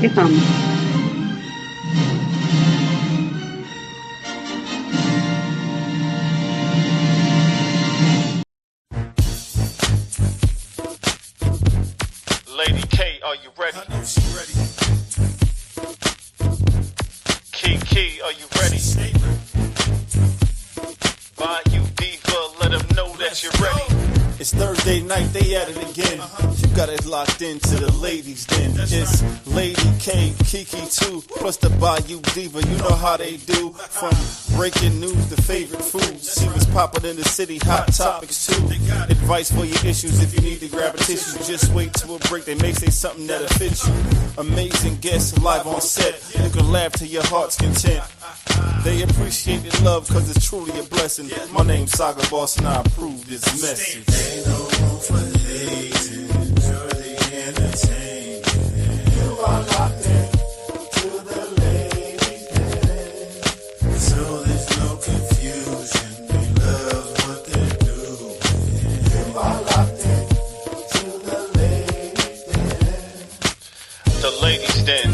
you some. Lady K, are you ready? I know she ready. Kiki, are you ready? Bayou Diva, let them know that you're ready. It's Thursday night, they at it again. You got it locked into the ladies then. It's Lady K, Kiki too, plus the Bayou Diva. You know how they do. From breaking news to favorite foods. She was popping in the city, hot topics too. Advice for your issues if you need to grab a tissue. Just wait till a break, they may say something that'll fit you. Amazing guests live on set. You can laugh to your heart's content. They appreciate your love cause it's truly a blessing. My name's Saga Boss and I approve this message. Ain't no room for hating. Enjoy the entertainment. You are locked in to the ladies' den. So there's no confusion. They love what they're doing. You are locked in to the ladies' den. The Ladies Den,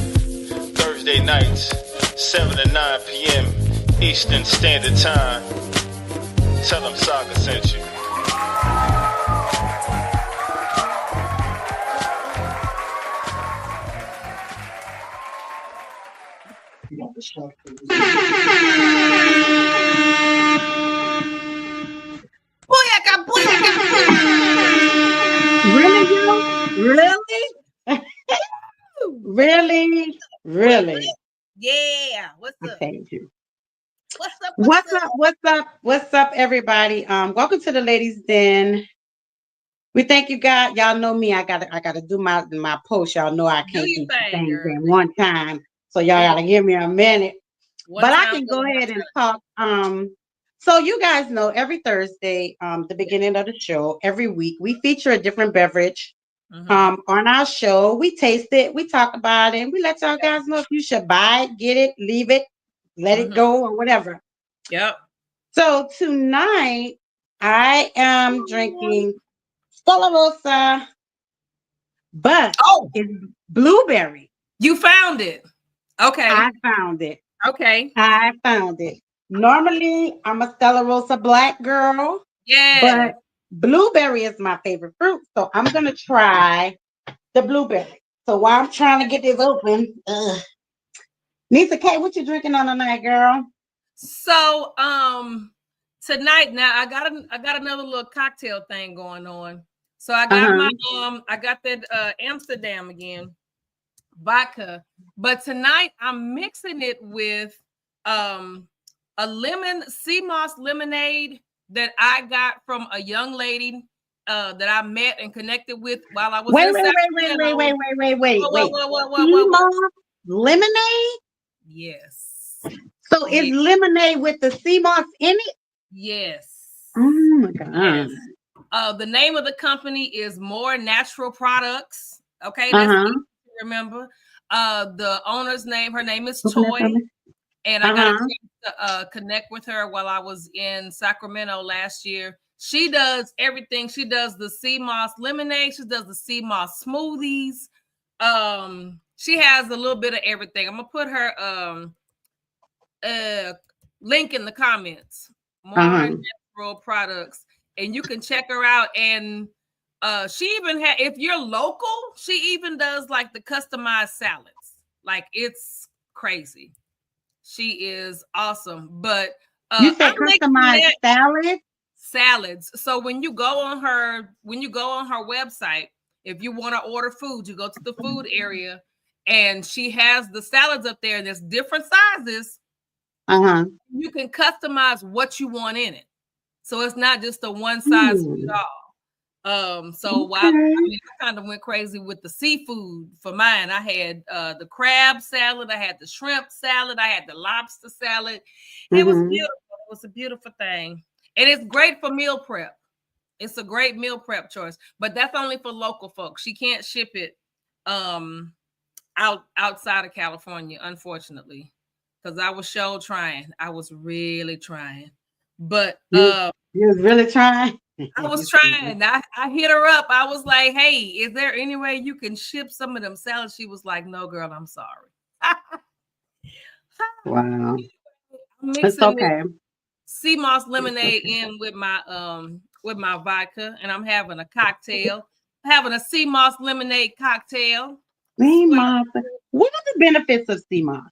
Thursday nights, 7 to 9 p.m. Eastern Standard Time. Tell them Saga sent you. Booyaka, booyaka. Really, girl? Really? Really? Really? Yeah. What's I up? thank you. What's up? What's up? What's up? What's up, everybody? Welcome to the Ladies Den. We thank you, God. Y'all know me. I gotta do my post. Y'all know I Do can't your do two thing, things girl. at one time. So y'all gotta give me a minute. One But I time can for go the ahead and church. talk. So you guys know every Thursday, the beginning of the show, every week, we feature a different beverage Mhm. on our show. We taste it, we talk about it, and we let y'all guys know if you should buy it, get it, leave it, let it Mhm. go, or whatever. Yep. So tonight I am drinking Stella Rosa, but Oh, it's blueberry. you found it. Okay. I found it. Okay. I found it. Normally, I'm a Stella Rosa black girl, Yeah. but blueberry is my favorite fruit. So I'm gonna try the blueberry. So while I'm trying to get this open, Nisa K, what you drinking on tonight, girl? So tonight now I got another little cocktail thing going on. So I got Uh-huh. I got that Amsterdam again vodka, but tonight I'm mixing it with um a lemon sea moss lemonade that I got from a young lady that I met and connected with while I was Wait, in wait, wait, wait, wait, Sacramento. wait, wait, wait, wait, wait. Sea What? moss lemonade? Yes. So is Yeah. lemonade with the sea moss in it? Yes. Oh my god. Yes. The name of the company is More Natural Products. Okay, that's Uh-huh. easy to remember. The owner's name, her name is Open that Toy, for me. and I got a Uh-huh. chance to connect with her while I was in Sacramento last year. She does everything. She does the sea moss lemonade. She does the sea moss smoothies. She has a little bit of everything. I'm gonna put her uh link in the comments. More Uh-huh. Natural Products, and you can check her out. And she even had, if you're local, she even does like the customized salads. Like it's crazy. She is awesome. But You I'm said making customized that salad? salads. So when you go on her website, if you want to order food, you go to the food area, and she has the salads up there, and there's different sizes. Uh-huh. You can customize what you want in it. So it's not just a one size fit Hmm. all. So while Okay. I kind of went crazy with the seafood for mine, I had the crab salad, I had the shrimp salad, I had the lobster salad. It was Mm-hmm. beautiful. It was a beautiful thing. And it's great for meal prep. It's a great meal prep choice, but that's only for local folks. She can't ship it um outside of California, unfortunately. Because I was trying. I was really trying. But You was really trying? I was trying. I hit her up. I was like, "Hey, is there any way you can ship some of them salads?" She was like, "No, girl, I'm sorry." Wow. I'm It's mixing this okay. sea moss lemonade in with my vodka, and I'm having a cocktail. Having a sea moss lemonade cocktail. Sea Swear, moss. What are the benefits of sea moss?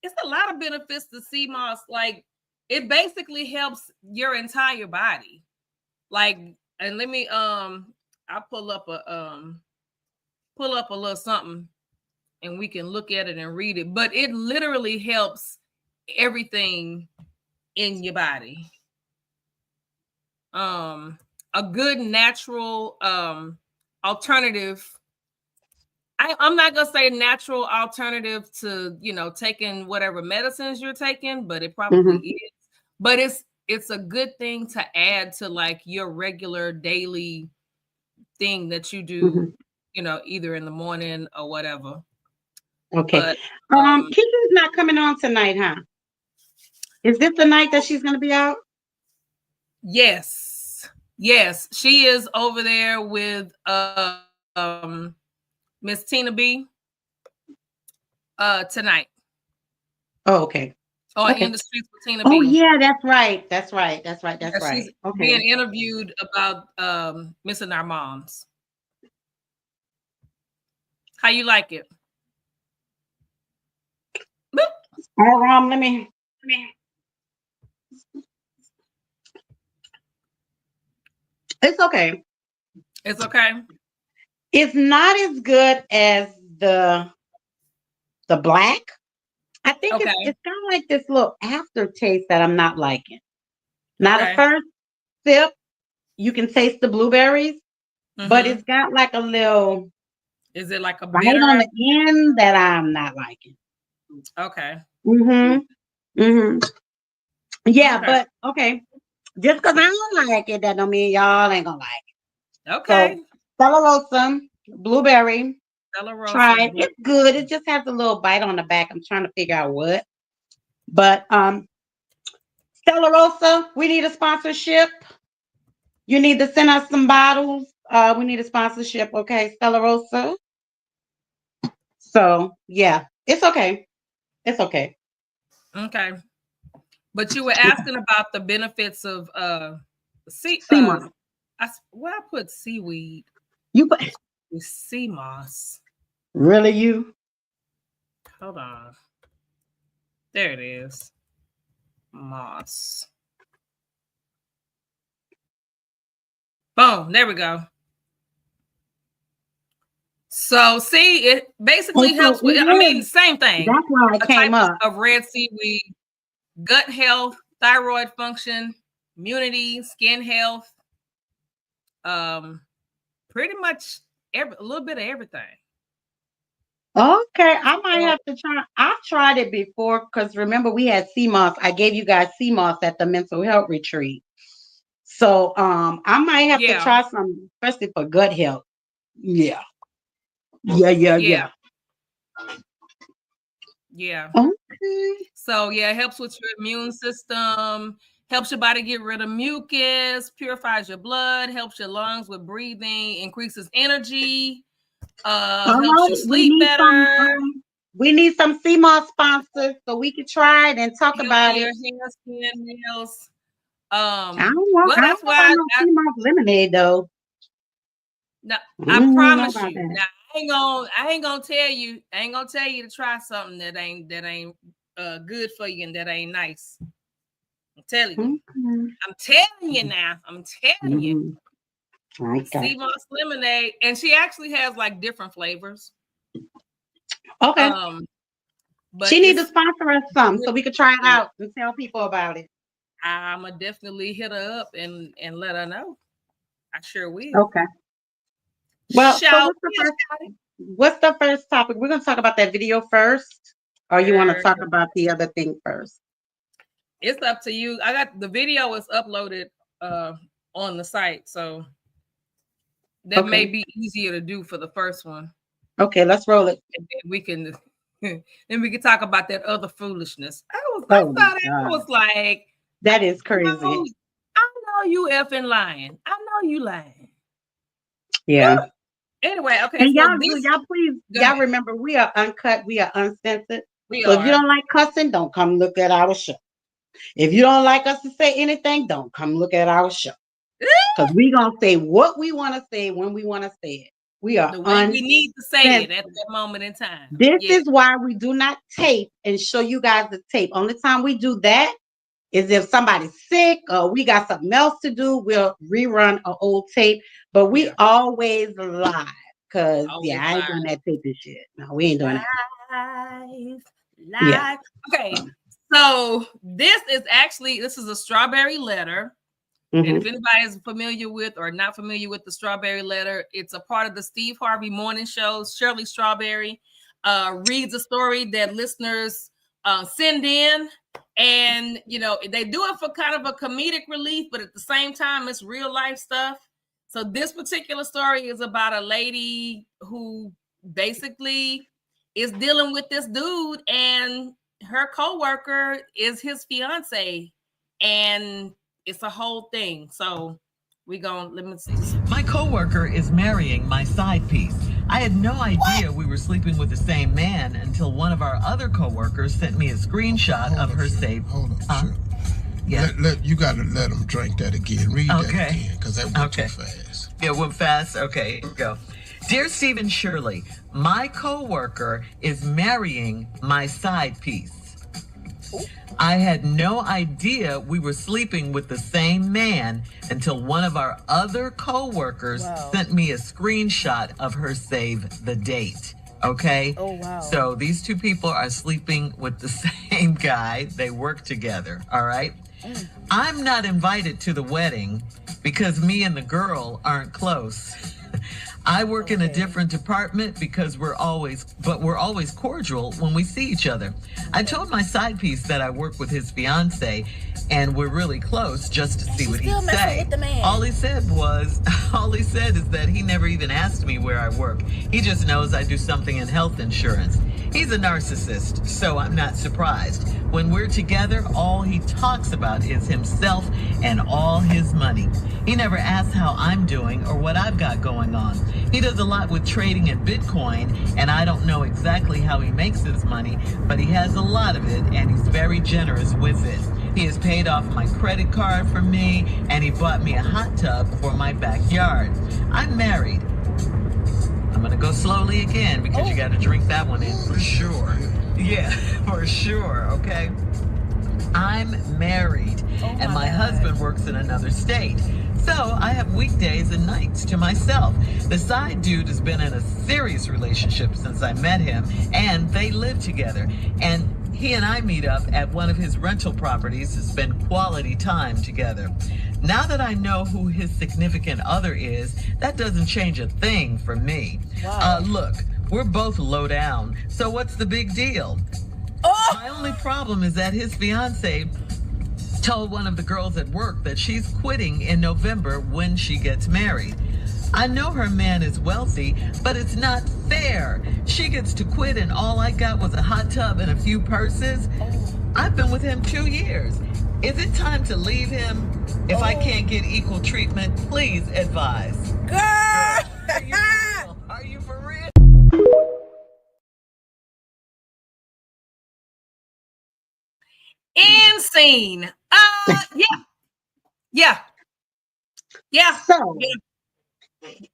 it's a lot of benefits to sea moss. Like it basically helps your entire body. Like, and let me I pull up a little something and we can look at it and read it. But it literally helps everything in your body. A good natural alternative. I'm not gonna say natural alternative to taking whatever medicines you're taking, but it probably is. But it's a good thing to add to like your regular daily thing that you do, either in the morning or whatever. Okay. But, Kiki's not coming on tonight, huh? Is this the night that she's gonna be out? Yes, she is over there with Miss Tina B tonight. Oh, okay. In the streets with Tina B. Oh yeah, that's right. Right. She's being interviewed about missing our moms. How you like it? Let me. It's okay. It's okay. It's not as good as the black. I think it's kind of like this little aftertaste that I'm not liking. Now the first sip, you can taste the blueberries, but it's got like a little. Is it like a bite bitter on the end that I'm not liking? Okay. Yeah, but okay. Just because I don't like it, that don't mean y'all ain't gonna like it. Okay. So, Stella Rosa, blueberry. Stella Rosa. Try it. It's good. It just has a little bite on the back. I'm trying to figure out what. But Stella Rosa, we need a sponsorship. You need to send us some bottles. We need a sponsorship, okay, Stella Rosa. So yeah, it's okay. It's okay. Okay. But you were asking about the benefits of sea moss. I put seaweed. You put sea moss. Really, you? Hold on. There it is. Moss. Boom. There we go. So see, it basically helps with. I mean, same thing. That's why it came up. Of red seaweed, gut health, thyroid function, immunity, skin health. Pretty much a little bit of everything. Okay, I might have to try. I've tried it before because remember we had sea moss. I gave you guys sea moss at the mental health retreat. So I might have to try some, especially for gut health. Yeah. Yeah. Okay. So yeah, it helps with your immune system, helps your body get rid of mucus, purifies your blood, helps your lungs with breathing, increases energy, helps you sleep better. We need some sea moss sponsors so we can try it and talk about it. Your hair, skin, nails. I don't want sea moss lemonade though. No, I promise you. Now, I ain't gonna tell you to try something that ain't good for you and that ain't nice. I'm telling you. I'm telling you now. I'm telling you. Sea moss lemonade, and she actually has like different flavors. Okay. But she needs to sponsor us some so we can try it out and tell people about it. I'ma definitely hit her up and let her know. I sure will. Okay. Well, so what's the first topic? We're gonna talk about that video first, or you want to talk about the other thing first? It's up to you. I got the video is uploaded on the site, so that may be easier to do for the first one. Okay, let's roll it. And then we can talk about that other foolishness. I was like, that is crazy. I know you effing lying. I know you lying. Yeah. Anyway, okay. And So y'all please, y'all remember we are uncut, we are uncensored. So if you don't like cussing, don't come look at our show. If you don't like us to say anything, don't come look at our show. Because we're gonna say what we want to say when we want to say it. We are the way we need to say it at that moment in time. This is why we do not tape and show you guys the tape. Only time we do that is if somebody's sick or we got something else to do, we'll rerun an old tape. But we always live. Because I ain't doing that tape and shit. No, we ain't doing that. Live. Okay. So this is a strawberry letter. And if anybody is familiar with or not familiar with the strawberry letter, it's a part of the Steve Harvey morning show. Shirley Strawberry reads a story that listeners send in. And, you know, they do it for kind of a comedic relief, but at the same time, it's real life stuff. So this particular story is about a lady who basically is dealing with this dude, and her coworker is his fiance, and it's a whole thing. So let me see. My coworker is marrying my side piece. I had no idea we were sleeping with the same man until one of our other coworkers sent me a screenshot of her saved. Hold on, sure. Yeah. You got to let them drink that again. Read that again, because that went too fast. Yeah, went fast? Okay, here we go. Dear Stephen Shirley, my coworker is marrying my side piece. I had no idea we were sleeping with the same man until one of our other coworkers sent me a screenshot of her save the date. Okay? Oh, wow. So these two people are sleeping with the same guy. They work together. All right? I'm not invited to the wedding because me and the girl aren't close. I work in a different department because we're always cordial when we see each other. I told my side piece that I work with his fiance and we're really close just to see what he'd say. All he said is that he never even asked me where I work. He just knows I do something in health insurance. He's a narcissist, so I'm not surprised. When we're together, all he talks about is himself and all his money. He never asks how I'm doing or what I've got going on. He does a lot with trading in Bitcoin, and I don't know exactly how he makes his money, but he has a lot of it, and he's very generous with it. He has paid off my credit card for me, and he bought me a hot tub for my backyard. I'm married. I'm going to go slowly again because you got to drink that one in. For sure. Yeah, for sure, okay? I'm married, and my husband works in another state. So I have weekdays and nights to myself. The side dude has been in a serious relationship since I met him, and they live together. And he and I meet up at one of his rental properties to spend quality time together. Now that I know who his significant other is, that doesn't change a thing for me. Wow. Look, we're both low down, so what's the big deal? My only problem is that his fiance told one of the girls at work that she's quitting in November when she gets married. I know her man is wealthy, but it's not fair. She gets to quit and all I got was a hot tub and a few purses. I've been with him 2 years. Is it time to leave him? If I can't get equal treatment, please advise. Girl! Are you for real? Insane. Yeah. So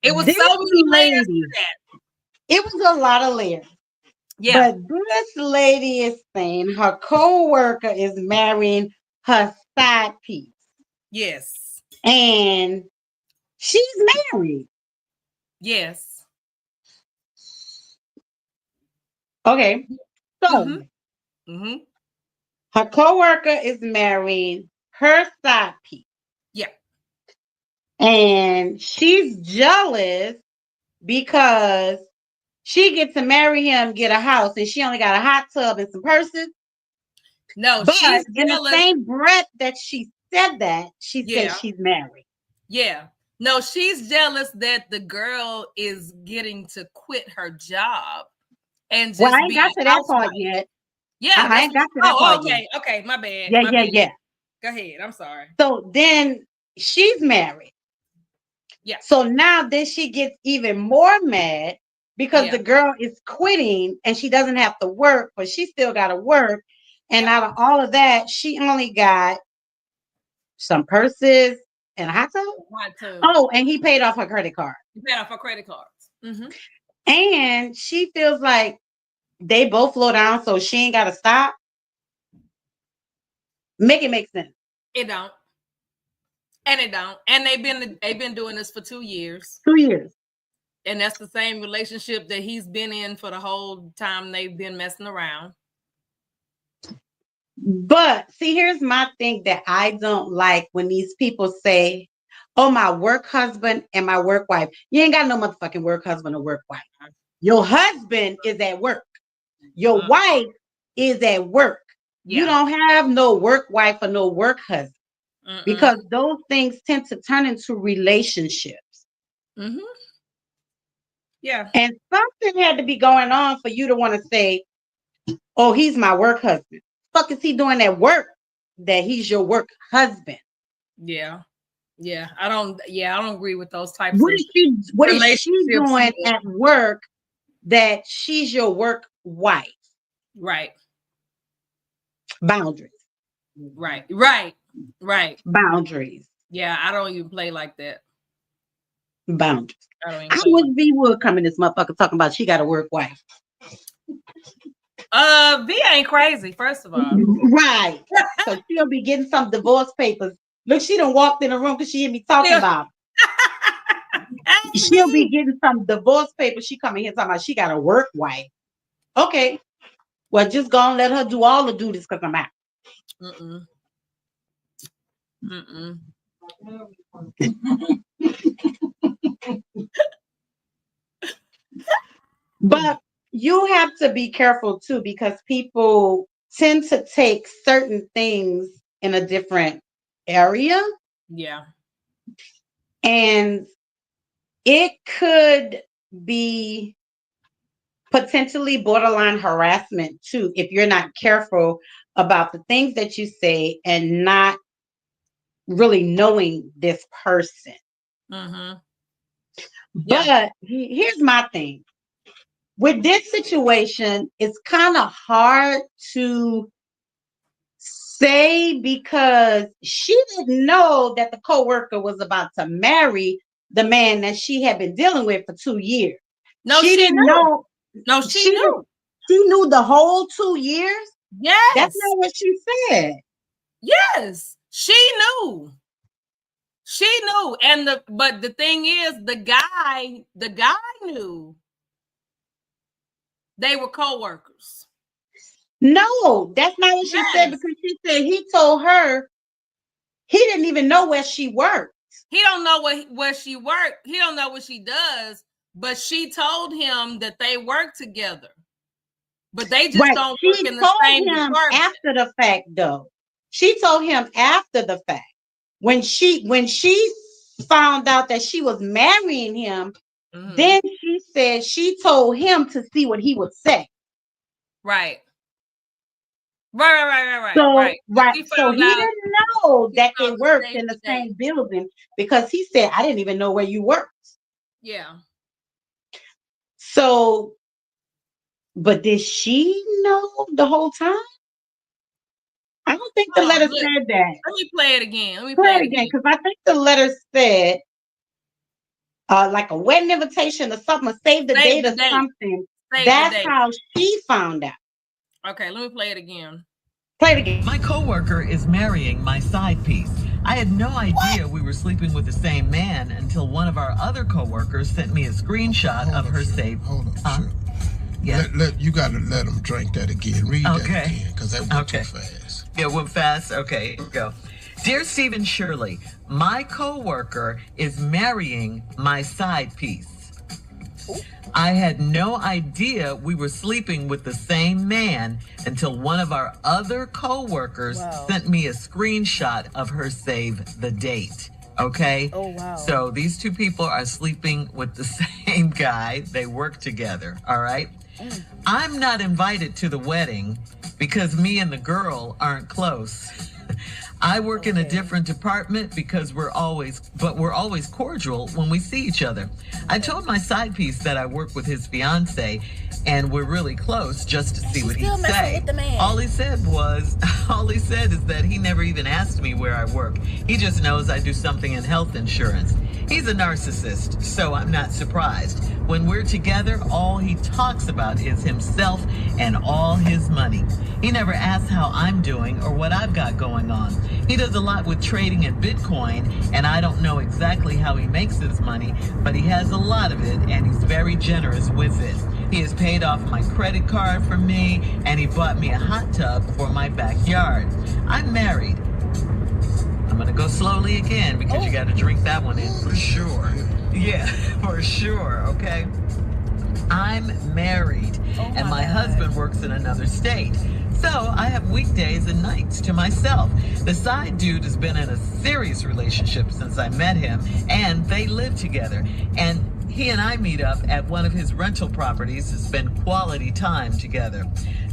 it was so many layers to that. It was a lot of layers. Yeah. But this lady is saying her co-worker is marrying her side piece. Yes. And she's married. Yes. Okay. So her co-worker is marrying her side piece. Yeah. And she's jealous because she gets to marry him, get a house, and she only got a hot tub and some purses. No, but she's in jealous. the same breath that she said that, she said she's married. Yeah. No, she's jealous that the girl is getting to quit her job and just I ain't got to that part yet. Yeah, I ain't got to that part yet. Okay, my bad. Yeah. Go ahead. I'm sorry. So then she's married. Yeah. So now then she gets even more mad because the girl is quitting and she doesn't have to work, but she still got to work. And out of all of that, she only got some purses and a hot tub. Oh, and he paid off her credit card. He paid off her credit cards. Mm-hmm. And she feels like they both slow down, so she ain't got to stop. Make it make sense. It don't. And it don't. And they've been doing this for 2 years. 2 years. And that's the same relationship that he's been in for the whole time they've been messing around. But see, here's my thing that I don't like when these people say, oh, my work husband and my work wife. You ain't got no motherfucking work husband or work wife. Your husband is at work. Your wife is at work. Yeah. You don't have no work wife or no work husband. Because those things tend to turn into relationships. Mm-hmm. Yeah. And something had to be going on for you to want to say, oh, he's my work husband. Fuck is he doing at work that he's your work husband? Yeah. Yeah. I don't agree with those types what of what is she doing at work that she's your work wife? Right. Boundaries. Right. Boundaries. Yeah, I don't even play like that. Boundaries. I wish V would come in this motherfucker talking about she got a work wife. V ain't crazy, first of all. Right. So she'll be getting some divorce papers. Look, she done walked in the room because she hear me talking about it. She'll be getting some divorce papers. She coming here talking about she got a work wife. Okay. Well, just go and let her do all the duties because I'm out. But you have to be careful too, because people tend to take certain things in a different area. Yeah. And it could be potentially borderline harassment too, if you're not careful about the things that you say and not really knowing this person. Mm-hmm. But here's my thing. With this situation, it's kind of hard to say because she didn't know that the coworker was about to marry the man that she had been dealing with for 2 years. No, she didn't know. No, she knew. She knew the whole 2 years? Yes. That's not what she said. Yes, she knew. She knew. But the thing is, the guy knew. They were co-workers. No, that's not what she said, because she said he told her he didn't even know where she worked. He don't know where she worked. He don't know what she does, but she told him that they work together. But they just don't work in the same department. After the fact, though. She told him after the fact. When she found out that she was marrying him, then she said she told him to see what he would say. Right. So, So he didn't know that they worked in the same building, because he said, I didn't even know where you worked. Yeah. So, but did she know the whole time? I don't think the letter said that. Let me play it again. Let me play it again, because I think the letter said like a wedding invitation or something, or save the date or something. That's how she found out. Okay, let me play it again. Play it again. My coworker is marrying my side piece. I had no idea we were sleeping with the same man until one of our other coworkers sent me a screenshot of her saved. Hold on, yeah. You got to let them drink that again. Read that again, because that went too fast. Yeah, went fast? Okay, here we go. Dear Stephen Shirley, my coworker is marrying my side piece. I had no idea we were sleeping with the same man until one of our other coworkers sent me a screenshot of her save the date. Okay? Oh, wow. So these two people are sleeping with the same guy. They work together. All right? I'm not invited to the wedding because me and the girl aren't close. I work in a different department because we're always cordial when we see each other. I told my side piece that I work with his fiance and we're really close just to see what he'd say. All he said is that he never even asked me where I work. He just knows I do something in health insurance. He's a narcissist, so I'm not surprised. When we're together, all he talks about is himself and all his money. He never asks how I'm doing or what I've got going on. He does a lot with trading in Bitcoin, and I don't know exactly how he makes his money, but he has a lot of it, and he's very generous with it. He has paid off my credit card for me, and he bought me a hot tub for my backyard. I'm married. I'm going to go slowly again because you got to drink that one in. For sure. Yeah, for sure, okay? I'm married, and my husband works in another state. So I have weekdays and nights to myself. The side dude has been in a serious relationship since I met him, and they live together. And he and I meet up at one of his rental properties to spend quality time together.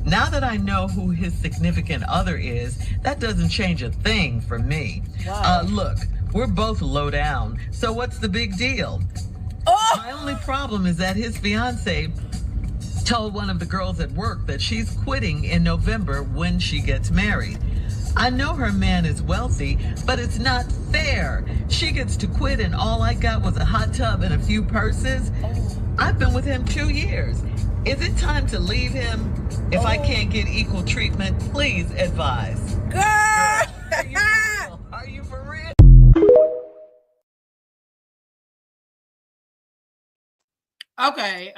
Now that I know who his significant other is, that doesn't change a thing for me. Wow. Look, we're both low down, so what's the big deal? My only problem is that his fiance told one of the girls at work that she's quitting in November when she gets married. I know her man is wealthy, but it's not fair. She gets to quit and all I got was a hot tub and a few purses. I've been with him 2 years. Is it time to leave him? If I can't get equal treatment, please advise. Girl! Are you for real? Okay.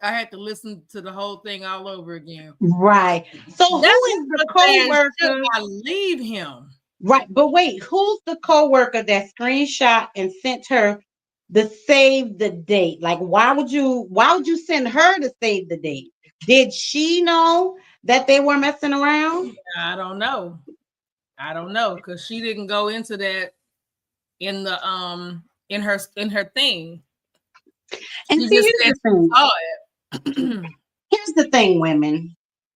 I had to listen to the whole thing all over again. Right. So who is the co-worker? I leave him. Right. But wait, who's the co-worker that screenshot and sent her the save the date? Like, why would you send her to save the date? Did she know that they were messing around? I don't know because she didn't go into that in the in her thing. And see, here's the thing, women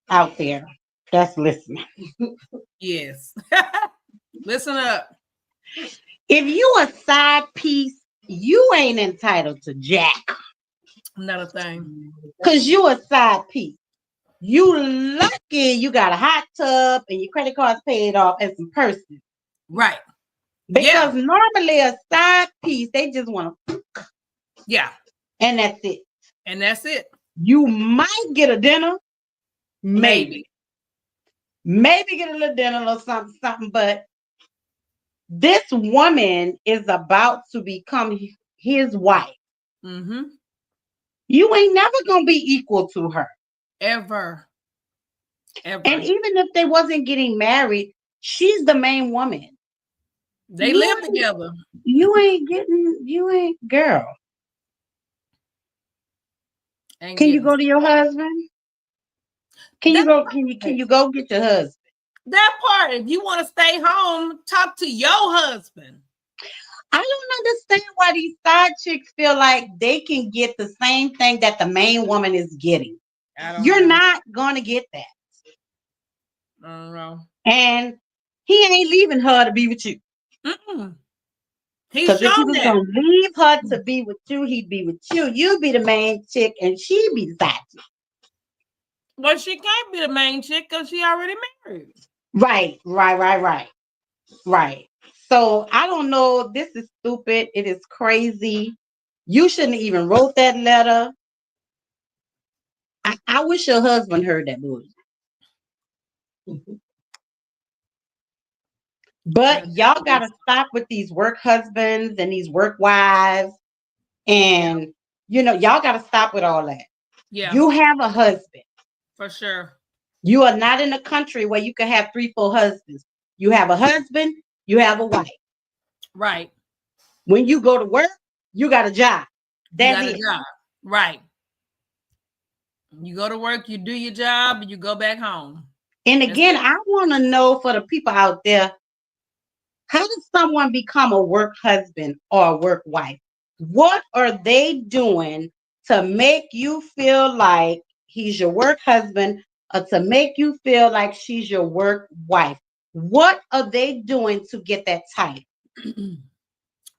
out there that's listening. Yes. Listen up. If you a side piece, you ain't entitled to jack. Not a thing. Because you a side piece. You lucky you got a hot tub and your credit card's paid off and some purses. Right. Because normally a side piece, they just want to. Yeah. And that's it. You might get a dinner. Maybe get a little dinner or something. But this woman is about to become his wife. Mm-hmm. You ain't never going to be equal to her. Ever. And even if they wasn't getting married, she's the main woman. They live together. You ain't girl. Can you go to your husband? Can you go get your husband? That part, if you want to stay home, talk to your husband. I don't understand why these side chicks feel like they can get the same thing that the main woman is getting. You're not going to get that. I don't know. And he ain't leaving her to be with you. Because if he was going to leave her to be with you, he'd be with you. You'd be the main chick and she'd be the side chick. Well, she can't be the main chick because she already married. Right. So I don't know. This is stupid. It is crazy. You shouldn't have even wrote that letter. I wish your husband heard that bullshit. But y'all got to stop with these work husbands and these work wives. And, y'all got to stop with all that. Yeah. You have a husband. For sure. You are not in a country where you can have 3-4 husbands. You have a husband, you have a wife. Right. When you go to work, you got a job. That's it. Right. You go to work, you do your job, and you go back home. And again, I want to know for the people out there, how does someone become a work husband or a work wife? What are they doing to make you feel like he's your work husband or to make you feel like she's your work wife? What are they doing to get that title?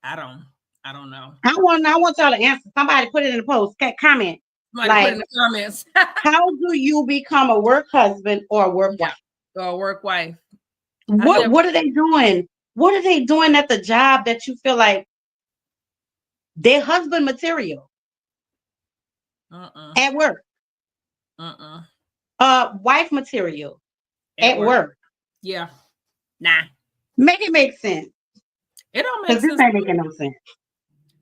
I don't know. I want y'all to answer. Somebody put it in the post. Comment. Somebody put it in the comments. How do you become a work husband or a work wife? Or a work wife. What are they doing? What are they doing at the job that you feel like they're husband material? At work. Wife material at work. Yeah. Nah. Make it make sense. It don't make sense. This ain't making no sense.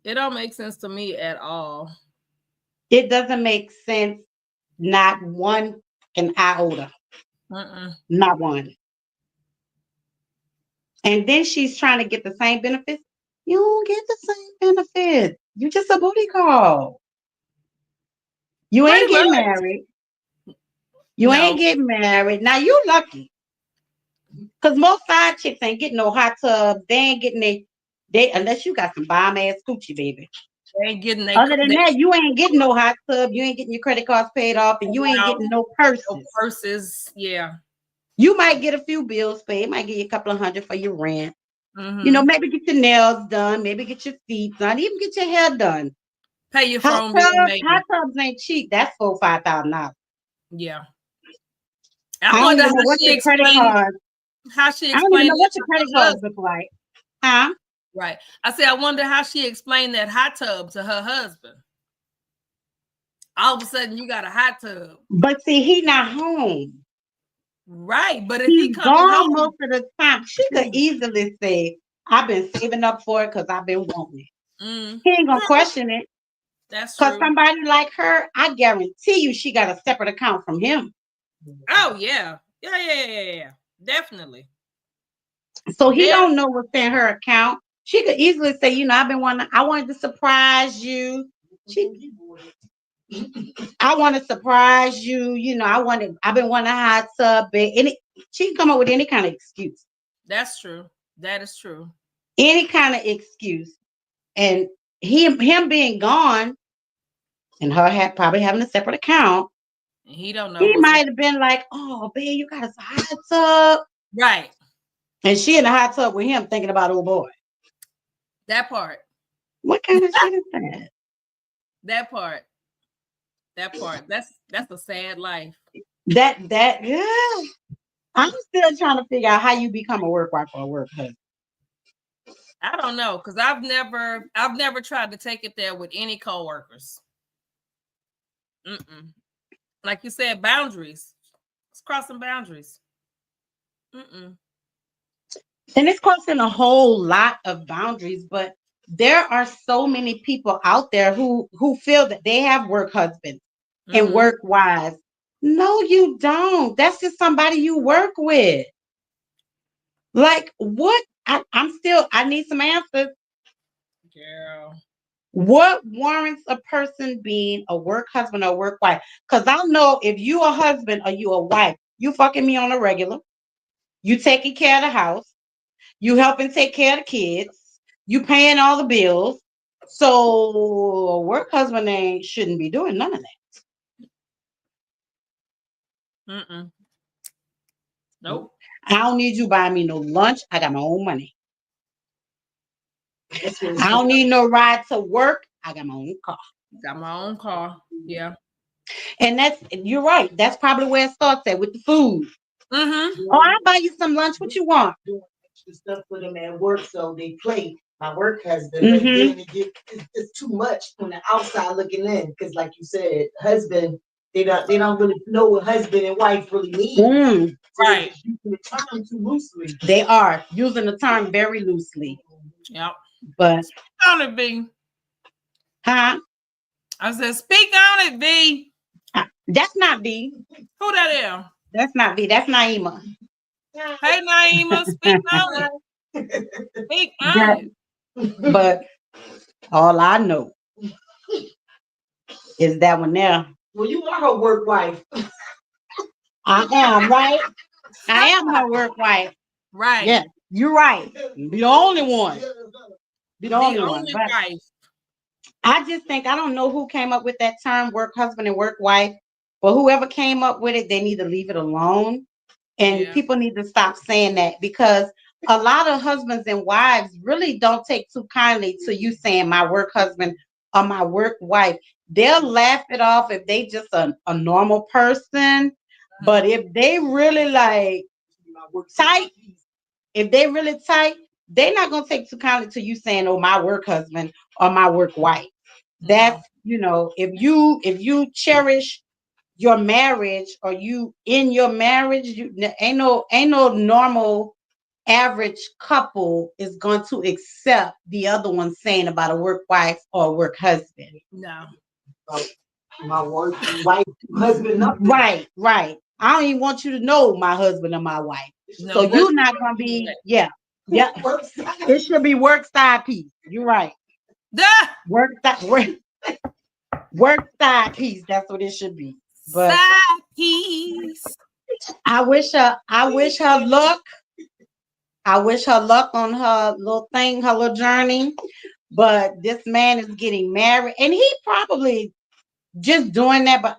It don't make sense to me at all. It doesn't make sense. Not one an iota. Not one. And then she's trying to get the same benefits. You don't get the same benefits. You just a booty call. You ain't getting married. You ain't getting married. Now you lucky. Because most side chicks ain't getting no hot tub. They ain't getting they unless you got some bomb ass coochie, baby. They ain't getting other than that, you ain't getting no hot tub. You ain't getting your credit cards paid off, and you ain't getting no purses. No purses, yeah. You might get a few bills paid. Might get you a couple of $100 for your rent. You know, maybe get your nails done. Maybe get your feet done. Even get your hair done. Pay your phone bill. Hot tubs ain't cheap. That's $4,000-$5,000. Yeah. I wonder how she explained. How she explained. I don't even know what your credit cards look like. Huh? Right. I said, I wonder how she explained that hot tub to her husband. All of a sudden, you got a hot tub. But see, he not home. Right. But if he's gone most of the time, she could easily say, I've been saving up for it because I've been wanting it. He ain't going to question it. That's true. Because somebody like her, I guarantee you she got a separate account from him. Oh, yeah. Yeah. Definitely. So he don't know what's in her account. She could easily say, you know, I wanted to surprise you. I want to surprise you. You know, I've been wanting a hot tub. She can come up with any kind of excuse. That's true. That is true. Any kind of excuse. And him being gone and her probably having a separate account. And he don't know. He might have been like, oh, babe, you got a hot tub. Right. And she in the hot tub with him thinking about old boy. That part. What kind of shit is that? That part. That's a sad life. Yeah. I'm still trying to figure out how you become a work wife or a work husband. I don't know, because I've never tried to take it there with any coworkers. Like you said, boundaries. It's crossing boundaries. And it's crossing a whole lot of boundaries, but there are so many people out there who feel that they have work husbands and work wives. No, you don't. That's just somebody you work with. Like what? I need some answers. Girl. What warrants a person being a work husband or work wife? Because I know if you a husband or you a wife, you fucking me on a regular. You taking care of the house. You helping take care of the kids. You paying all the bills. So a work husband shouldn't be doing none of that. Nope. I don't need you buying me no lunch. I got my own money. I don't need no ride to work. I got my own car. Got my own car. Yeah. And you're right. That's probably where it starts at with the food. Oh, I'll buy you some lunch. What you want? Doing extra stuff for them at work, so they play. My work husband, it's too much from the outside looking in. Because, like you said, husband, they don't really know what husband and wife really mean. Right. Using the term too loosely. They are using the term very loosely. Yep. But speak on it, V. Huh? I said, speak on it, V. That's not V. Who that is? That's not V. That's Naima. Hey, Naima, speak on it. Speak on it. But all I know is that one there. Well, you are her work wife. I am, right? I am her work wife. Right. Yeah, you're right. Be the only one. Be the only one. Wife. I just think, I don't know who came up with that term, work husband and work wife, but whoever came up with it, they need to leave it alone. And people need to stop saying that, because a lot of husbands and wives really don't take too kindly to you saying my work husband or my work wife. They'll laugh it off if they just a normal person. But if they really like tight, if they really tight, they're not gonna take too kindly to you saying, "Oh, my work husband or my work wife." That's, if you cherish your marriage, or you in your marriage, you ain't no normal average couple is going to accept the other one saying about a work wife or a work husband. No. My work wife, husband, right. I don't even want you to know my husband or my wife. No, so you're not gonna be, it should be work side piece. You're right. Work side piece. That's what it should be. But side piece. I wish her luck. I wish her luck on her little thing, her little journey. But this man is getting married, and he probably just doing that. But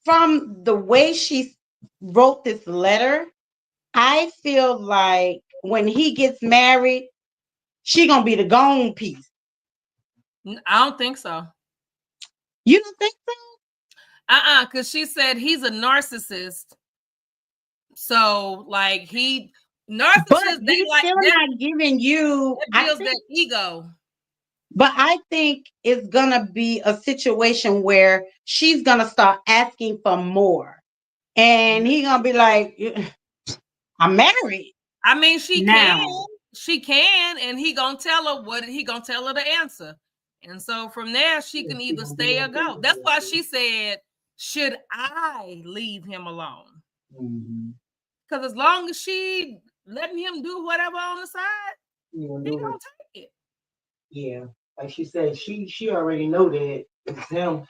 from the way she wrote this letter, I feel like when he gets married, she gonna be the gone piece. I don't think so. You don't think so? Because she said he's a narcissist. So like narcissists, they like still not giving you that ego. But I think it's gonna be a situation where she's gonna start asking for more, and he gonna be like, "I'm married." I mean, she can, and he gonna tell her the answer, and so from there she can either stay or go. That's why she said, "Should I leave him alone?" Because as long as she letting him do whatever on the side, he gonna take it. Yeah, like she said, she already know that it's him.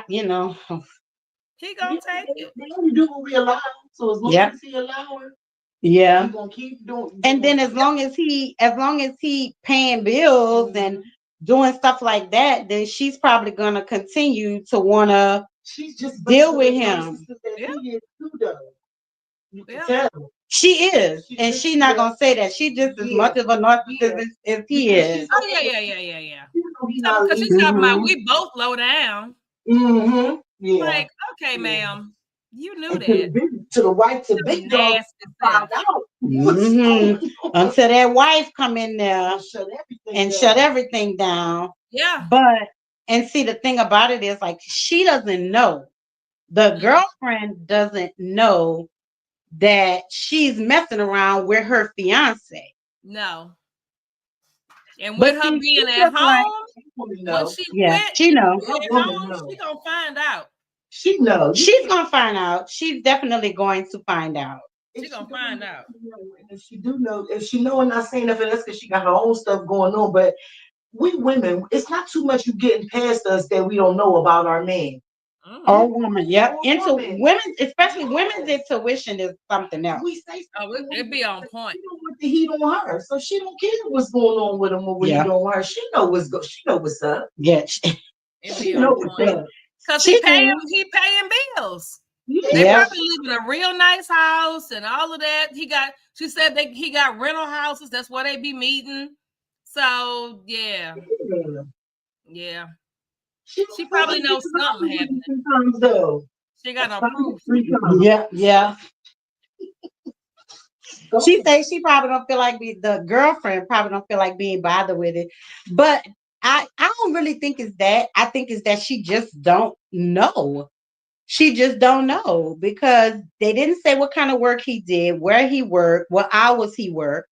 He gonna take it. They only do what we allow. So as long as he allow her, he's gonna keep doing. And then as long as he paying bills and doing stuff like that, then she's probably gonna continue to wanna deal with him. She is, and she's not gonna say that. She just as much of a narcissist as he is. Oh yeah. Because she's talking about we both low down. Yeah. Like, okay, ma'am, you knew that. To the wife, to big dog, find out. Until that wife come in there and shut everything down. Yeah. And see, the thing about it is, like, she doesn't know. The girlfriend doesn't know that she's messing around with her fiance. No. And with her being at home, when she quit, she knows. She gonna find out. She knows. She's gonna find out. She's definitely going to find out. She's gonna find out. If she do know, if she know and not saying nothing, that's because she got her own stuff going on. But we women, it's not too much you getting past us that we don't know about our man. Or woman, women, especially women's intuition is something else. We say it'd be on point. She don't want the heat on her, so she don't care what's going on with him or what he doing her. She know what's up. Yeah, she know what's up. Because he paying bills. They probably live in a real nice house and all of that. She said he got rental houses. That's where they be meeting. So yeah. She probably knows something happening. Sometimes though. She got no proof. Yeah. She says she probably don't feel like the girlfriend probably don't feel like being bothered with it. But I don't really think it's that. I think it's that she just don't know. She just don't know, because they didn't say what kind of work he did, where he worked, what hours he worked.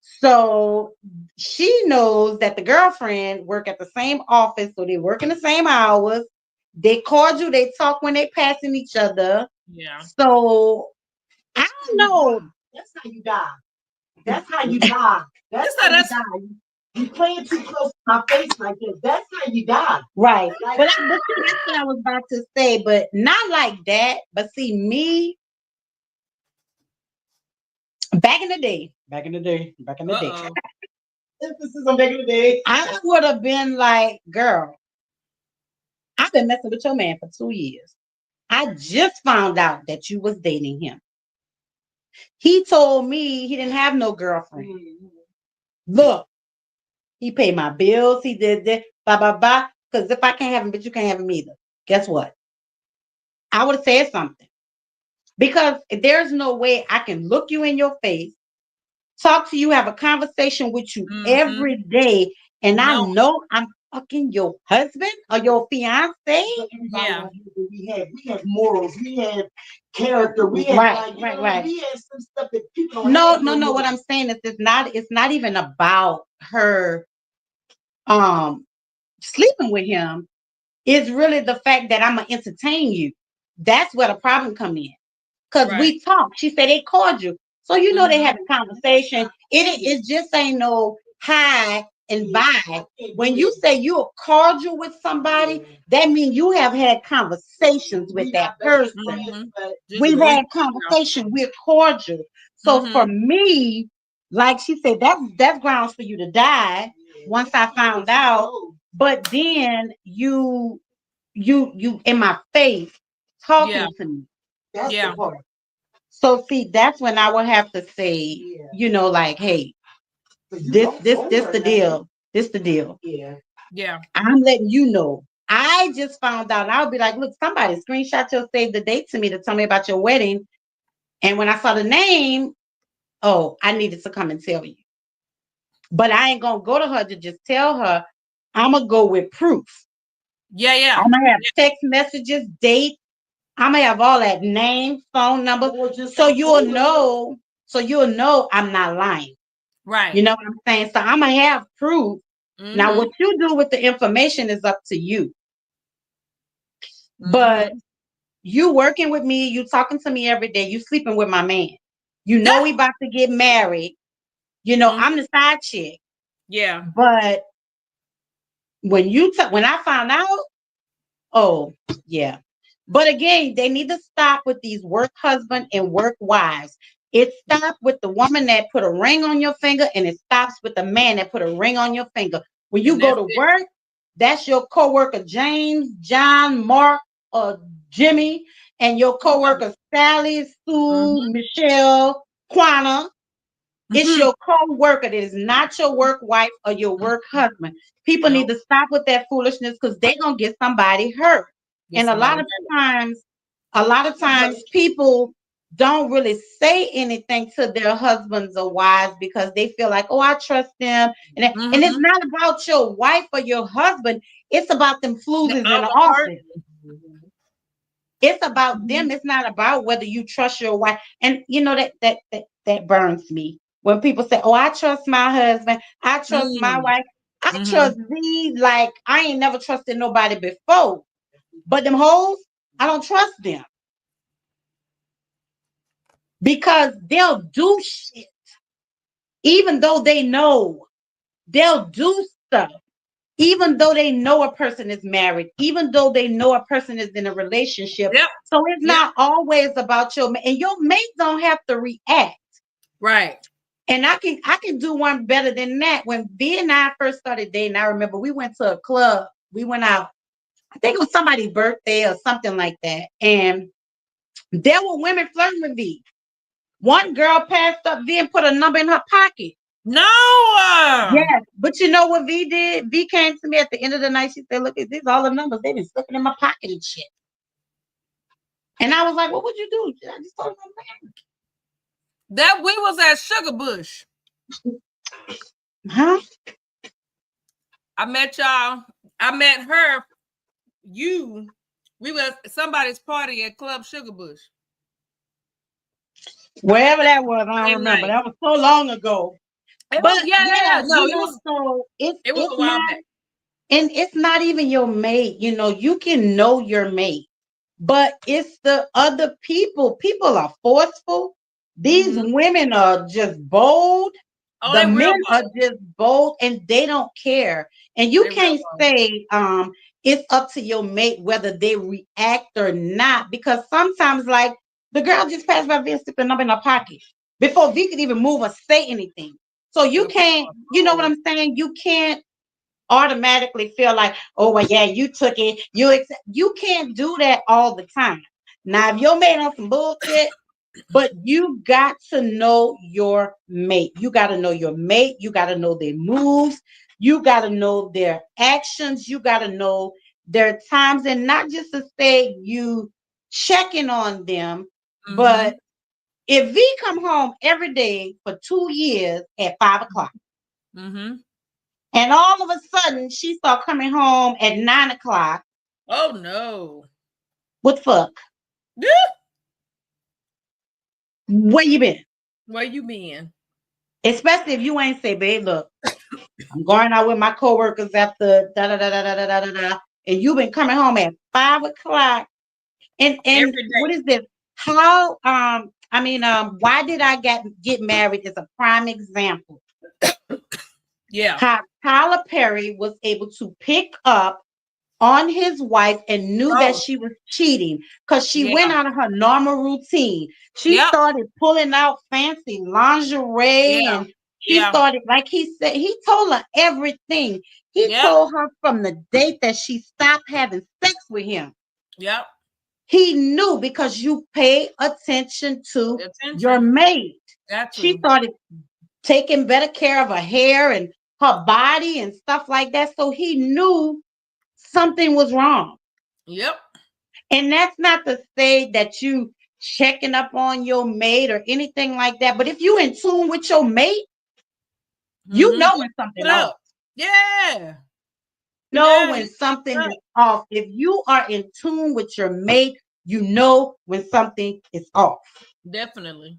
So she knows that the girlfriend work at the same office, so they work in the same hours. They cordial, they talk when they passing each other. Yeah. So I don't know. That's how you die. That's how you die. That's how you die. You playing too close to my face like this. That's how you die. Right. But that's what I was about to say, but not like that. But see, me, back in the day. Emphasis on back in the day. I would have been like, girl, I've been messing with your man for 2 years. I just found out that you was dating him. He told me he didn't have no girlfriend. Mm-hmm. Look, he paid my bills. He did this, blah, blah, blah. Because if I can't have him, but you can't have him either. Guess what? I would have said something. Because there's no way I can look you in your face, talk to you, have a conversation with you every day, and I know I'm fucking your husband or your fiance. Yeah, we had morals, we had character, we had we had some stuff that people don't no. What I'm saying is, it's not even about her sleeping with him. It's really the fact that I'm gonna entertain you. That's where the problem come in. Because we talked. She said they called you. So you know they had a conversation. It just ain't no hi and bye. When you say you're cordial with somebody, that means you have had conversations with that person. We've had conversation. We're cordial. So for me, like she said, that's grounds for you to die once I found out. But then you in my face talking to me. That's the part. So see, that's when I would have to say, you know, like, hey, this the deal. This the deal. Yeah. I'm letting you know. I just found out. I'll be like, look, somebody screenshot your save the date to me to tell me about your wedding. And when I saw the name, oh, I needed to come and tell you. But I ain't gonna go to her to just tell her. I'm gonna go with proof. Yeah. I'm gonna have text messages, date. I'm gonna have all that name, phone number, so you'll know. So you'll know I'm not lying. Right. You know what I'm saying? So I'm gonna have proof. Now, what you do with the information is up to you. But you working with me, you talking to me every day, you sleeping with my man. You know we about to get married. You know I'm the side chick. Yeah. But when I found out, oh yeah. But again, they need to stop with these work husband and work wives. It stops with the woman that put a ring on your finger, and it stops with the man that put a ring on your finger. When you go to work, that's your coworker James, John, Mark, or Jimmy, and your coworker Sally, Sue, Michelle, Quana. It's your co-worker. It is not your work wife or your work husband. People need to stop with that foolishness because they're gonna get somebody hurt. And a lot of times people don't really say anything to their husbands or wives because they feel like, oh, I trust them. And it's not about your wife or your husband. It's about them floozies in the office. It's about them. It's not about whether you trust your wife. And you know that burns me. When people say, oh, I trust my husband, I trust my wife, I trust thee like I ain't never trusted nobody before. But them hoes, I don't trust them. Because they'll do shit. Even though they know, they'll do stuff. Even though they know a person is married, even though they know a person is in a relationship. Yep. So it's not always about your mate. And your mate don't have to react. Right. And I can do one better than that. When V and I first started dating, I remember we went to a club. We went out. I think it was somebody's birthday or something like that. And there were women flirting with V. One girl passed up V and put a number in her pocket. No. Yes. But you know what V did? V came to me at the end of the night. She said, look, these all the numbers. They've been slipping in my pocket and shit. And I was like, what would you do? I just told her. That we was at Sugar Bush. Huh? I met y'all. I met her. You. We were at somebody's party at Club Sugar Bush. Wherever that was, I don't remember. That was so long ago. No, it was a while back. And it's not even your mate. You know, you can know your mate, but it's the other people. People are forceful. These women are just bold. The men are just bold and they don't care. And you can't say it's up to your mate whether they react or not, because sometimes, like, the girl just passed by V and slipped a number in her pocket before V could even move or say anything. So you can't, you know what I'm saying? You can't automatically feel like, oh, well, yeah, you took it. You can't do that all the time. Now, if your mate on some bullshit, but you got to know your mate. You got to know your mate. You got to know their moves. You got to know their actions. You got to know their times, and not just to say you checking on them, but if V come home every day for 2 years at 5 o'clock, and all of a sudden she start coming home at 9 o'clock. Oh no! What the fuck? Yeah. Where you been? Where you been? Especially if you ain't say, babe, look, I'm going out with my coworkers after da da da da da da da da, and you've been coming home at 5 o'clock. And what is this? How why did I get married is a prime example. Yeah. How Tyler Perry was able to pick up on his wife and knew that she was cheating because she went out of her normal routine. She started pulling out fancy lingerie and she started, like he said, he told her everything. He told her from the date that she stopped having sex with him. Yep. He knew because you pay attention to your mate. She started taking better care of her hair and her body and stuff like that. So he knew something was wrong. Yep. And that's not to say that you checking up on your mate or anything like that. But if you in tune with your mate, you know when something off. Yeah. When something is off. If you are in tune with your mate, you know when something is off. Definitely.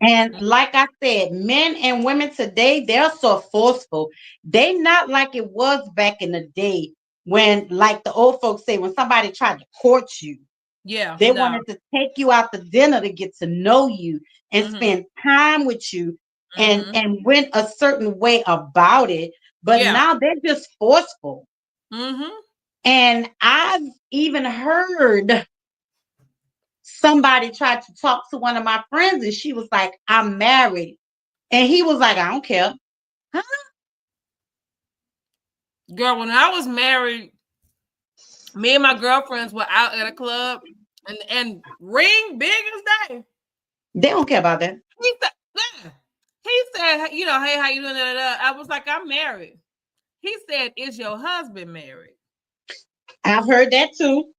And like I said, men and women today, they're so forceful. They not like it was back in the day when, like the old folks say, when somebody tried to court you. Yeah. They wanted to take you out to dinner to get to know you and spend time with you and went a certain way about it. But now they're just forceful. And I've even heard somebody tried to talk to one of my friends and she was like, I'm married. And he was like, I don't care. Huh? Girl, when I was married, me and my girlfriends were out at a club and ring big as day. They don't care about that. He said, you know, hey, how you doing? I was like, I'm married. He said, is your husband married? I've heard that too.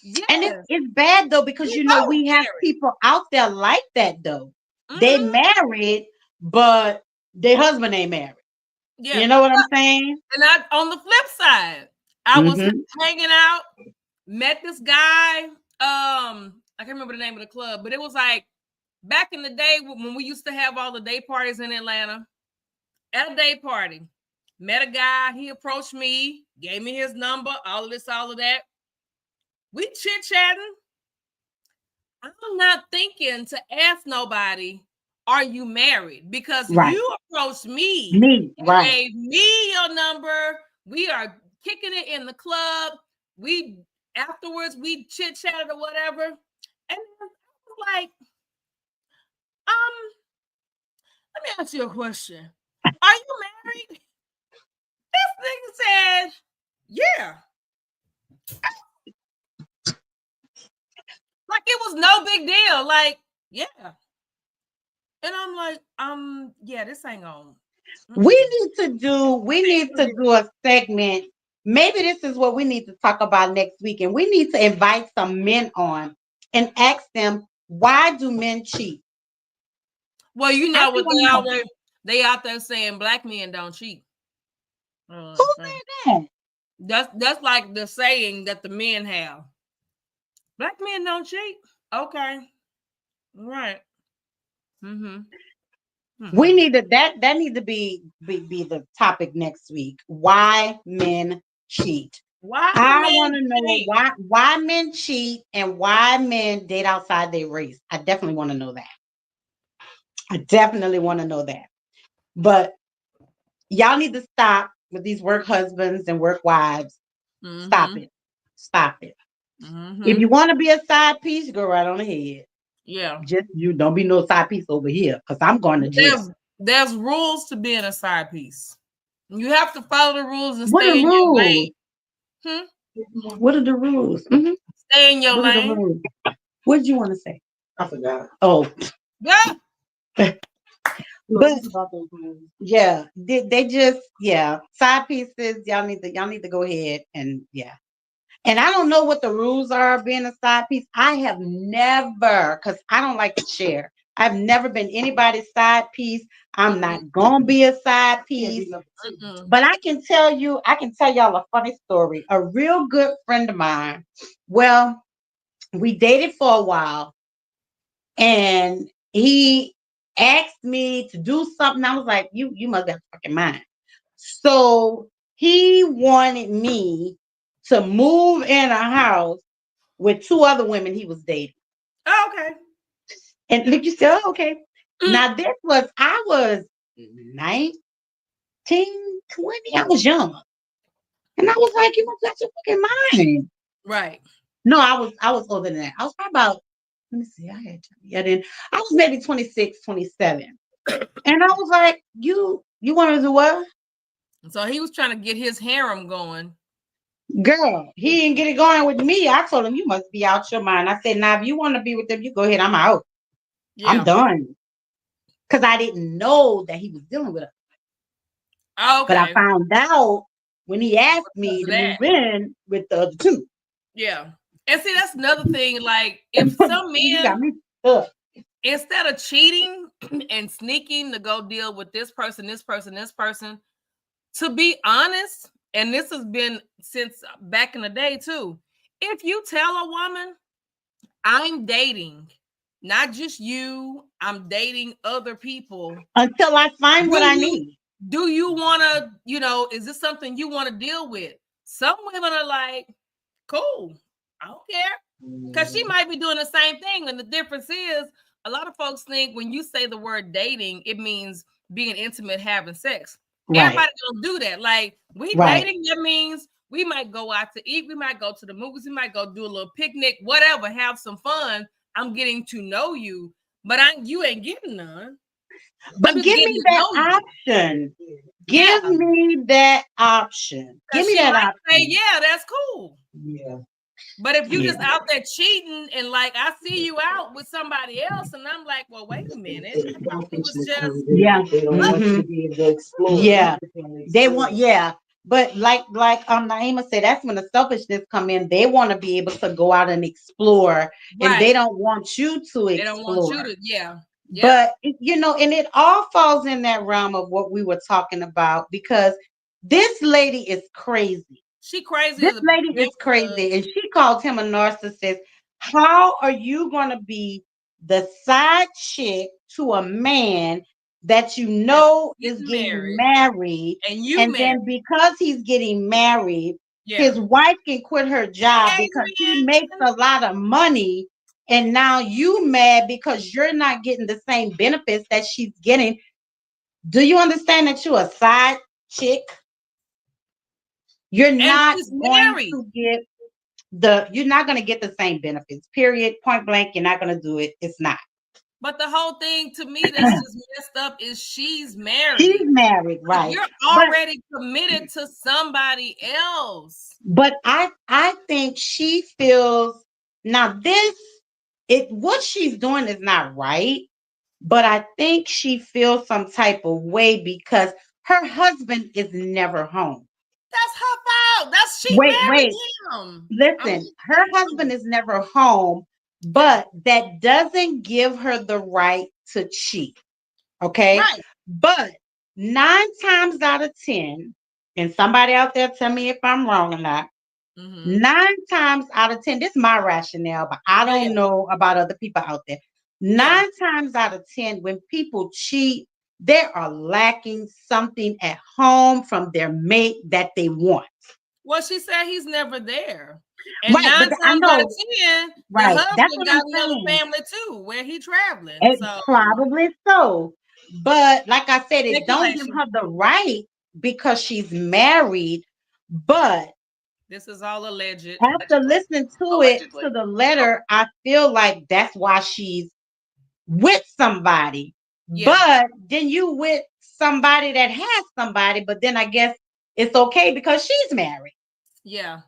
Yes. And it's bad though, because you know we have people out there like that though. They married, but their husband ain't married. Yeah. You know what I'm saying? And on the flip side, I was hanging out, met this guy. I can't remember the name of the club, but it was like back in the day when we used to have all the day parties in Atlanta. At a day party, met a guy. He approached me, gave me his number, all of this, all of that. We chit-chatting. I'm not thinking to ask nobody, are you married? Because you approached me gave me your number. We are kicking it in the club. Afterwards, we chit-chatted or whatever. And I was like, let me ask you a question. Are you married? This nigga said, yeah. Like it was no big deal. Like, yeah. And I'm like, yeah, this ain't on. We need to do a segment. Maybe this is what we need to talk about next week. And we need to invite some men on and ask them, why do men cheat? Well, you know what they out there saying black men don't cheat. Who said that? That's like the saying that the men have. Black men don't cheat. Okay. Right. We need that need to be the topic next week. Why men cheat. I want to know why men cheat and why men date outside their race. I definitely want to know that. But y'all need to stop with these work husbands and work wives. Stop it. If you want to be a side piece, go right on ahead. Yeah. Just you don't be no side piece over here because I'm going to jail. There's rules to being a side piece. You have to follow the rules and stay in your lane. What are the rules? Mm-hmm. Stay in your lane. What did you want to say? I forgot. Oh. Yeah. But yeah, they just side pieces. Y'all need to go ahead and And I don't know what the rules are of being a side piece. I have never, because I don't like to share. I've never been anybody's side piece. I'm not gonna be a side piece. But I can tell y'all a funny story. A real good friend of mine. Well, we dated for a while, and he asked me to do something. I was like, you must have fucking mind. So he wanted me to move in a house with 2 other women he was dating. Oh, okay. And look, you said, okay. Now I was 19, 20. I was young. And I was like, you must have your fucking mind. Right. No, I was older than that. I was probably about, let me see, I was maybe 26, 27. And I was like, you want to do what? So he was trying to get his harem going. Girl, he didn't get it going with me. I told him, you must be out your mind. I said, now, if you want to be with them, you go ahead. I'm out. Yeah. I'm done. Because I didn't know that he was dealing with us. Okay. But I found out when he asked me to move in with the other 2. Yeah. And see, that's another thing. Like, if some men, instead of cheating and sneaking to go deal with this person, to be honest, and this has been since back in the day too, if you tell a woman, I'm dating, not just you, I'm dating other people. Until I find what I need. Do you want to, is this something you want to deal with? Some women are like, cool, I don't care. Because she might be doing the same thing. And the difference is, a lot of folks think when you say the word dating, it means being intimate, having sex. Right. Everybody don't do that. Like, dating, that means we might go out to eat, we might go to the movies, we might go do a little picnic, whatever, have some fun. I'm getting to know you, but you ain't getting none. But give me that option. Give me that option. Give me that option. Say, yeah, that's cool. Yeah. But if you just out there cheating and like I see you out with somebody else, and I'm like, well, wait a minute. It was just they don't want you to be able to explore. Yeah. They want, But like Naima said, that's when the selfishness come in. They want to be able to go out and explore, and they don't want you to explore. They don't want you to, But and it all falls in that realm of what we were talking about, because this lady is crazy. She crazy. This lady is crazy, and she called him a narcissist. How are you going to be the side chick to a man that you know is getting married, and then because he's getting married, his wife can quit her job because he makes a lot of money, and now you mad because you're not getting the same benefits that she's getting? Do you understand that you're a side chick? You're not going to get the same benefits. Period. Point blank. You're not going to do it. It's not. But the whole thing to me that's just messed up is she's married. She's married, right? You're already committed to somebody else. But I think she feels now what she's doing is not right. But I think she feels some type of way because her husband is never home. That's her fault. She married him. Listen, her husband is never home, but that doesn't give her the right to cheat. Okay. Right. But 9 times out of 10, and somebody out there tell me if I'm wrong or not. 9 times out of 10, this is my rationale, but I don't know about other people out there. 9 times out of 10, when people cheat, they are lacking something at home from their mate that they want. Well, she said he's never there. And 9 times out of 10, the husband got another family too, where he traveling. Probably so. But like I said, it don't give her the right because she's married. But this is all alleged. After listening to it, to the letter, I feel like that's why she's with somebody. But then you with somebody that has somebody, but then I guess it's okay because she's married. Yeah.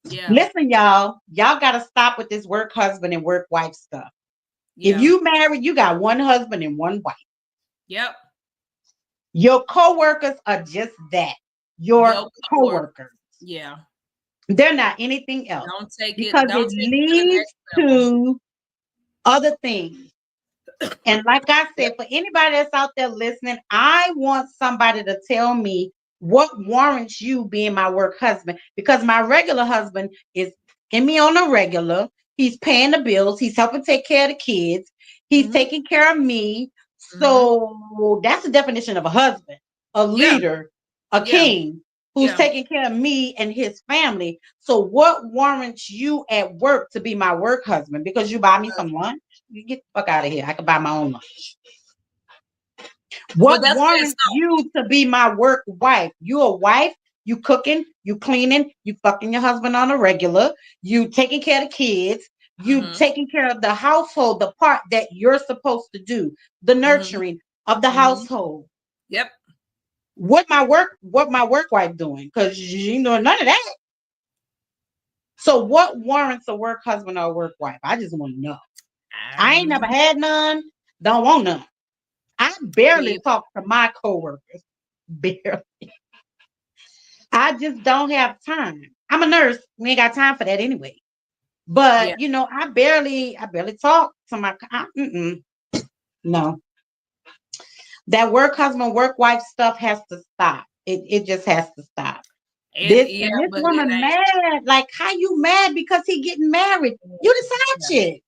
Yeah. Listen, y'all got to stop with this work husband and work wife stuff. Yeah. If you married, you got one husband and one wife. Yep. Your co-workers are just that. Your co-workers. Yeah. They're not anything else. Don't take because it leads to other things. And like I said, for anybody that's out there listening, I want somebody to tell me what warrants you being my work husband, because my regular husband is in me on a regular. He's paying the bills. He's helping take care of the kids. He's taking care of me. So that's the definition of a husband, a leader, a king who's taking care of me and his family. So what warrants you at work to be my work husband? Because you buy me some lunch? You get the fuck out of here. I can buy my own lunch. What warrants you to be my work wife? You a wife, you cooking, you cleaning, you fucking your husband on a regular, you taking care of the kids, you taking care of the household, the part that you're supposed to do, the nurturing of the household. Yep. What my work wife doing? Because you know none of that. So what warrants a work husband or a work wife? I just want to know. I ain't never had none. Don't want none. I barely talk to my coworkers. Barely. I just don't have time. I'm a nurse. We ain't got time for that anyway. But you know, I barely talk to my. No. That work husband, work wife stuff has to stop. It just has to stop. This woman mad. Like, how you mad because he getting married? You the side chick.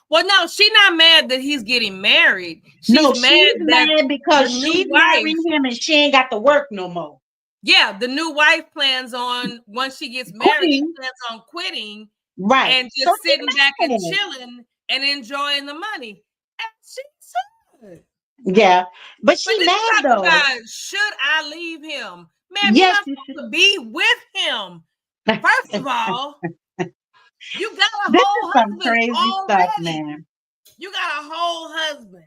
Well, no, she's not mad that he's getting married. She's mad because she's marrying him and she ain't got to work no more. Yeah, the new wife plans on, once she gets married, she plans on quitting. Right. And just sitting back and chilling and enjoying the money. And she's good. Yeah. But she mad though. Should I leave him? Man, you're not supposed to be with him. First of all, you got a whole husband crazy already. Stuff, man. You got a whole husband.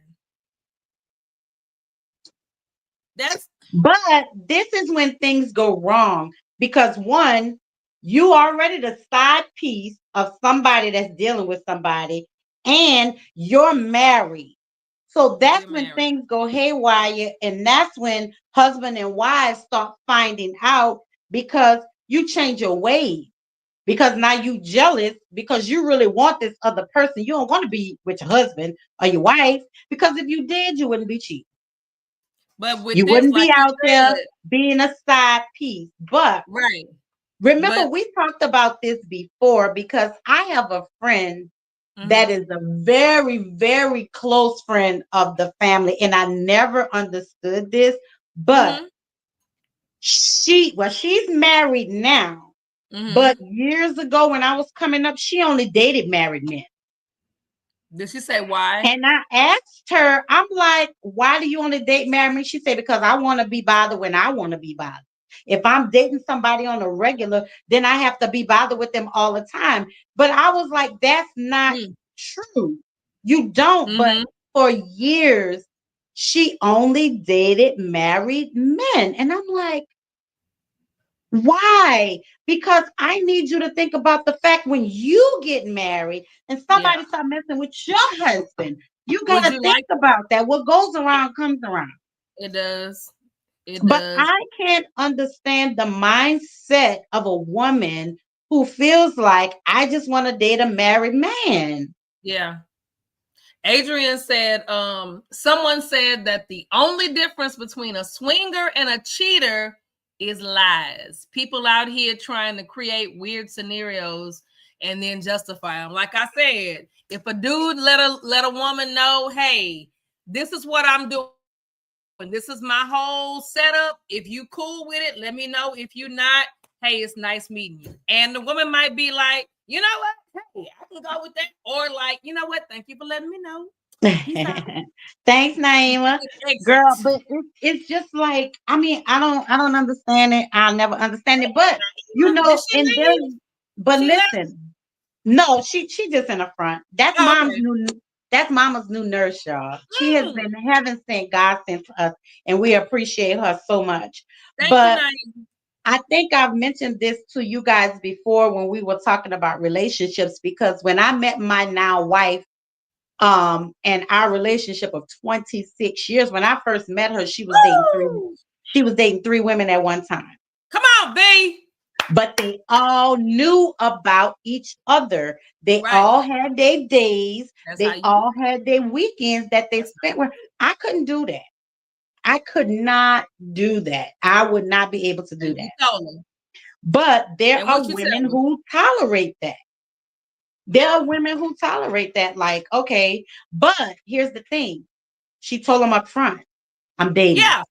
But this is when things go wrong, because one, you already the side piece of somebody that's dealing with somebody, and you're married. So that's when things go haywire, and that's when husband and wives start finding out, because you change your ways. Because now you jealous because you really want this other person. You don't want to be with your husband or your wife, because if you did, you wouldn't be cheating. But you wouldn't be out there being a side piece. But remember, we talked about this before, because I have a friend that is a very, very close friend of the family, and I never understood this. But she's married now. But years ago, when I was coming up, she only dated married men. Did she say why? And I asked her, I'm like, why do you only date married men? She said, because I want to be bothered when I want to be bothered. If I'm dating somebody on a regular, then I have to be bothered with them all the time. But I was like, that's not true. You don't. But for years, she only dated married men. And I'm like, why? Because I need you to think about the fact when you get married and somebody start messing with your husband, you got to think about that. What goes around comes around. It does. But I can't understand the mindset of a woman who feels like, I just want to date a married man. Yeah. Adrian said, someone said that the only difference between a swinger and a cheater is lies. People out here trying to create weird scenarios and then justify them. Like I said, if a dude let a woman know, hey, this is what I'm doing, and this is my whole setup. If you cool with it, let me know. If you're not, hey, it's nice meeting you. And the woman might be like, you know what? Hey, I can go with that. Or like, you know what? Thank you for letting me know. Thanks, Naima. Girl, but it's just like, I mean, I don't understand it. I'll never understand it. But you know, listen, no, she just in the front. That's Mama's new nurse, y'all. She has been heaven sent, God sent to us, and we appreciate her so much. Thank you, I think I've mentioned this to you guys before when we were talking about relationships, because when I met my now wife, and our relationship of 26 years, when I first met her, she was dating three women at one time. Come on, B. But they all knew about each other. They all had their days. They all had their weekends that they spent with. I couldn't do that. I could not do that. I would not be able to do that. But there are women who tolerate that. There are women who tolerate that. Like, okay, but here's the thing. She told him up front, I'm dating. Yeah.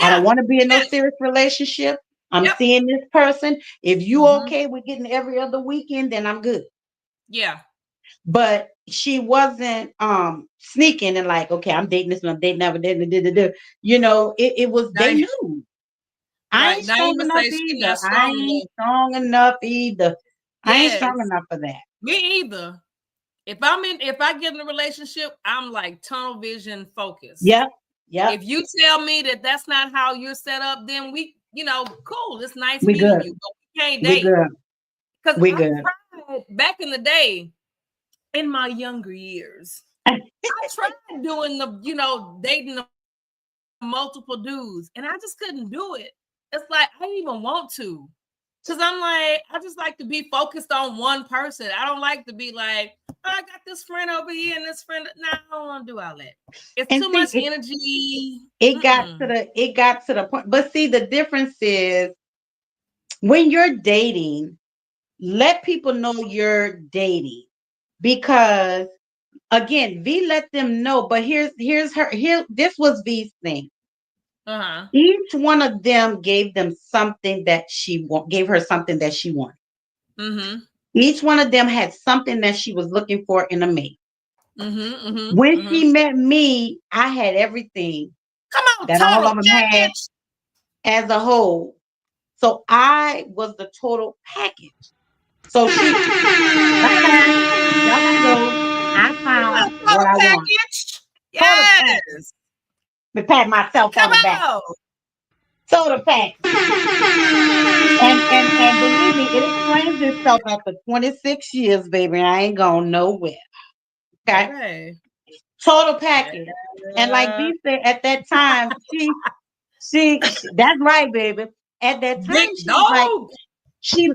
I don't want to be in no serious relationship. I'm seeing this person. If you okay with getting every other weekend, then I'm good. Yeah. But she wasn't sneaking and like, okay, I'm dating this one, I'm dating that one. You know, it was they knew. I ain't strong enough either. I ain't strong enough either. I ain't strong enough for that. Me either. If I get in a relationship, I'm like tunnel vision focused. Yep. Yeah. If you tell me that that's not how you're set up, then we, cool. It's nice we meeting good. you, but we can't date. Because I tried back in the day, in my younger years, I tried doing dating the multiple dudes, and I just couldn't do it. It's like I didn't even want to. Because I'm like, I just like to be focused on one person. I don't like to be like, oh, I got this friend over here and this friend. No, I don't want to do all that. It's too much energy. It got to the point. But see, the difference is when you're dating, let people know you're dating. Because again, V let them know. But here's this was V's thing. Each one of them gave them something that gave her something that she wanted. Each one of them had something that she was looking for in a mate. When she met me, I had everything. Come on, that all of them had as a whole. So I was the total package. So I found what I want. Yes. To pat myself on the back. Soda pack. and believe me, it explains itself after 26 years, baby. I ain't going nowhere. Okay. Total package. And like B said, at that time, she that's right, baby. At that time, she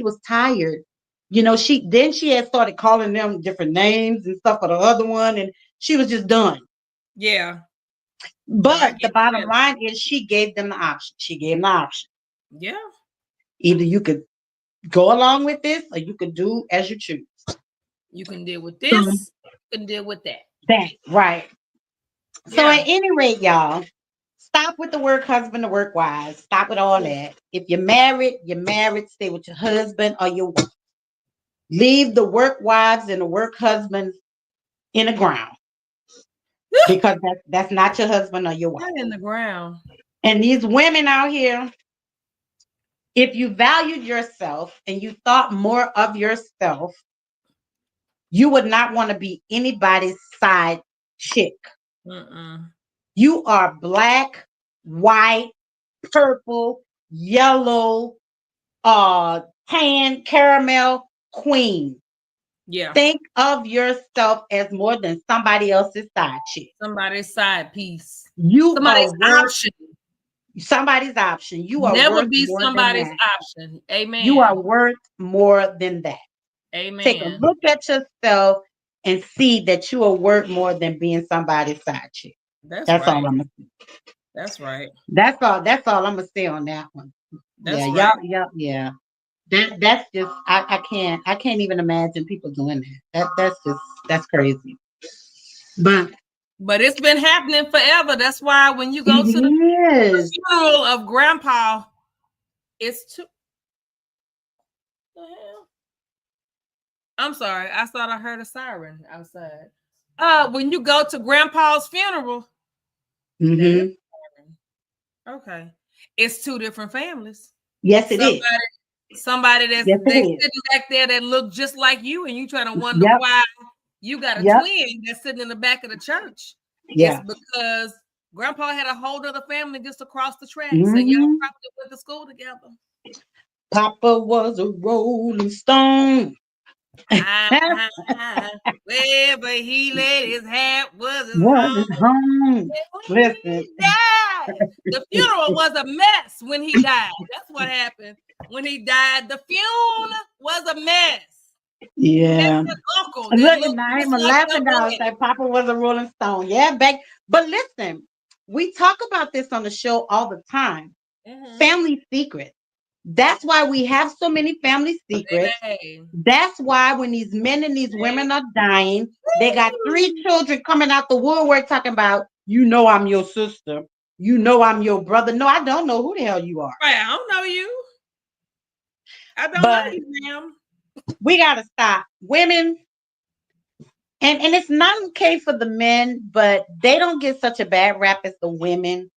was tired. You know, she had started calling them different names and stuff for the other one, and she was just done. Yeah. But the bottom line is she gave them the option. She gave them the option. Yeah. Either you could go along with this or you could do as you choose. You can deal with this, you can deal with that. That, right. Yeah. So at any rate, y'all, stop with the work husband, the work wives. Stop with all that. If you're married, stay with your husband or your wife. Leave the work wives and the work husbands in the ground. Because that's not your husband or your wife. Not in the ground. And these women out here, if you valued yourself and you thought more of yourself, you would not want to be anybody's side chick. You are black, white, purple, yellow, tan, caramel queen. Yeah. Think of yourself as more than somebody else's side chick. Somebody's side piece. Somebody's option. Somebody's option. You are never worth be more somebody's than that. option. Amen. You are worth more than that. Amen. Take a look at yourself and see that you are worth more than being somebody's side chick. That's right. all I'm gonna say. That's right. That's all I'm gonna say on that one. That's right. Yeah. That's just I can't even imagine people doing that. That's crazy. But it's been happening forever. That's why when you go to the funeral of Grandpa, it's too. The hell? I'm sorry. I thought I heard a siren outside. When you go to Grandpa's funeral, okay, it's two different families. Yes, it is. Somebody that's sitting back there that look just like you, and you trying to wonder why you got a twin that's sitting in the back of the church. Yeah. It's because Grandpa had a whole other family just across the tracks, and y'all probably went to school together. Papa was a Rolling Stone. Wherever he laid his hat was his home. Listen. The funeral was a mess when he died. That's what happened when he died. The funeral was a mess. Yeah. Uncle, look, now I'm laughing now. Say Papa was a Rolling Stone. Yeah, but listen, we talk about this on the show all the time. Family secrets. That's why we have so many family secrets. That's why when these men and these women are dying, they got 3 children coming out the woodwork talking about, you know, I'm your sister. You know, I'm your brother. No, I don't know who the hell you are. Right, I don't know you. I don't know you, ma'am. We got to stop. Women, and it's not okay for the men, but they don't get such a bad rap as the women.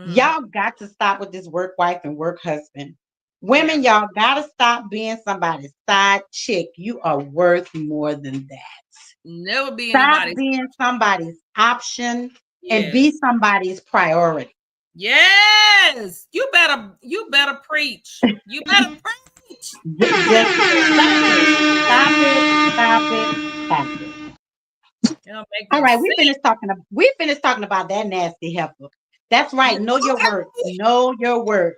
Y'all got to stop with this work wife and work husband. Women, y'all gotta stop being somebody's side chick. You are worth more than that. Never be Stop being somebody's option and be somebody's priority. Yes, you better preach. You better preach. Just stop it. All right, we finished talking about that nasty heifer. That's right. Know your worth. Know your worth.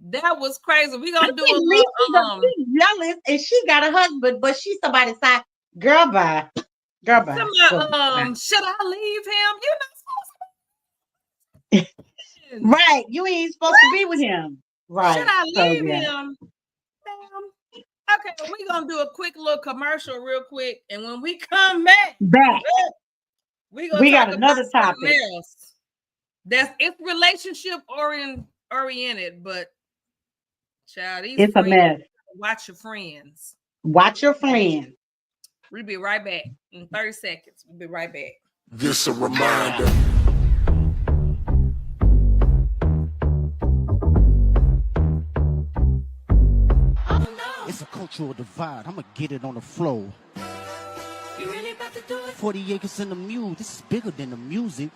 That was crazy. We gonna do a little jealous, and she got a husband, but she's somebody's side. Girl, bye. Should I leave him? You're not supposed to. Right. You ain't supposed to be with him. Right. Should I leave him? Okay, we're gonna do a quick little commercial real quick. And when we come back, we got another topic. It's relationship oriented, but child, it's a mess. Watch your friends. Watch your friends. We'll be right back in 30 seconds. We'll be right back. Just a reminder. It's a cultural divide. I'm gonna get it on the floor. You really about to do it? 40 acres in the mule. This is bigger than the music.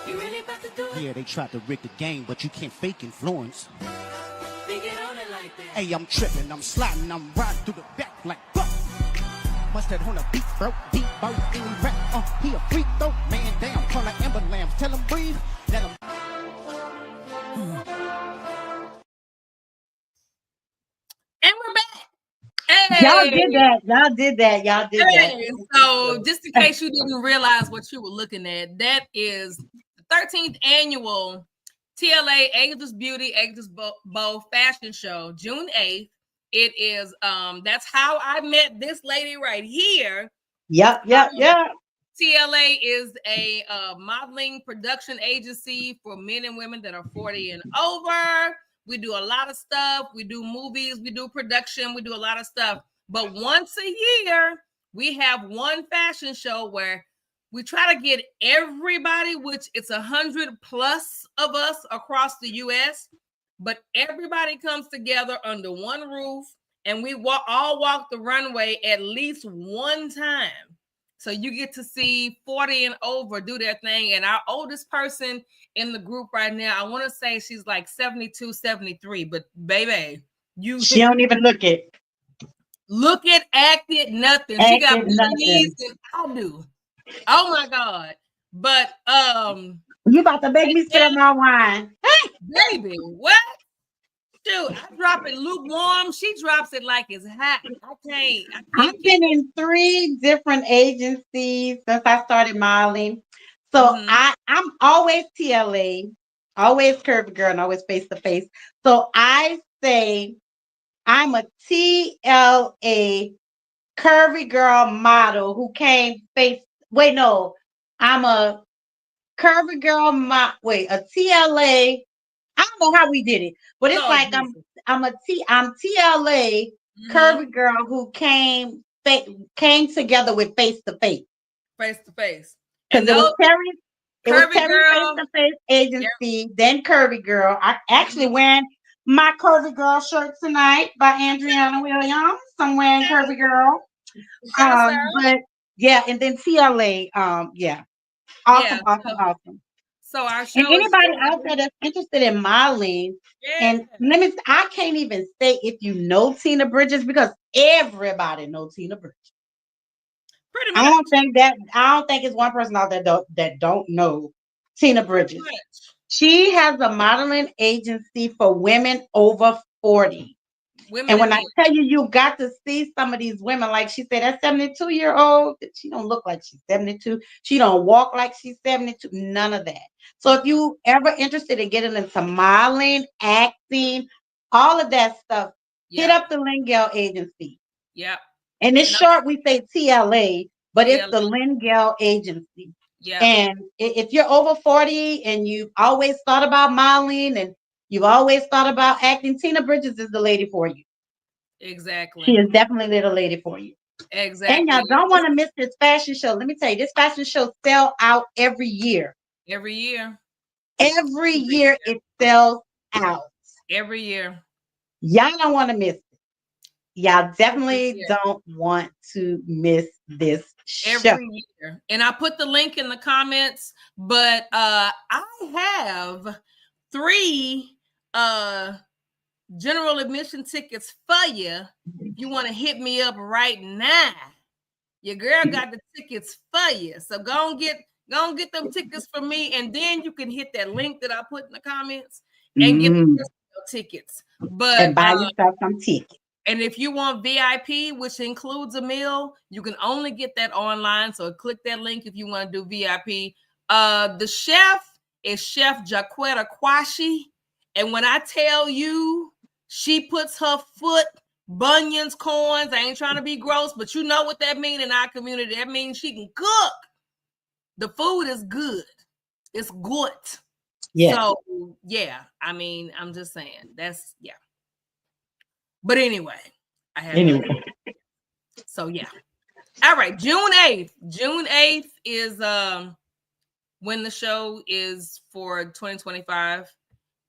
You really about to do it? Yeah, they tried to rig the game, but you can't fake influence. Like hey, I'm tripping, I'm sliding, I'm riding through the back like fuck. Must have on a beat, bro, deep boat, any rap, he a freak though, man down, call like Amber Lambs, tell him breathe, let him. And we're back. Hey. Y'all did that. So just in case you didn't realize what you were looking at, that is the 13th annual TLA Ageless Beauty, Ageless Bow fashion show, June 8th. It is, that's how I met this lady right here. Yep. TLA is a modeling production agency for men and women that are 40 and over. We do a lot of stuff. We do movies, we do production, we do a lot of stuff. But once a year, we have one fashion show where we try to get everybody, which it's 100 plus of us across the U.S., but everybody comes together under one roof, and we all walk the runway at least one time. So you get to see 40 and over do their thing. And our oldest person in the group right now, I want to say she's like 72, 73, but baby, she don't even look it. Look it, act it, nothing. She got more knees than I do. Oh my God. But you about to make me spill my wine. Hey, baby, what? Dude, I drop it lukewarm. She drops it like it's hot. I can't I've been in 3 different agencies since I started modeling. So I'm always TLA, always curvy girl, and always face to face. So I say I'm a TLA curvy girl model who came face. Wait, no, I'm a curvy girl. A TLA. I don't know how we did it, but it's like I'm TLA curvy girl who came together with face to face. Face to face. Because it was Terry face to face agency, then Curvy Girl. I actually wearing my Curvy Girl shirt tonight by Adriana Williams. I'm wearing Curvy Girl. But yeah, and then TLA. Awesome. So our show. And anybody out there that's interested in modeling, and I can't even say if you know Tina Bridges because everybody knows Tina Bridges. Pretty much. I don't think it's one person out there that don't know Tina Bridges. She has a modeling agency for women over 40. And when I tell you, you got to see some of these women, like she said, that 72-year-old, she don't look like she's 72. She don't walk like she's 72. None of that. So if you ever interested in getting into modeling, acting, all of that stuff, hit up the Lingell Agency. Yeah. And it's short, we say TLA, but it's the Lingell Agency. Yeah. And if you're over 40 and you've always thought about modeling and you've always thought about acting, Tina Bridges is the lady for you. Exactly. She is definitely the lady for you. Exactly. And y'all don't want to miss this fashion show. Let me tell you, this fashion show sells out every year. Every year. Every year it sells out. Every year. Y'all don't want to miss it. Y'all definitely don't want to miss this show. Every year. And I put the link in the comments, but I have 3 general admission tickets for you. If you want to hit me up right now, your girl got the tickets for you. So go and get them tickets for me, and then you can hit that link that I put in the comments and get the tickets. But and buy yourself some tickets. And if you want VIP, which includes a meal, you can only get that online. So click that link if you want to do VIP. The chef is Chef Jaquetta Kwashi. And when I tell you, she puts her foot, bunions, corns. I ain't trying to be gross, but you know what that means in our community. That means she can cook. The food is good. It's good. Yeah. So, yeah. I mean, I'm just saying. That's, yeah. But anyway, So yeah. All right, June 8th. June 8th is when the show is for 2025.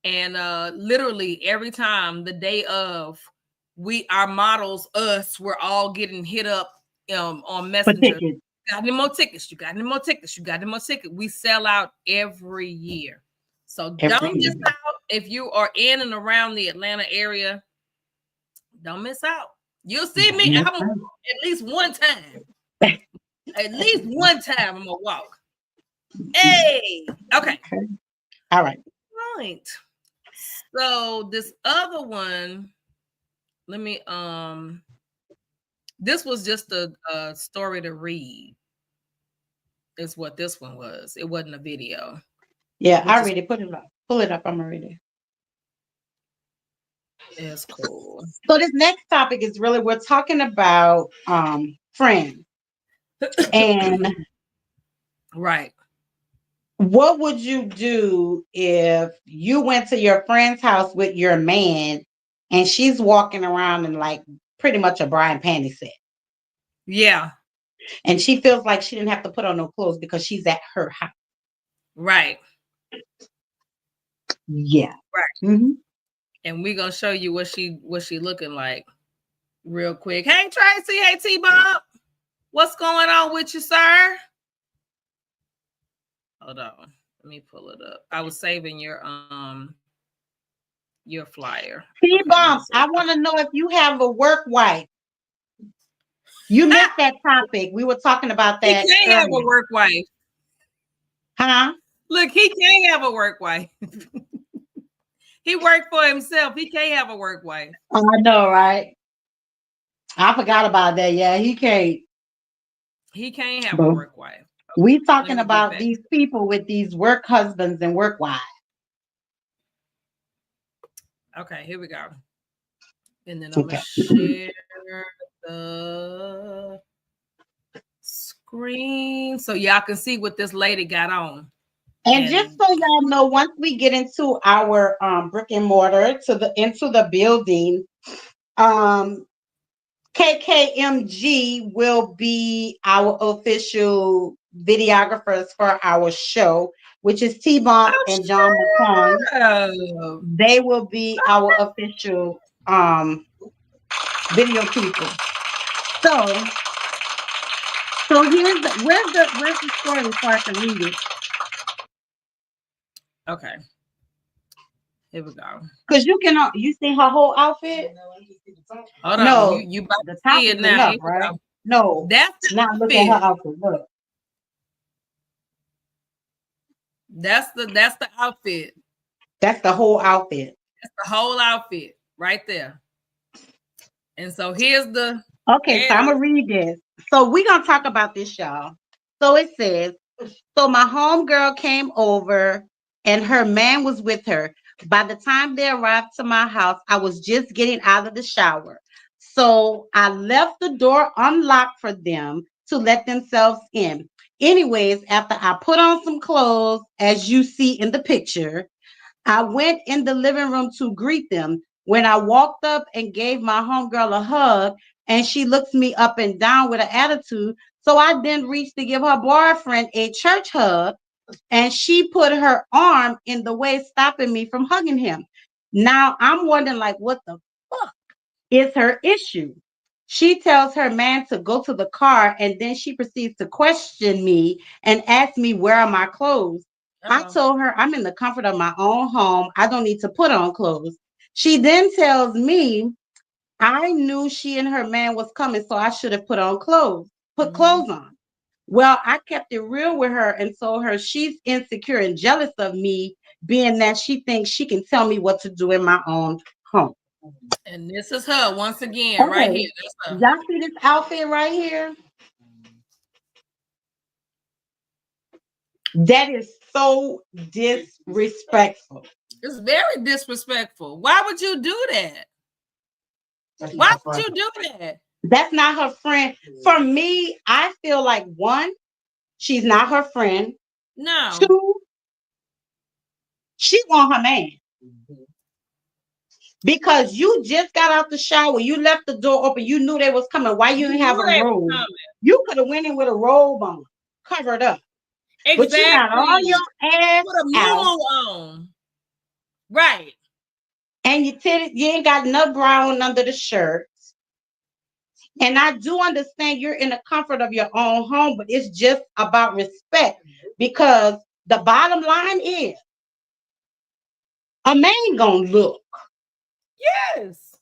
And literally every time the day of, our models, we're all getting hit up on Messenger. Got any more tickets? You got any more tickets? You got any more tickets? We sell out every year. So don't miss out if you are in and around the Atlanta area. Don't miss out. You'll see me at least one time. At least one time I'm gonna walk. Hey, okay. All right. Right. So this other one, let me this was just a story to read. Is what this one was. It wasn't a video. Yeah, I read it. Put it up. Pull it up. I'm gonna read it. It's cool. So this next topic is really, we're talking about friends. And right. What would you do if you went to your friend's house with your man and she's walking around in like pretty much a bra and panty set? Yeah. And she feels like she didn't have to put on no clothes because she's at her house. Right. Yeah. Right. Mm-hmm. And we're gonna show you what she looking like real quick. Hey Tracy, hey T-Bob. What's going on with you, sir? Hold on. Let me pull it up. I was saving your flyer. T-Bob, I want to know if you have a work wife. You missed that topic. We were talking about that. He can't have a work wife. Huh? Look, he can't have a work wife. He worked for himself. He can't have a work wife. Oh, I know, right? I forgot about that. Yeah, he can't. He can't have a work wife. Okay. We talking about these people with these work husbands and work wives. Okay, here we go. And then I'm gonna share the screen so y'all can see what this lady got on. And just so y'all know, once we get into our brick and mortar into the building, KKMG will be our official videographers for our show, which is T-Bomb and John McClung. They will be our official video people. So here's where's the story so I can read it. Okay. Here we go. Because you see her whole outfit? Hold no, on. You about the to top see is it now. enough, right? No. That's now look at her outfit. Look. That's the outfit. That's the whole outfit. That's the whole outfit right there. And so here's the okay, so I'm gonna read this. So we're gonna talk about this, y'all. So it says, so my homegirl came over and her man was with her. By the time they arrived to my house, I was just getting out of the shower. So I left the door unlocked for them to let themselves in. Anyways, after I put on some clothes, as you see in the picture, I went in the living room to greet them. When I walked up and gave my homegirl a hug, and she looks me up and down with an attitude, so I then reached to give her boyfriend a church hug, and she put her arm in the way, stopping me from hugging him. Now I'm wondering, like, what the fuck is her issue? She tells her man to go to the car, and then she proceeds to question me and ask me, where are my clothes? I told her I'm in the comfort of my own home. I don't need to put on clothes. She then tells me I knew she and her man was coming, so I should have put clothes on. Well, I kept it real with her and told her she's insecure and jealous of me, being that she thinks she can tell me what to do in my own home. And this is her once again, right here. Y'all see this outfit right here? That is so disrespectful. It's very disrespectful. Why would you do that? Why would you do that? That's not her friend. For me, I feel like, one, she's not her friend. No. Two, she want her man. Because you just got out the shower, you left the door open, you knew they was coming. Why you didn't have a robe? You could have went in with a robe on, covered up. Exactly. But you got all your ass put a out. on. Right. And you ain't got no brown under the shirt. And I do understand you're in the comfort of your own home, but it's just about respect. Because the bottom line is, a man gonna look. Yes.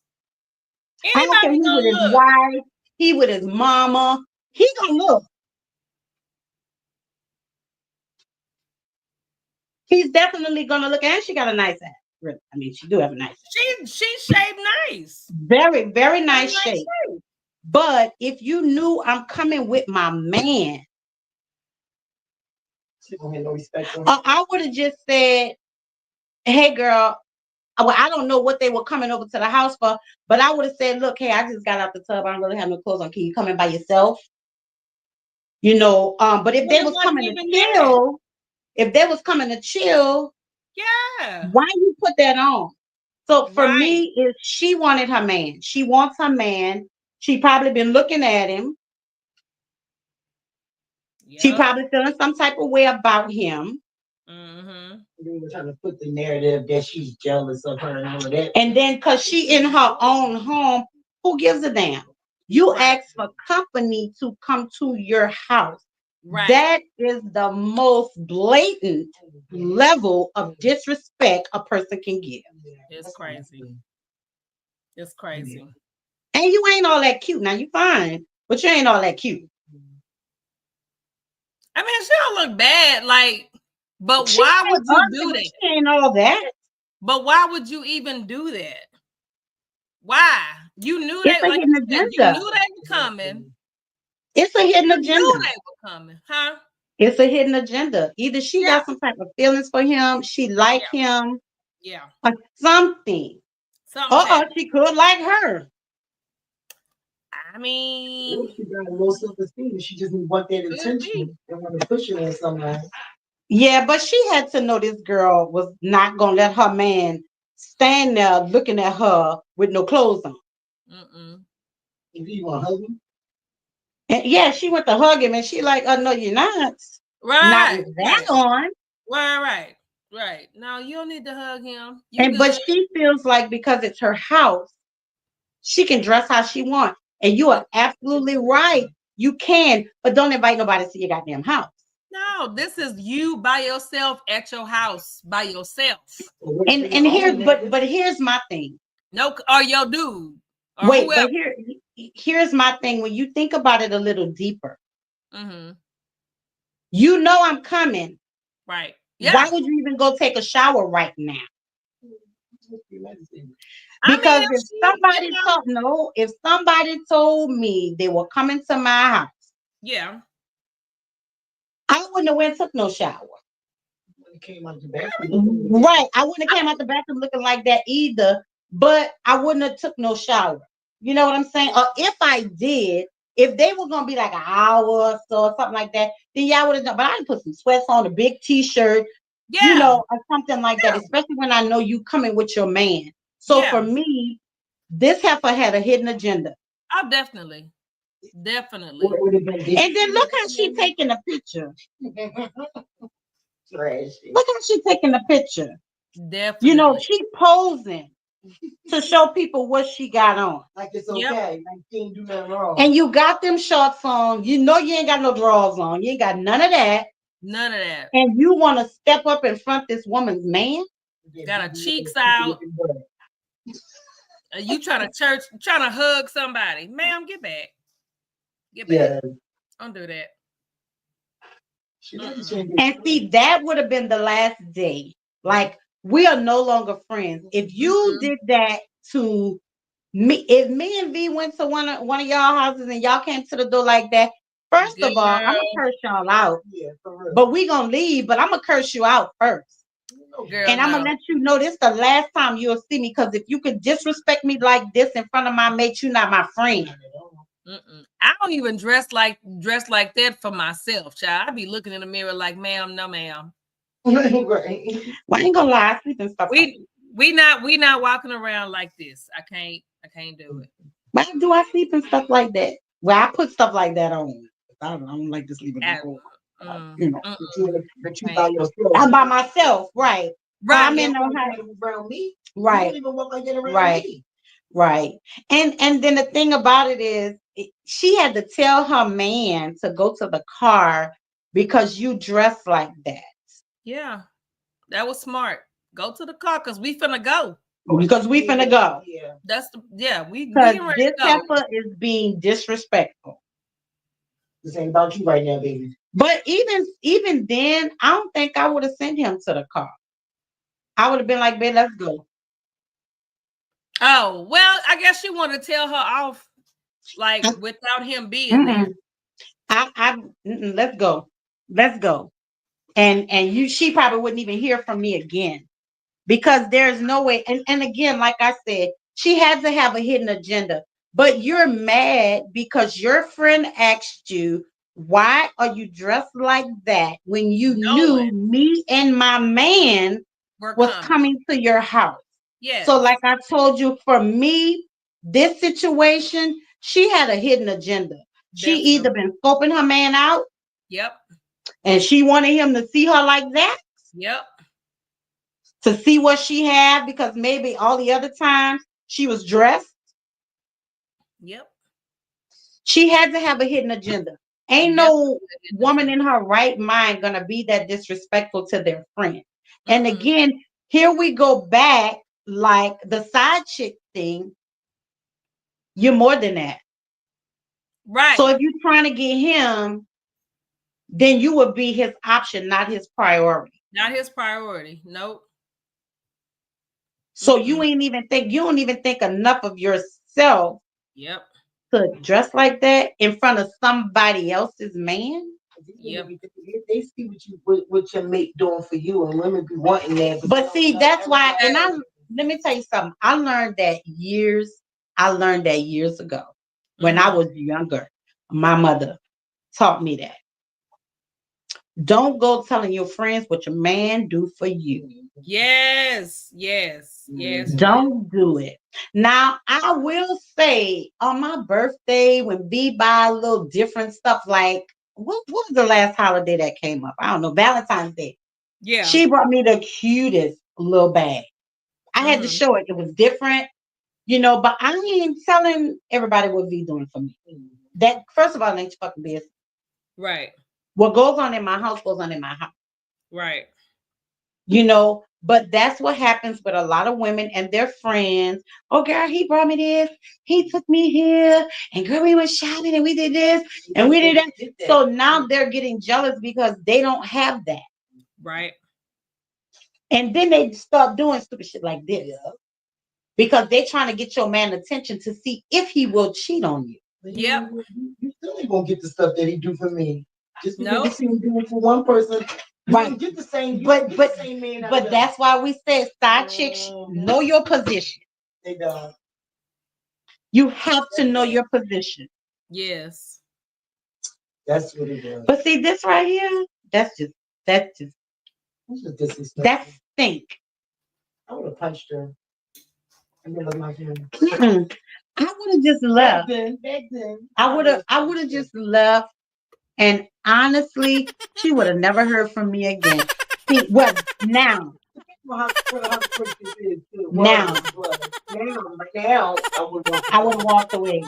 I don't care, he with his wife, he with his mama, he gonna look. He's definitely gonna look, and she got a nice ass. Really. I mean, she do have a nice ass. She shaved nice. Very, very nice shape. But if you knew I'm coming with my man, I would have just said, hey girl, well, I don't know what they were coming over to the house for, but I would have said, look, hey, I just got out the tub. I don't really have no clothes on. Can you come in by yourself? You know, but if they was coming to chill, yeah, why you put that on? So for me, if she wanted her man, she wants her man. She probably been looking at him. Yep. She probably feeling some type of way about him. Mm-hmm. They were trying to put the narrative that she's jealous of her and all of that. And then because she in her own home, who gives a damn? You ask for company to come to your house. Right. That is the most blatant level of disrespect a person can give. It's crazy. It's crazy. And you ain't all that cute. Now you fine, but you ain't all that cute. I mean, she don't look bad, like, but why would you do that? She ain't all that. But why would you even do that? Why? You knew that, like you said, you knew they were coming. It's a hidden agenda. You knew they were coming, huh? It's a hidden agenda. Either she got some type of feelings for him, she like him, or something. She could like her. I mean, she got low self-esteem. She just want that attention. They want to push her in some way. Yeah, but she had to know this girl was not gonna let her man stand there looking at her with no clothes on. Did you want to hug him? And yeah, she went to hug him, and she like, "Oh no, you're not. Right, not with that on." Right. No, you don't need to hug him. But she feels like because it's her house, she can dress how she wants. And you are absolutely right. You can, but don't invite nobody to your goddamn house. No, this is you by yourself at your house by yourself. And here's but here's my thing. No, or your dude. Or Wait, whoever. but here's my thing. When you think about it a little deeper, mm-hmm. You know I'm coming. Right. Yeah. Why would you even go take a shower right now? Because if somebody told me they were coming to my house, yeah, I wouldn't have went and took no shower. Right. I wouldn't have came out the bathroom looking like that either, but I wouldn't have took no shower. You know what I'm saying? Or if I did, if they were gonna be like an hour or so or something like that, then y'all would have done. But I'd put some sweats on, a big t-shirt, you know, or something like that, especially when I know you coming with your man. So for me, this heifer had a hidden agenda. Oh, definitely. Definitely. And then look how she taking a picture. Look how she taking a picture. Definitely. You know, she posing to show people what she got on. Like it's okay. Like she ain't do nothing wrong. And you got them shorts on. You know you ain't got no drawers on. You ain't got none of that. None of that. And you want to step up in front of this woman's man? Got her cheeks out. You trying to hug somebody. Ma'am, get back. Get back. Yeah. Don't do that. And see, that would have been the last day. Like, we are no longer friends. If you did that to me, if me and V went to one of y'all houses and y'all came to the door like that, first of all, I'm gonna curse y'all out. Yeah, for real. But we gonna leave, but I'm gonna curse you out first. Girl, and I'm gonna let you know this the last time you'll see me, because if you could disrespect me like this in front of my mate, you're not my friend. I don't even dress like that for myself, child. I be looking in the mirror like, ma'am, no, ma'am. Well, I ain't gonna lie, I sleep and stuff. We not walking around like this. I can't do it. Why do I sleep and stuff like that? Well, I put stuff like that on. I don't like to sleep in the cold. You know, but you by yourself. I'm by myself, right? Right. I'm in no house around me. Right. You don't even want like that around me. Right. And then the thing about it is, she had to tell her man to go to the car because you dress like that. Yeah, that was smart. Go to the car because we finna go. Because we finna go. Yeah. We this heifer is being disrespectful. This ain't about you right now, baby. But even then, I don't think I would have sent him to the car. I would have been like, babe, let's go. Oh, well, I guess you want to tell her off, like, without him being there. Let's go. Let's go. And she probably wouldn't even hear from me again, because there's no way. And again, like I said, she had to have a hidden agenda. But you're mad because your friend asked you, why are you dressed like that, when you knew me and my man was coming to your house? Yeah. So like I told you, for me, this situation, she had a hidden agenda. She either been scoping her man out. Yep. And she wanted him to see her like that. Yep. To see what she had, because maybe all the other times she was dressed. Yep. She had to have a hidden agenda. Ain't no woman in her right mind gonna be that disrespectful to their friend. And again, here we go back, like the side chick thing. You're more than that. Right. So if you're trying to get him, then you would be his option, not his priority. Not his priority. Nope. So you don't even think enough of yourself. Yep. To dress like that in front of somebody else's man. Yep. They see what your mate doing for you, and women be wanting that. But see, that's why. And let me tell you something. I learned that years ago when I was younger. My mother taught me that. Don't go telling your friends what your man do for you. Yes. Don't do it. Now, I will say, on my birthday, when V buy a little different stuff, like what was the last holiday that came up? I don't know, Valentine's Day. Yeah. She brought me the cutest little bag. I had to show it. It was different, you know, but I ain't telling everybody what V doing for me. That, first of all, ain't your fucking business. Right. What goes on in my house goes on in my house. Right. You know, but that's what happens with a lot of women and their friends. Oh, girl, he brought me this. He took me here. And girl, we went shopping and we did this and we did that. So now they're getting jealous because they don't have that. Right. And then they start doing stupid shit like this. Because they're trying to get your man attention to see if he will cheat on you. Yep. You still ain't gonna get the stuff that he do for me. Just because you see him doing for one person, right? Get the same. But that's why we said side chicks know your position. They don't. You have to know your position. Yes. That's what it is. But see this right here. That's stink. I would have punched her. I would have just left. Back then. I would have just left. And honestly, she would have never heard from me again. See, well, now. Now, I would have walked away.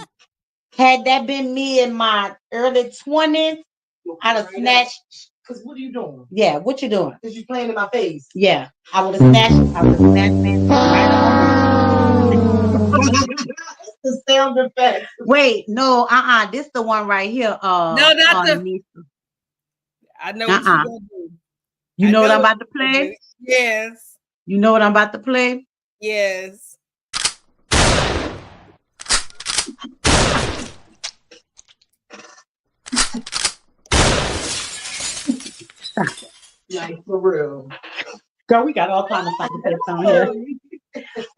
Had that been me in my early 20s, I'd have snatched. Because what are you doing? Yeah, what you doing? Because you playing in my face. Yeah, I would have snatched man right on. The sound effect. Wait, no, this the one right here. No, not the. Nisa. I know what you're gonna do. You know what I'm about to play? Yes. You know what I'm about to play? Yes. Like for real. Girl, we got all kinds of sound effects on here.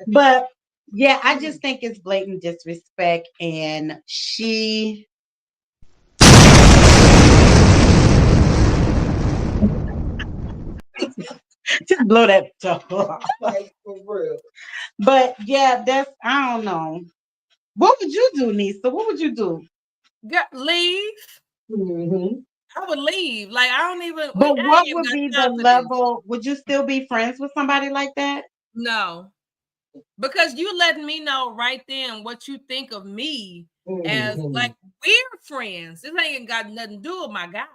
But yeah, I just think it's blatant disrespect, and she just blow that stuff off. Like for real. But yeah, I don't know. What would you do, Nisa? What would you do? Leave. Mm-hmm. I would leave. Like I don't even. But what would be the level? Would you still be friends with somebody like that? No, because you letting me know right then what you think of me as like we're friends. This ain't got nothing to do with my guy.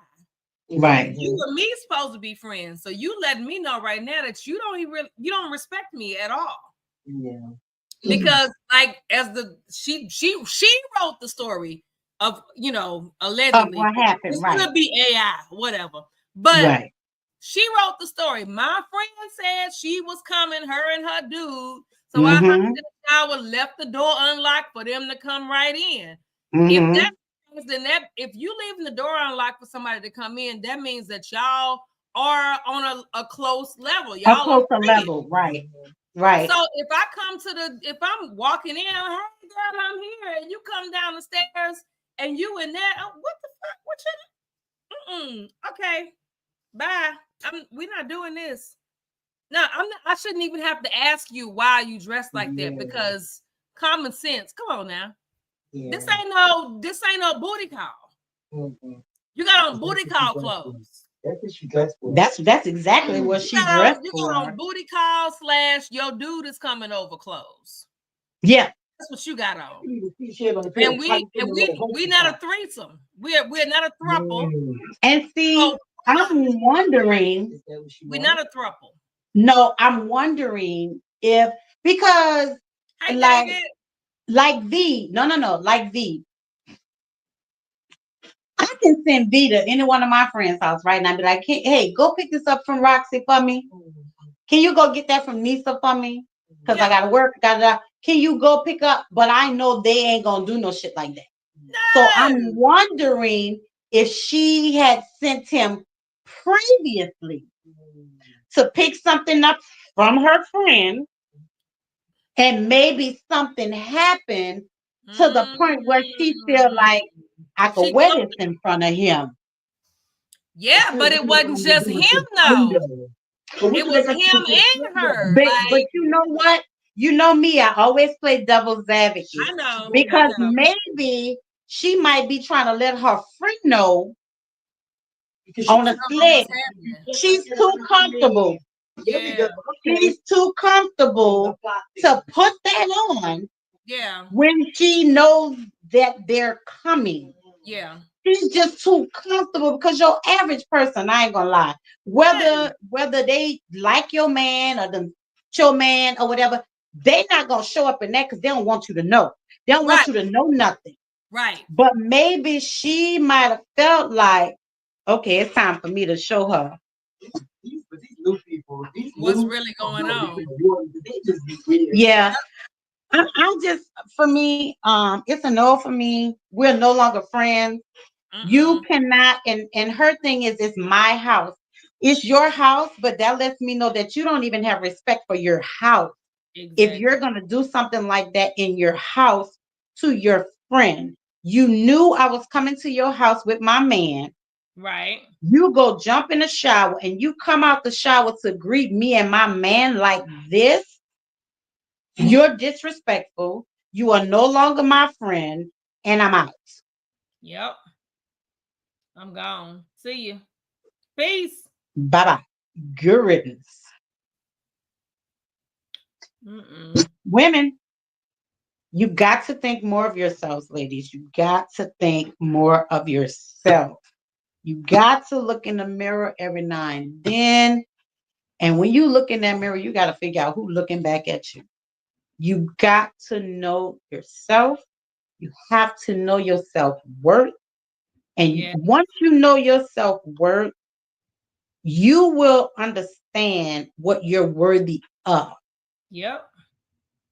Right. You and me supposed to be friends. So you letting me know right now that you don't respect me at all. Yeah. Because like she wrote the story of allegedly what happened. This right. could be AI, whatever. But she wrote the story. My friend said she was coming, her and her dude. So I heard that the shower left the door unlocked for them to come right in. If that if you leaving the door unlocked for somebody to come in, that means that y'all are on a close level. Y'all a closer level, right? Right. So if I come if I'm walking in, hey girl, I'm here, and you come down the stairs and you in there, what the fuck? What you? Okay, bye. We're not doing this. No, I'm not. I shouldn't even have to ask you why you dressed like that because common sense. Come on now. Yeah. This ain't no booty call. You got on booty call clothes. That's what she dressed for. That's exactly what she dressed for. You got on booty call / your dude is coming over clothes. Yeah. That's what you got on. And we not a threesome. We're not a throuple. And see, I'm wondering. We're not a throuple. No, I'm wondering if because like V. No, like V. I can send V to any one of my friends' house right now and be like, hey, go pick this up from Roxy for me. Can you go get that from Nisa for me? Because I gotta work. Can you go pick up? But I know they ain't gonna do no shit like that. No. So I'm wondering if she had sent him previously to pick something up from her friend, and maybe something happened to the point where she feel like I could wear this in front of him. Yeah, but it wasn't just him though. It was him and her. But you know what? You know me, I always play devil's advocate. I know. Because maybe she might be trying to let her friend know on a sled. She's too comfortable. Yeah. She's too comfortable to put that on. Yeah. When she knows that they're coming. Yeah. she's just too comfortable because your average person, I ain't gonna lie, whether they like your man or your man or whatever, they not gonna show up in that because they don't want you to know. They don't want you to know nothing. Right. But maybe she might have felt like, okay, it's time for me to show her. These new people, what's really going on? They just be weird. Yeah. I'm just, for me, it's a no for me. We're no longer friends. You cannot, and her thing is, it's my house. It's your house, but that lets me know that you don't even have respect for your house. Exactly. If you're going to do something like that in your house to your friend, you knew I was coming to your house with my man. Right. You go jump in the shower and you come out the shower to greet me and my man like this. You're disrespectful. You are no longer my friend, and I'm out. Yep. I'm gone. See you. Peace. Bye-bye. Good riddance. Women, you got to think more of yourselves, ladies. You got to think more of yourself. You got to look in the mirror every now and then. And when you look in that mirror, you got to figure out who's looking back at you. You got to know yourself. You have to know your self-worth. And once you know your self-worth, you will understand what you're worthy of. Yep.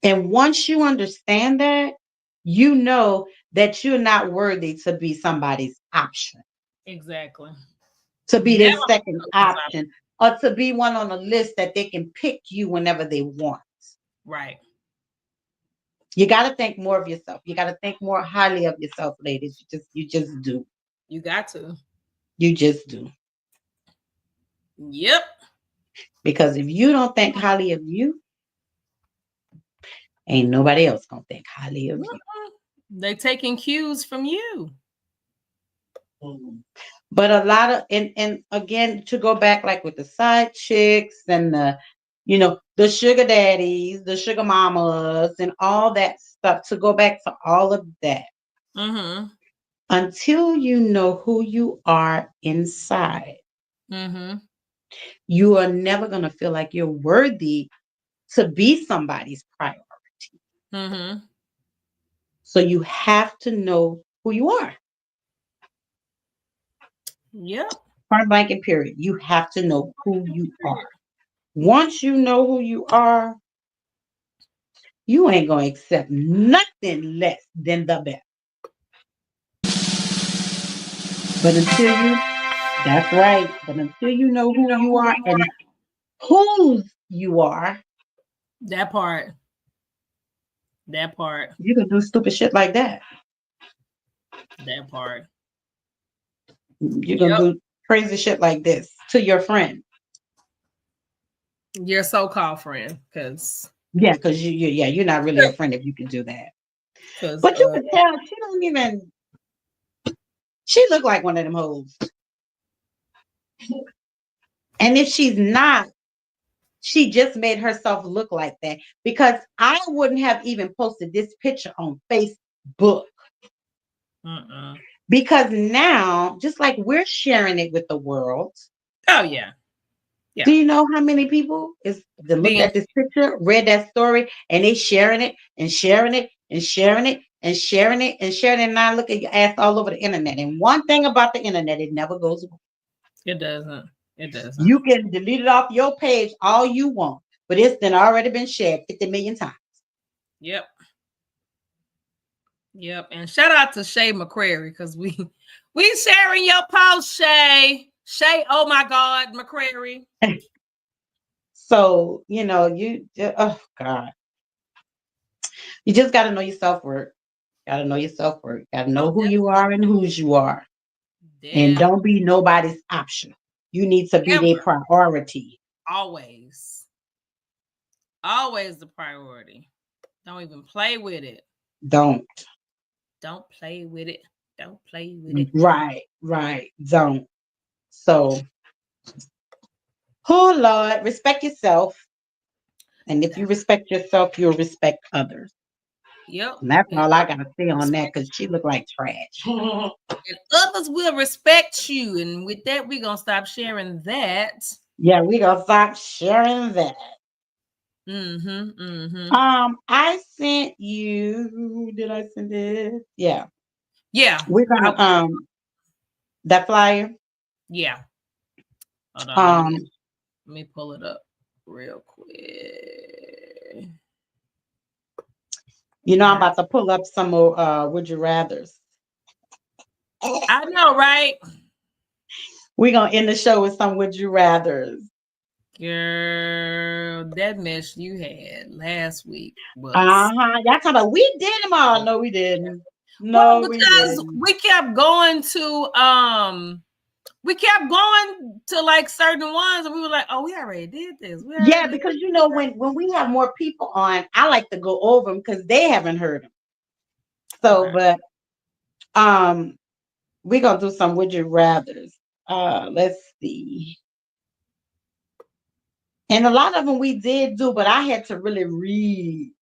And once you understand that, you know that you're not worthy to be somebody's option. Exactly. To be their second option, or to be one on a list that they can pick you whenever they want. Right. You got to think more of yourself. You got to think more highly of yourself, ladies. You just do. You got to. You just do. Yep. Because if you don't think highly of you, ain't nobody else gonna think highly of you. They're taking cues from you. But a lot of, and again, to go back like with the side chicks and the, the sugar daddies, the sugar mamas, and all that stuff, to go back to all of that. Until you know who you are inside, you are never going to feel like you're worthy to be somebody's priority. So you have to know who you are. Yep. Point blank and period. You have to know who you are. Once you know who you are, you ain't going to accept nothing less than the best. But that's right. But until you know who you are and whose you are. That part. You can do stupid shit like that. That part. You can do crazy shit like this to your friend. Your so-called friend, because you're not really a friend if you can do that. But you can tell she don't even. She look like one of them hoes. And if she's not, she just made herself look like that, because I wouldn't have even posted this picture on Facebook. Because now, just like we're sharing it with the world. Oh, yeah. Do you know how many people looked at this picture, read that story, and they sharing it and sharing it and sharing it and sharing it and sharing it, and now look at your ass all over the internet. And one thing about the internet, it never goes away. It doesn't. You can delete it off your page all you want, but it's then already been shared 50 million times. Yep. And shout out to Shay McCrary, because we sharing your post, Shay. Oh my God, McCrary. So, oh God. You just got to know your self-worth. Got to know your self-worth. Got to know who you are and whose you are. And don't be nobody's option. You need to be their priority. Always the priority. Don't even play with it. Don't play with it. Don't play with it. Right. Don't. So, oh Lord, respect yourself. And if you respect yourself, you'll respect others. Yep. And that's all I gotta say on that because she looked like trash. And others will respect you. And with that, we're gonna stop sharing that. Yeah, we gonna stop sharing that. I sent you. Did I send it? Yeah. Yeah. We're gonna that flyer. Yeah. Hold on. Let me pull it up real quick. You know, I'm about to pull up some more Would You Rathers. I know, right? We're gonna end the show with some Would You Rathers. Girl, that mess you had last week was Y'all talking about we did them all. No, we didn't. No, well, because we kept going to like certain ones, and we were like, "Oh, we already did this." Yeah, because you know when we have more people on, I like to go over them because they haven't heard them. So, but we're gonna do some Would You Rathers. Let's see. And a lot of them we did do, but I had to really read.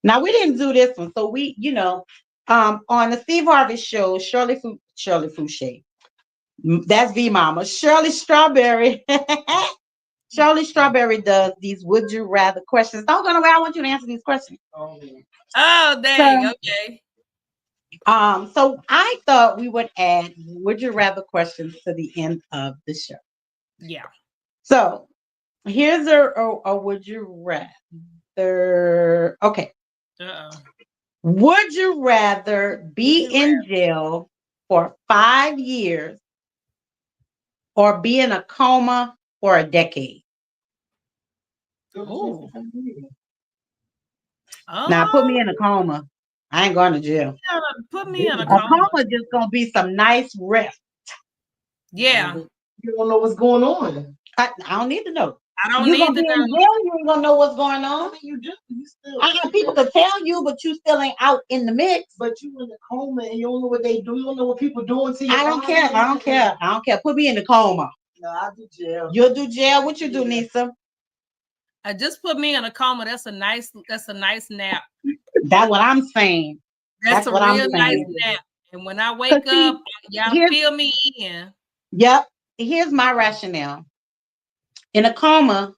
Now we didn't do this one, so we, you know, on the Steve Harvey show, Shirley Fouché. That's V Mama. Shirley Strawberry. Shirley Strawberry does these Would You Rather questions. Don't go away. I want you to answer these questions. Oh, dang. Okay. So I thought we would add Would You Rather questions to the end of the show. Yeah. So here's a Would You Rather. Okay. Would you rather be in jail for 5 years or be in a coma for a decade? Oh. Now put me in a coma. I ain't going to jail. Put me in a coma. A coma just gonna be some nice rest. Yeah. You don't know what's going on. I don't need to know. I don't you need gonna to be know. in jail, you ain't gonna know what's going on. You do. You still. People can tell you, but you still ain't out in the mix. But you in the coma and you don't know what they do. You don't know what people doing to you. I don't care. I don't care. I don't care. Put me in the coma. No, I do jail. You'll do jail. What you do, Nisa? Just put me in a coma. That's a nice nap. That's what I'm saying. That's a real nice nap. And when I wake up, y'all fill me in. Yep. Here's my rationale. In a coma,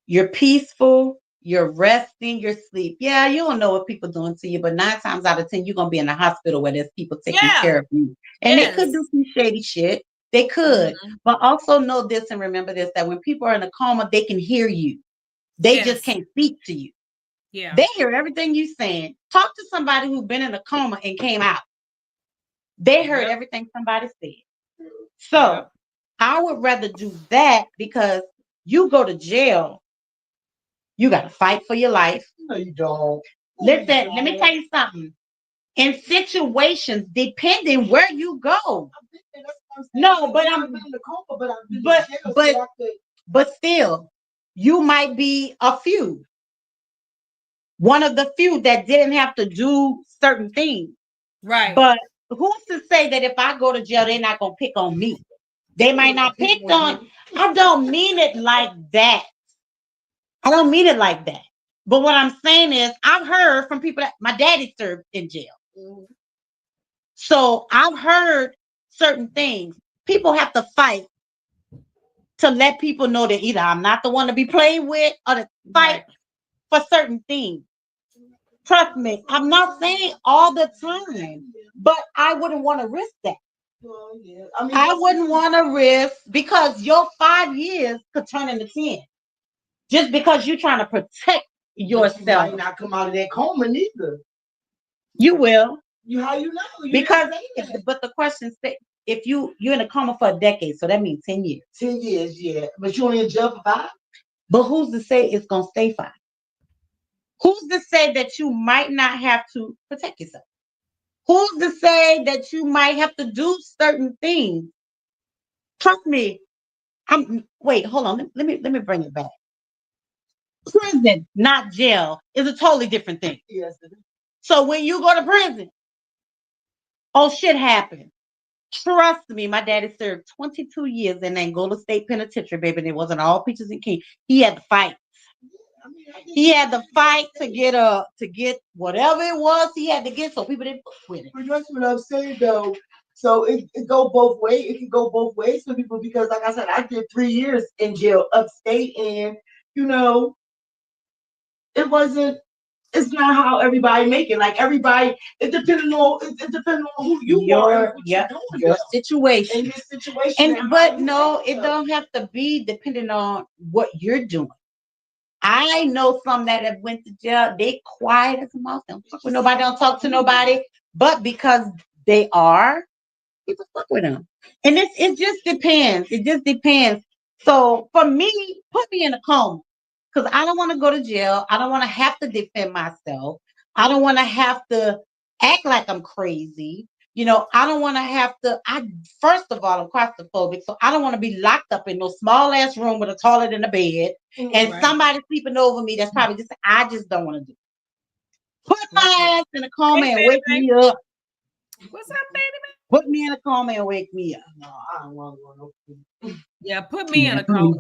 you're peaceful, you're resting, you're asleep. Yeah, you don't know what people doing to you, but 9 times out of 10, you're gonna be in a hospital where there's people taking care of you. And they could do some shady shit. They could. But also know this and remember this, that when people are in a coma, they can hear you. They just can't speak to you. Yeah. They hear everything you're saying. Talk to somebody who's been in a coma and came out. They heard everything somebody said. So I would rather do that because you go to jail, you got to fight for your life. No, you don't. Listen, let me tell you something. In situations, depending where you go. No, but I'm in the coma, but still, you might be a few. One of the few that didn't have to do certain things. Right. But who's to say that if I go to jail, they're not going to pick on me? They might not pick on. I don't mean it like that. I don't mean it like that. But what I'm saying is, I've heard from people that my daddy served in jail. So I've heard certain things. People have to fight to let people know that either I'm not the one to be played with or to fight for certain things. Trust me, I'm not saying all the time, but I wouldn't want to risk that. Well, yeah. I wouldn't want to risk because your 5 years could turn into 10. Just because you're trying to protect yourself. You might not come out of that coma neither. You will. How you know? But the question is, if you're in a coma for a decade, so that means 10 years. 10 years, yeah. But you only in jail for 5? But who's to say it's gonna stay 5? Who's to say that you might not have to protect yourself? Who's to say that you might have to do certain things? Trust me. Wait, hold on. Let me bring it back. Prison, not jail, is a totally different thing. Yes, it is. So when you go to prison, oh shit happened. Trust me, my daddy served 22 years in Angola State Penitentiary, baby, and it wasn't all peaches and cream. He had to fight. He had to fight to get whatever it was he had to get, so people didn't fuck with it. But that's what I'm saying, though. So it go both ways. It can go both ways for people because, like I said, I did 3 years in jail upstate, and it wasn't. It's not how everybody make it. Like everybody, it depends on who you are, your situation, and your situation. But no, it don't have to be depending on what you're doing. I know some that have went to jail. They quiet as a mouse. Don't fuck with nobody. Don't talk to nobody. But because they are, people fuck with them. And it just depends. It just depends. So for me, put me in a coma. Because I don't want to go to jail. I don't want to have to defend myself. I don't want to have to act like I'm crazy. I don't want to have to. First of all, I'm claustrophobic, so I don't want to be locked up in no small ass room with a toilet and a bed, and somebody sleeping over me. That's probably just. I just don't want to do. Put my ass in a coma and wake me up. What's up, baby? Put me in a coma and wake me up. No, I don't want to go. Yeah, put me in a coma.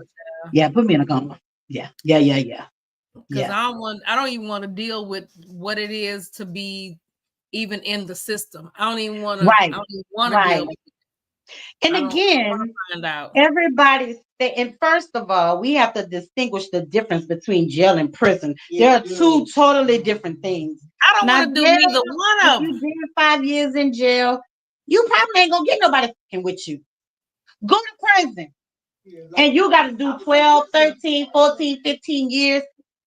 Yeah, put me in a coma. Yeah. Because I don't even want to deal with what it is to be even in the system. I don't even want to. Right. I don't even want to deal with it. And again, find out. And first of all, we have to distinguish the difference between jail and prison. There are two totally different things. I don't want to do neither one of them. If you did 5 years in jail, you probably ain't gonna get nobody fucking with you. Go to prison. And you got to do 12, 13, 14, 15 years.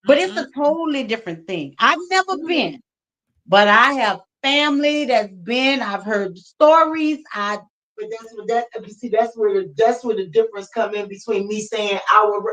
But it's a totally different thing. I've never been, but I have family that's been. I've heard stories. But that's where the difference come in between me saying I would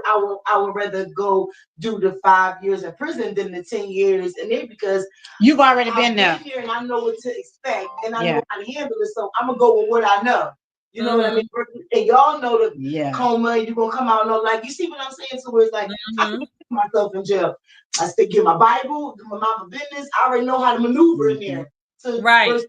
rather go do the 5 years in prison than the 10 years in there because you've already been there and I know what to expect and I know how to handle it. So I'm gonna go with what I know. You know what I mean? And y'all know the coma, you're gonna come out and know, like, you see what I'm saying? So it's like I can put myself in jail. I still get my Bible, do my mama business. I already know how to maneuver in there. So, right.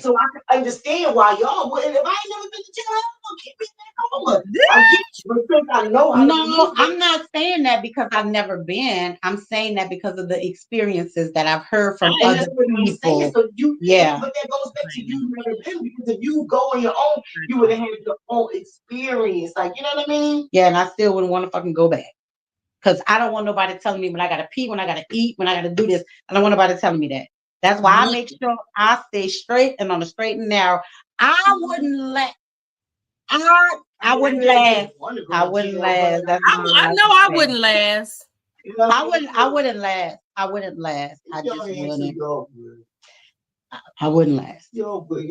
So I can understand why y'all wouldn't. If I ain't never been to jail, I'm gonna keep me in coma. I get you, but I know how to maneuver. I'm not saying that because I've never been. I'm saying that because of the experiences that I've heard from other people. So but that goes back to you never been because if you go on your own, you would have had your own experience. Like, you know what I mean? Yeah, and I still wouldn't want to fucking go back. Because I don't want nobody telling me when I gotta pee, when I gotta eat, when I gotta do this. I don't want nobody telling me that. That's why I make sure I stay straight and on the straight and narrow. I wouldn't last. I wouldn't last. I wouldn't last. I know I wouldn't last. I wouldn't last. I wouldn't last. I just wouldn't. I wouldn't last. Y'all would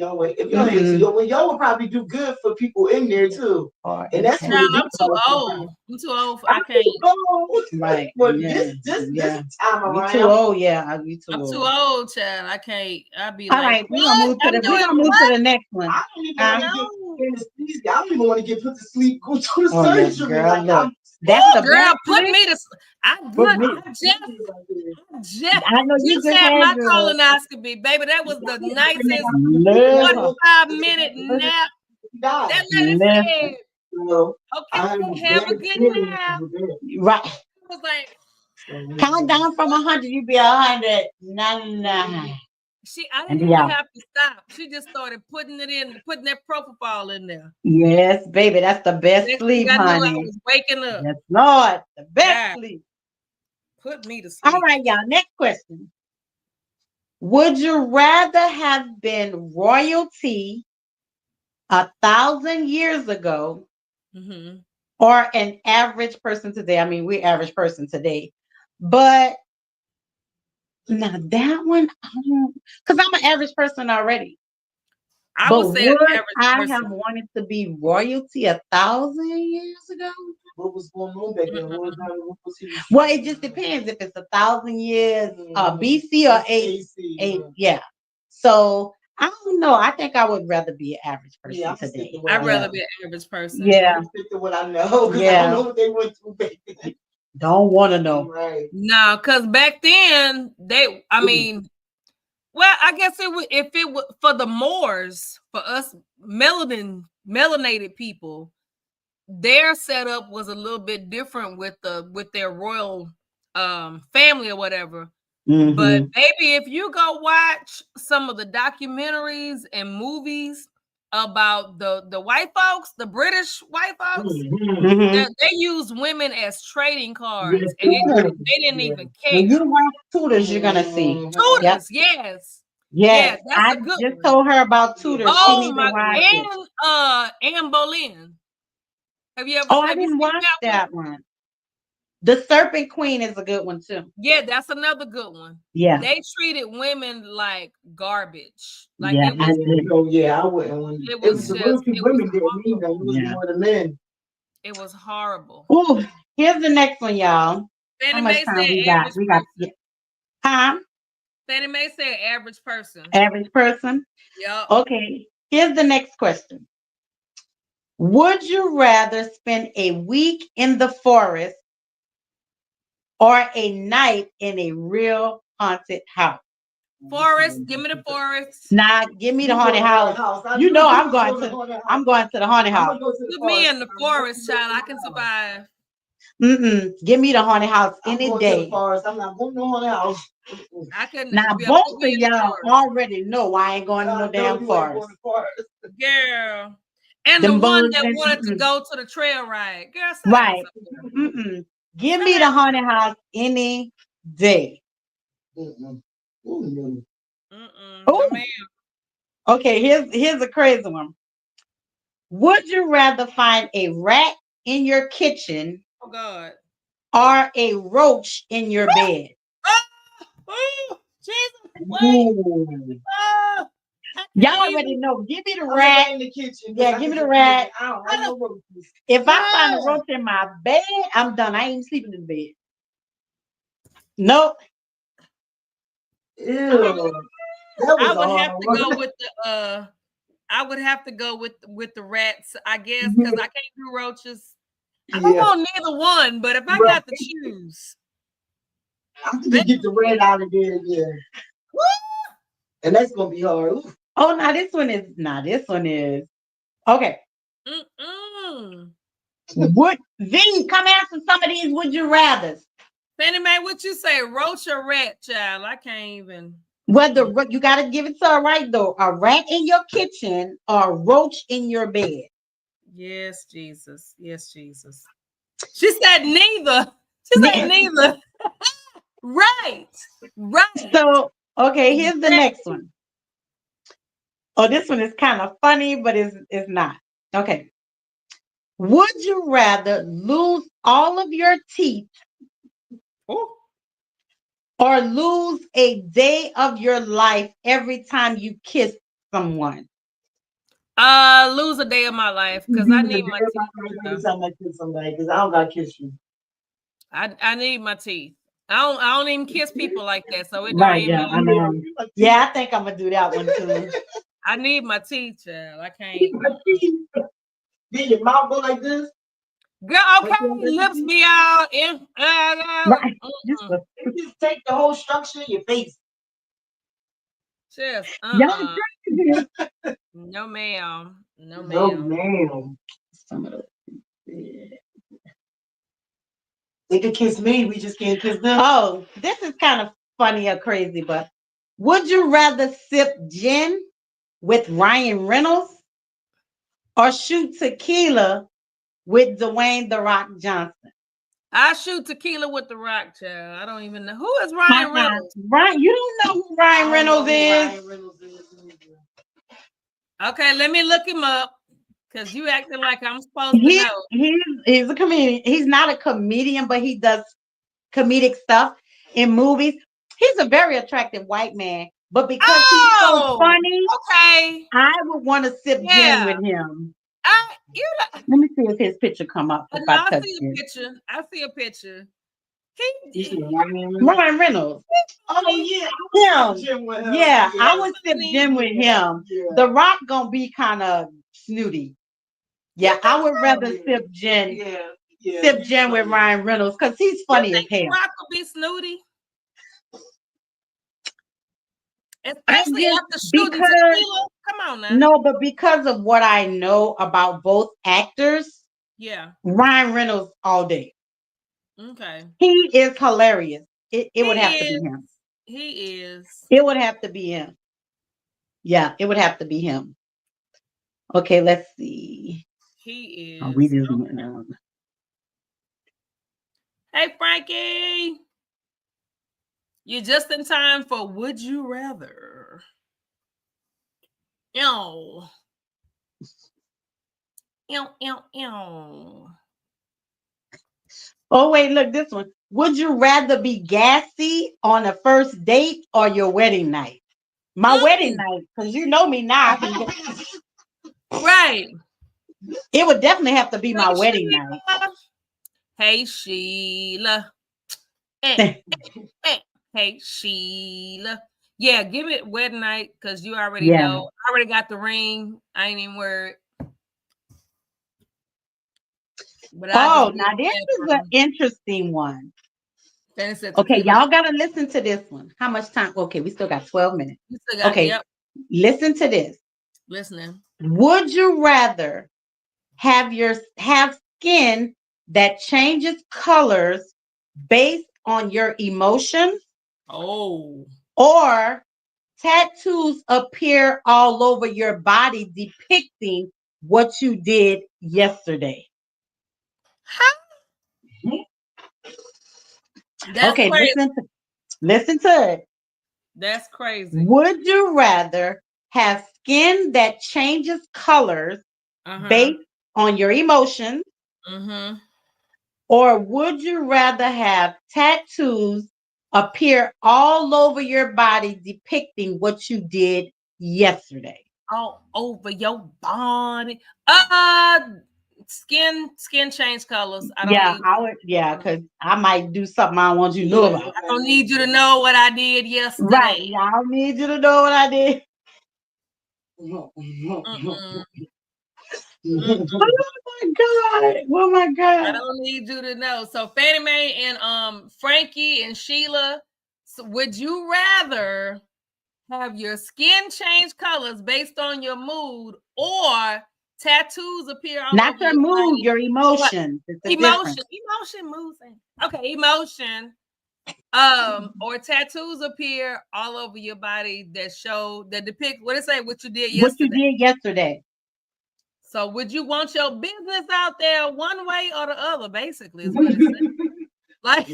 probably do good for people in there too. And that's I'm too old. I'm too old. I can't. Right. But this time around. You too old, yeah. I'm too old, child. I can't. I'll be like, all right, we're gonna move to the next one. I don't even want to get put to sleep. Go to the surgery. Girl, that's the girl. Put me to. I just had my colonoscopy, baby. That was the nicest 45-minute nap. That lady said, "Okay, have a good nap." Right. I was like, count down from 100. You be 199. I didn't even have to stop. She just started putting that propofol in there. Yes, baby, that's the best sleep, honey. I was waking up. Yes, Lord, the best sleep. Put me to sleep. All right, y'all. Next question. Would you rather have been royalty 1,000 years ago or an average person today? I mean, we're average person today. But now that one, because I'm an average person already. I would say I have wanted to be royalty 1,000 years ago. What was going on back then? Well, it just depends if it's 1,000 years BC or AC. Yeah. So I don't know. I think I would rather be an average person today. I'd rather be an average person. Yeah. What I know. Yeah. I don't know what they went through back then. Don't want to know. Right. No, because back then well, I guess if it was for the Moors, for us melanated people, their setup was a little bit different with their royal family or whatever. Mm-hmm. But baby, if you go watch some of the documentaries and movies about the white folks, the British white folks, they use women as trading cards, and they didn't even care. When you watch Tudors, you're gonna see Tudors, yes. Yeah, that's I a good just one. told her about Tudors. Oh my! And Anne Boleyn. Have you ever? Oh, I didn't watch that one. The Serpent Queen is a good one too. Yeah, that's another good one. Yeah, they treated women like garbage. Like yeah, I wouldn't. It was just women didn't mean that. It was more the men. It was horrible. Oh, here's the next one, y'all. Fannie Mae said we got. Huh? Fannie Mae said average person. Average person? Yep. Okay. Here's the next question. Would you rather spend a week in the forest or a night in a real haunted house? Forest, give me the forest. Nah, give me the haunted house. You know I'm going to the haunted house. Put me in the forest, child. I can survive. Give me the haunted house any day. I'm not going to the haunted house. I couldn't. Now both of y'all already know I ain't going to no damn forest. Girl. And the one that wanted to go to the trail ride. Girl, right. Give me the haunted house any day. No, okay, here's a crazy one. Would you rather find a rat in your kitchen or a roach in your bed? Jesus! Y'all already know. Give me the rat in the kitchen. Yeah, give me the rat. No if I find a roach in my bed, I'm done. I ain't sleeping in the bed. Nope. Ew. I would have to go with the I would have to go with the rats, I guess, because I can't do roaches. I don't want neither one, but if I got to choose, I'm gonna get the rat out of there again. And that's gonna be hard. Ooh. Oh, this one is okay. Would V come answer some of these? Would you rather? Fannie Mae, what you say, roach or rat, child? I can't even. Whether you got to give it to her right though. A rat in your kitchen or a roach in your bed. Yes, Jesus. Yes, Jesus. She said neither. She said neither. Right. So, okay, here's the next one. Oh, this one is kind of funny, but it's not. Okay. Would you rather lose all of your teeth or lose a day of your life every time you kiss someone? Lose a day of my life because I need my teeth. Every time I kiss somebody, because I don't gotta kiss you. I need my teeth. I don't even kiss people like that. So it right, yeah, I know. Yeah, I think I'm gonna do that one too. I need my teeth, child. I can't. Did your mouth go like this? Girl, okay, lips be out. Right. Just take the whole structure of your face. Just, no, ma'am. No, ma'am. No, ma'am. Some of those. They can kiss me. We just can't kiss them. Oh, this is kind of funny or crazy, but would you rather sip gin with Ryan Reynolds or shoot tequila with Dwayne "The Rock" Johnson? I shoot tequila with The Rock, child. I don't even know who is Ryan Reynolds. Ryan, you don't know who Ryan Reynolds is? Okay, let me look him up because you acting like I'm supposed to know. He's a comedian. He's not a comedian, but he does comedic stuff in movies. He's a very attractive white man, but because he's so funny, I would want to sip gin with him. Let me see if his picture come up. I see a picture. Ryan Reynolds. Oh yeah, him. Yeah, I would sip gin with him. Yeah. The Rock gonna be kind of snooty. Yeah, I would rather sip gin. Sip gin with Ryan Reynolds because he's funny as hell. Rock will be snooty. Especially after shooting tequila. Come on now. No, but because of what I know about both actors, yeah, Ryan Reynolds all day. Okay. He is hilarious. It would have to be him. He is. It would have to be him. Yeah, it would have to be him. Okay, let's see. He is. Oh, we just, Hey, Frankie. You're just in time for Would You Rather. Ew. Ew, ew, ew. Oh, wait, look, this one. Would you rather be gassy on a first date or your wedding night? My wedding night, because you know me now. Right. It would definitely have to be my wedding night. Hey, Sheila. Hey, Sheila. Yeah, give it wedding night because you already know. I already got the ring. I ain't even worried. But now this is an interesting one. Okay, y'all gotta listen to this one. How much time? Okay, we still got 12 minutes. Listen to this. Listening. Would you rather have skin that changes colors based on your emotions? Oh. Or tattoos appear all over your body depicting what you did yesterday? Okay, listen to it. That's crazy. Would you rather have skin that changes colors based on your emotions? Or would you rather have tattoos appear all over your body depicting what you did yesterday? All over your body. Skin change colors. I don't because I might do something I don't want you to know about. I don't need you to know what I did yesterday. Right. I don't need you to know what I did. Oh my God. I don't need you to know. So Fannie Mae and Frankie and Sheila, so would you rather have your skin change colors based on your mood or tattoos appear on not your mood, your emotions? Emotion, mood. Okay, emotion. Or tattoos appear all over your body that depict what you did yesterday. What you did yesterday. So would you want your business out there one way or the other, basically, is what it said. Like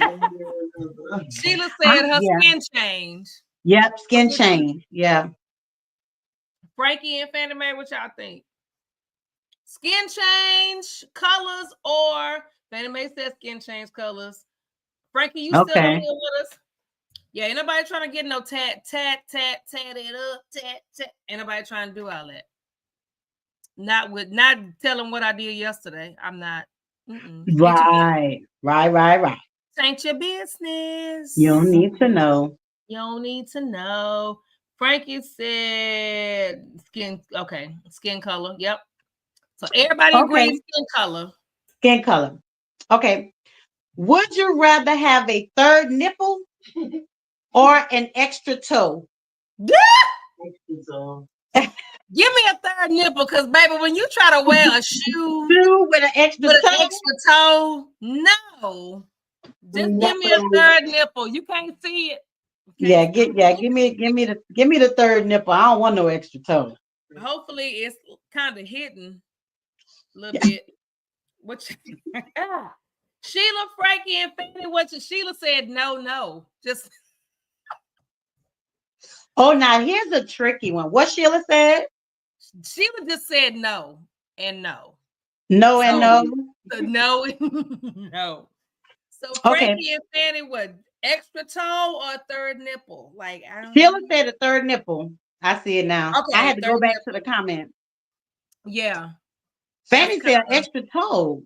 Sheila said, her skin change. Yep, skin change. Yeah. Frankie and Fannie Mae, what y'all think? Skin change colors, or Fannie Mae says skin change colors. Frankie, you still on here with us? Yeah, ain't nobody trying to get no tat it up, tat. Ain't nobody trying to do all that. Not telling what I did yesterday. I'm not. Right. Ain't your business. You don't need to know. You don't need to know. Frankie said skin color. Yep. So everybody agrees skin color. Skin color. Okay. Would you rather have a third nipple or an extra toe? Extra toe. Give me a third nipple, because baby, when you try to wear a shoe with an extra toe, no. Just give me a third nipple. You can't see it. Yeah, give me the third nipple. I don't want no extra toe. Hopefully it's kind of hidden a little bit. Sheila, Frankie, and Fannie, Sheila said no. Just now here's a tricky one. What Sheila said? Sheila just said no and no. No and no. No and no. So Frankie and Fannie, what? Extra toe or third nipple? Like Sheila said a third nipple. I see it now. I had to go back to the comment. Yeah. Fannie said extra toe.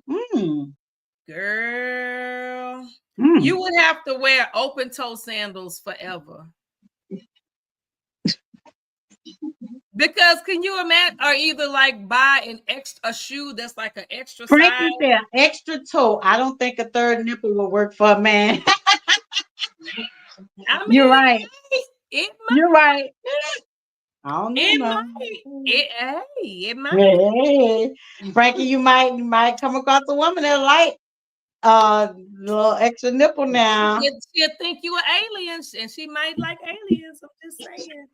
Girl. You would have to wear open toe sandals forever. Because can you imagine, or either like buy a shoe that's like an extra size? Frankie said extra toe. I don't think a third nipple will work for a man. You're right. You're right. I don't know. It might. Frankie, you might come across a woman that like little extra nipple now. She'll think you an alien, and she might like aliens. I'm just saying.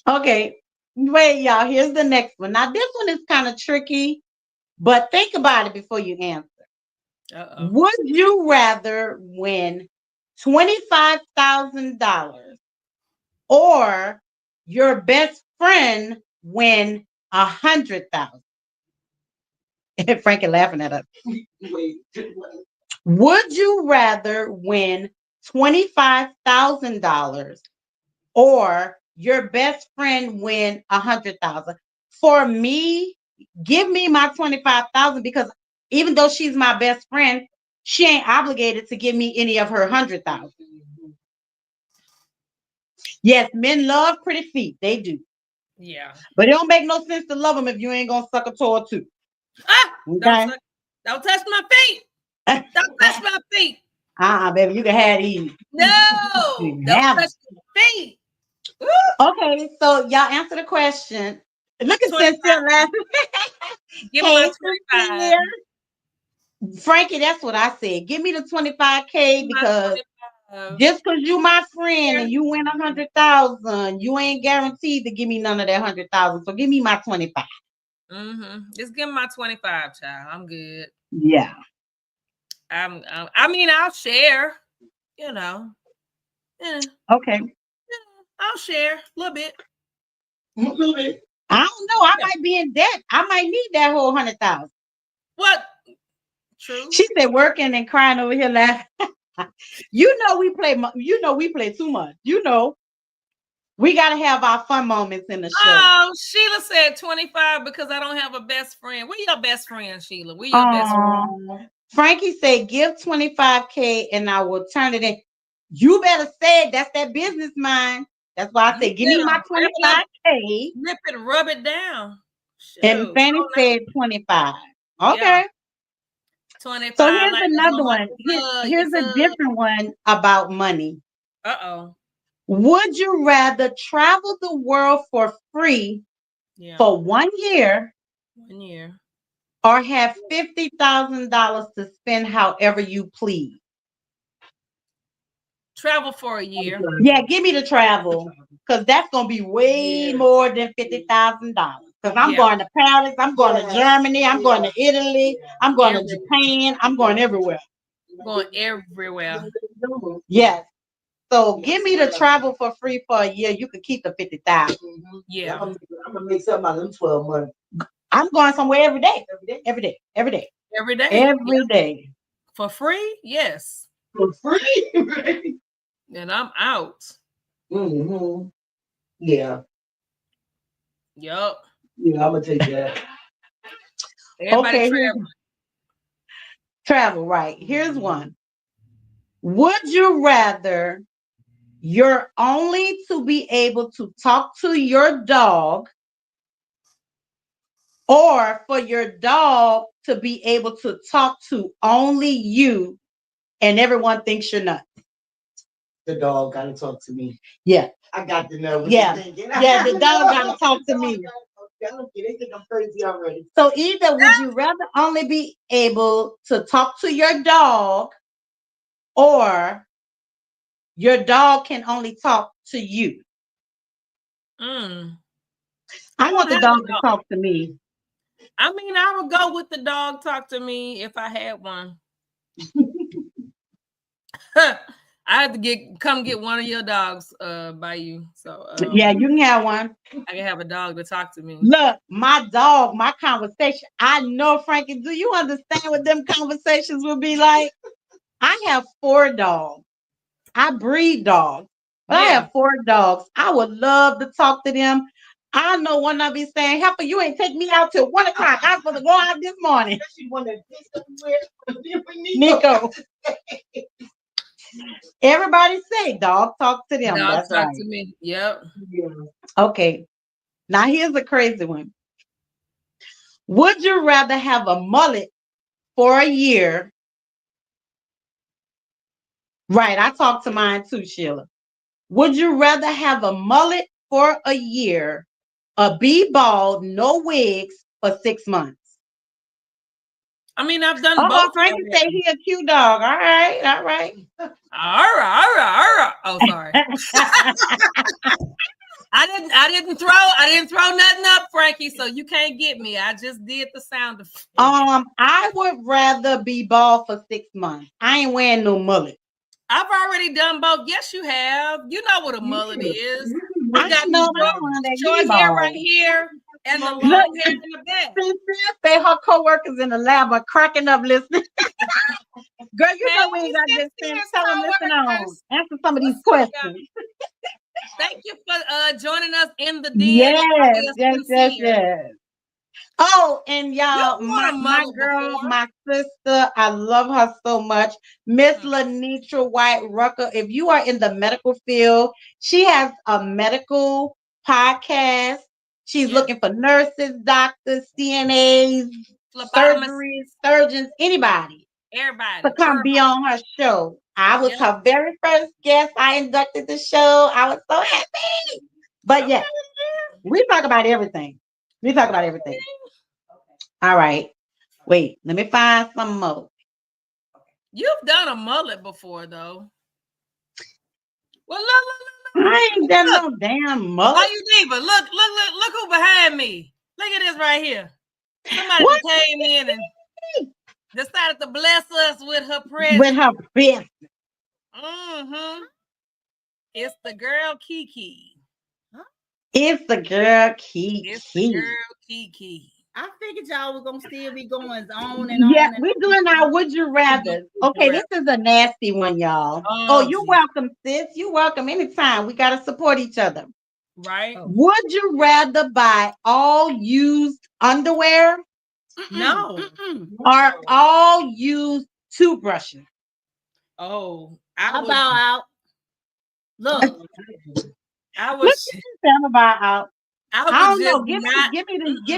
Okay, wait, y'all. Here's the next one. Now, this one is kind of tricky, but think about it before you answer. Uh-oh. Would you rather win $25,000 or your best friend win $100,000? Frankie laughing at us. Would you rather win $25,000 or your best friend win $100,000? For me, give me my $25,000 because even though she's my best friend, she ain't obligated to give me any of her $100,000. Yes, men love pretty feet. They do. Yeah. But it don't make no sense to love them if you ain't gonna suck a toe too. Okay? Don't touch my feet. Don't touch my feet. Baby, you can have these. No, don't touch my feet. Okay, so y'all answer the question. Look at Cynthia laughing. Give me my 25. Frankie, that's what I said. Give me the 25K because just because you my friend and you win 100,000, you ain't guaranteed to give me none of that 100,000. So give me my 25. Just give me my 25, child. I'm good. Yeah. I mean, I'll share. You know. Yeah. Okay. I'll share a little bit. I don't know. I might be in debt. I might need that whole 100,000. What? True. She said working and crying over here laughing. You know we play too much. You know. We gotta have our fun moments in the show. Oh, Sheila said 25 because I don't have a best friend. We're your best friend, Sheila. We're your best friend. Frankie said, give 25K and I will turn it in. You better say it. That's that business mind. That's why I say, give me my 25K. Rip it, rub it down. And Fanny said 25. Okay. Yeah. 25. So here's another one. Here's a different one about money. Uh-oh. Would you rather travel the world for free for 1 year? 1 year. Or have $50,000 to spend however you please? Travel for a year. Yeah, give me the travel because that's gonna be way more than $50,000. Because I'm going to Paris, I'm going to Germany, I'm going to Italy, I'm going to Japan, I'm going everywhere. Going everywhere. Yes. So give me the travel for free for a year. You can keep the 50,000. Yeah. I'm gonna make something out of them 12 months. I'm going somewhere every day. Every day. Every day. For free? Yes. For free, right? And I'm out. Mm-hmm. Yeah. Yup. Yeah, I'm gonna take that. Everybody travel, right. Here's one. Would you rather you're only to be able to talk to your dog or for your dog to be able to talk to only you and everyone thinks you're nuts? The dog gotta talk to me. Yeah. I got to know what yeah. you're thinking. Yeah, the dog gotta talk to me. They think I'm crazy already. So either would you rather only be able to talk to your dog or your dog can only talk to you? I want the dog to talk to me. I mean, I would go with the dog talk to me if I had one. I had to come get one of your dogs by you. So yeah, you can have one. I can have a dog to talk to me. Look, my dog, my conversation. I know, Frankie, do you understand what them conversations will be like? I have 4 dogs. I breed dogs. But I have 4 dogs. I would love to talk to them. I know one of be saying, Heifer, you ain't take me out till 1 o'clock. I was supposed to go out this morning. Nico. Everybody say dog talk to them. Dog That's talk right. to me. Yep. Okay. Now here's a crazy one. Would you rather have a mullet for a year? Right. I talked to mine too, Sheila. Would you rather have a mullet for a year or be bald, no wigs for 6 months? I mean, I've done both. Frankie say he a cute dog. All right. All right. Oh, sorry. I didn't throw nothing up, Frankie. So you can't get me. I just did the sound of. I would rather be bald for 6 months. I ain't wearing no mullet. I've already done both. Yes, you have. You know what a mullet is. I got no short hair right here and the long hair in the back. Say her co-workers in the lab are cracking up listening. Girl, you know we ain't got this thing. Tell them, listen on. Answer some of these questions. Thank you for joining us in the den. Yes. Oh, and y'all, my girl, my sister, I love her so much. Miss Lenitra White Rucker. If you are in the medical field, she has a medical podcast. She's looking for nurses, doctors, CNAs, surgeons, anybody. Everybody. To come be on her show. I was her very first guest. I inducted the show. I was so happy. But yeah, we talk about everything. All right. Wait, let me find some more. You've done a mullet before, though. Well, look. I ain't done no damn mullet. Why you diva? Look who behind me. Look at this right here. Somebody came in and decided to bless us with her presence. Mm-hmm. It's the girl Kiki. It's the girl Kiki. I figured y'all were gonna still be going on and on. Yeah, we're doing our would you rather. Okay, this is a nasty one, y'all. Oh, you're welcome, sis. You're welcome anytime. We gotta support each other. Right. Would you rather buy all used underwear? No. Or all used toothbrushes? Oh, I bow out. Look, I was bow out. I don't know. Give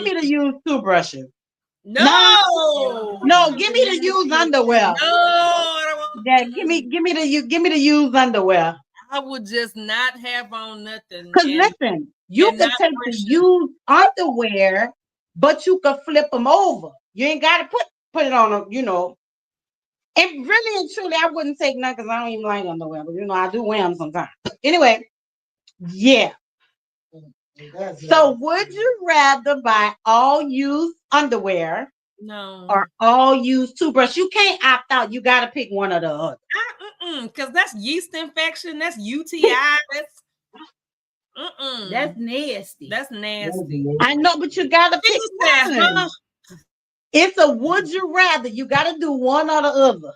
me the used toothbrushes. No, give me the used underwear. No, I don't want. Yeah, give me the used underwear. I would just not have on nothing. Because listen, you can take the used underwear, but you can flip them over. You ain't got to put it on them, And really and truly, I wouldn't take none because I don't even like underwear, but I do wear them sometimes. Anyway, yeah. So would you rather buy all used underwear or all used toothbrush? You can't opt out. You got to pick one or the other. Because that's yeast infection. That's UTI. That's nasty. That's nasty. I know, but you got to pick one. It's a would you rather. You got to do one or the other.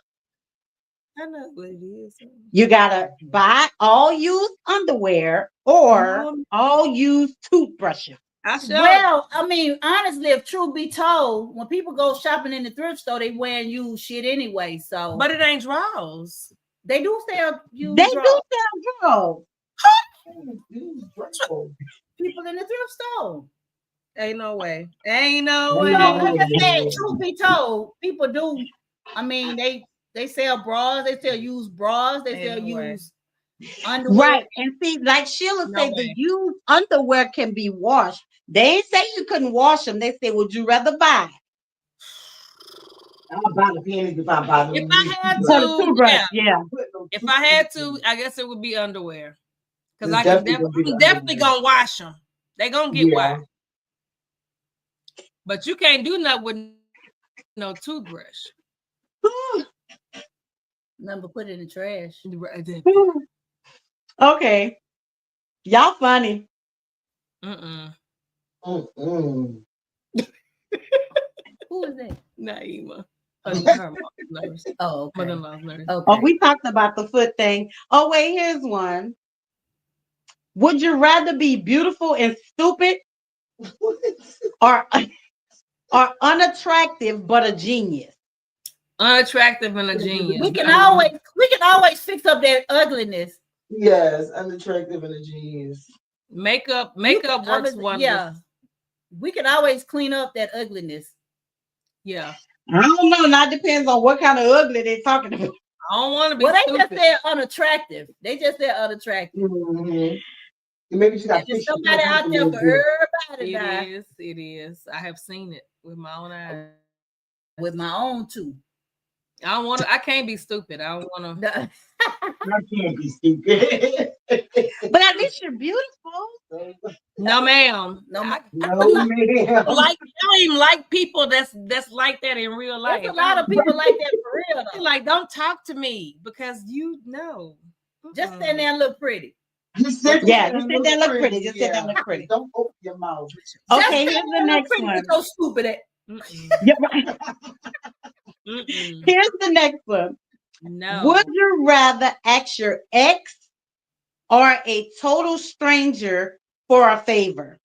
I know what it is. You gotta buy all used underwear or all used toothbrushes. Well, I mean, honestly, if truth be told, when people go shopping in the thrift store, they wearing used shit anyway. So, but it ain't drawers. They do sell used. They do sell drawers. People in the thrift store. Ain't no way. Ain't no way. I just said, truth be told, people do. I mean, they sell bras, they sell used bras, they sell used underwear. Right. And see, like Sheila said, the used underwear can be washed. They ain't say you couldn't wash them. They say, would you rather buy? I'll buy the panties if I buy them. If I had to, yeah. If I had to, I guess it would be underwear. Because I'm definitely gonna wash them. They gonna get washed. But you can't do nothing with no toothbrush. Number put it in the trash. Okay. Y'all funny. Who is that? Naima. Oh, okay. Mother-in-law's nurse. Okay. Oh, we talked about the foot thing. Oh, wait, here's one. Would you rather be beautiful and stupid or unattractive but a genius? Unattractive and a genius. We can always fix up that ugliness. Yes, unattractive and a genius. Makeup works wonders. Yeah. We can always clean up that ugliness. Yeah. I don't know. Not depends on what kind of ugly they're talking about. I don't want to be. Well, they just said unattractive. They just said unattractive. Mm-hmm. Maybe you got somebody out there for everybody. It is. I have seen it with my own eyes. with my own two. I can't be stupid. I don't want to. I can't be stupid. But at least you're beautiful. No, ma'am. No, ma'am. Like, I don't even like people that's like that in real life. There's a lot of people like that for real. Though. Like, don't talk to me because you know. Just stand there and look pretty. Just sit there and look pretty. Just sit there and look pretty. Don't open your mouth. Okay, here's the next one. So stupid at. Yeah, right. Here's the next one. No. Would you rather ask your ex or a total stranger for a favor?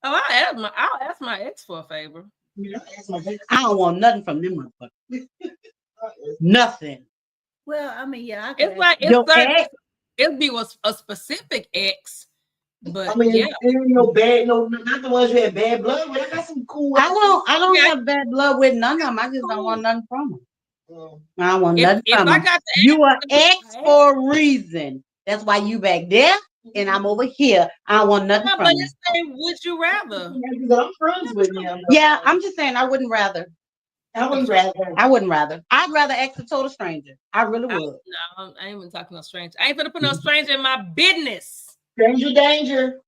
Oh, I'll ask my ex for a favor. I don't want nothing from them motherfuckers. Nothing. Well, I mean, yeah, it'd be a specific ex, but I mean, yeah, ain't no bad, not the ones who had bad blood. But I got some cool. I don't have bad blood with none of them. I just don't want nothing from them. I don't want nothing from them. You are ex for a reason. That's why you back there and I'm over here. I don't want nothing from you. Would you rather? I'm friends with them. Yeah, I'm just saying I wouldn't rather. I wouldn't rather. I'd rather ask a total stranger. I really would. No, I ain't even talking no stranger. I ain't gonna put no stranger in my business. Stranger danger.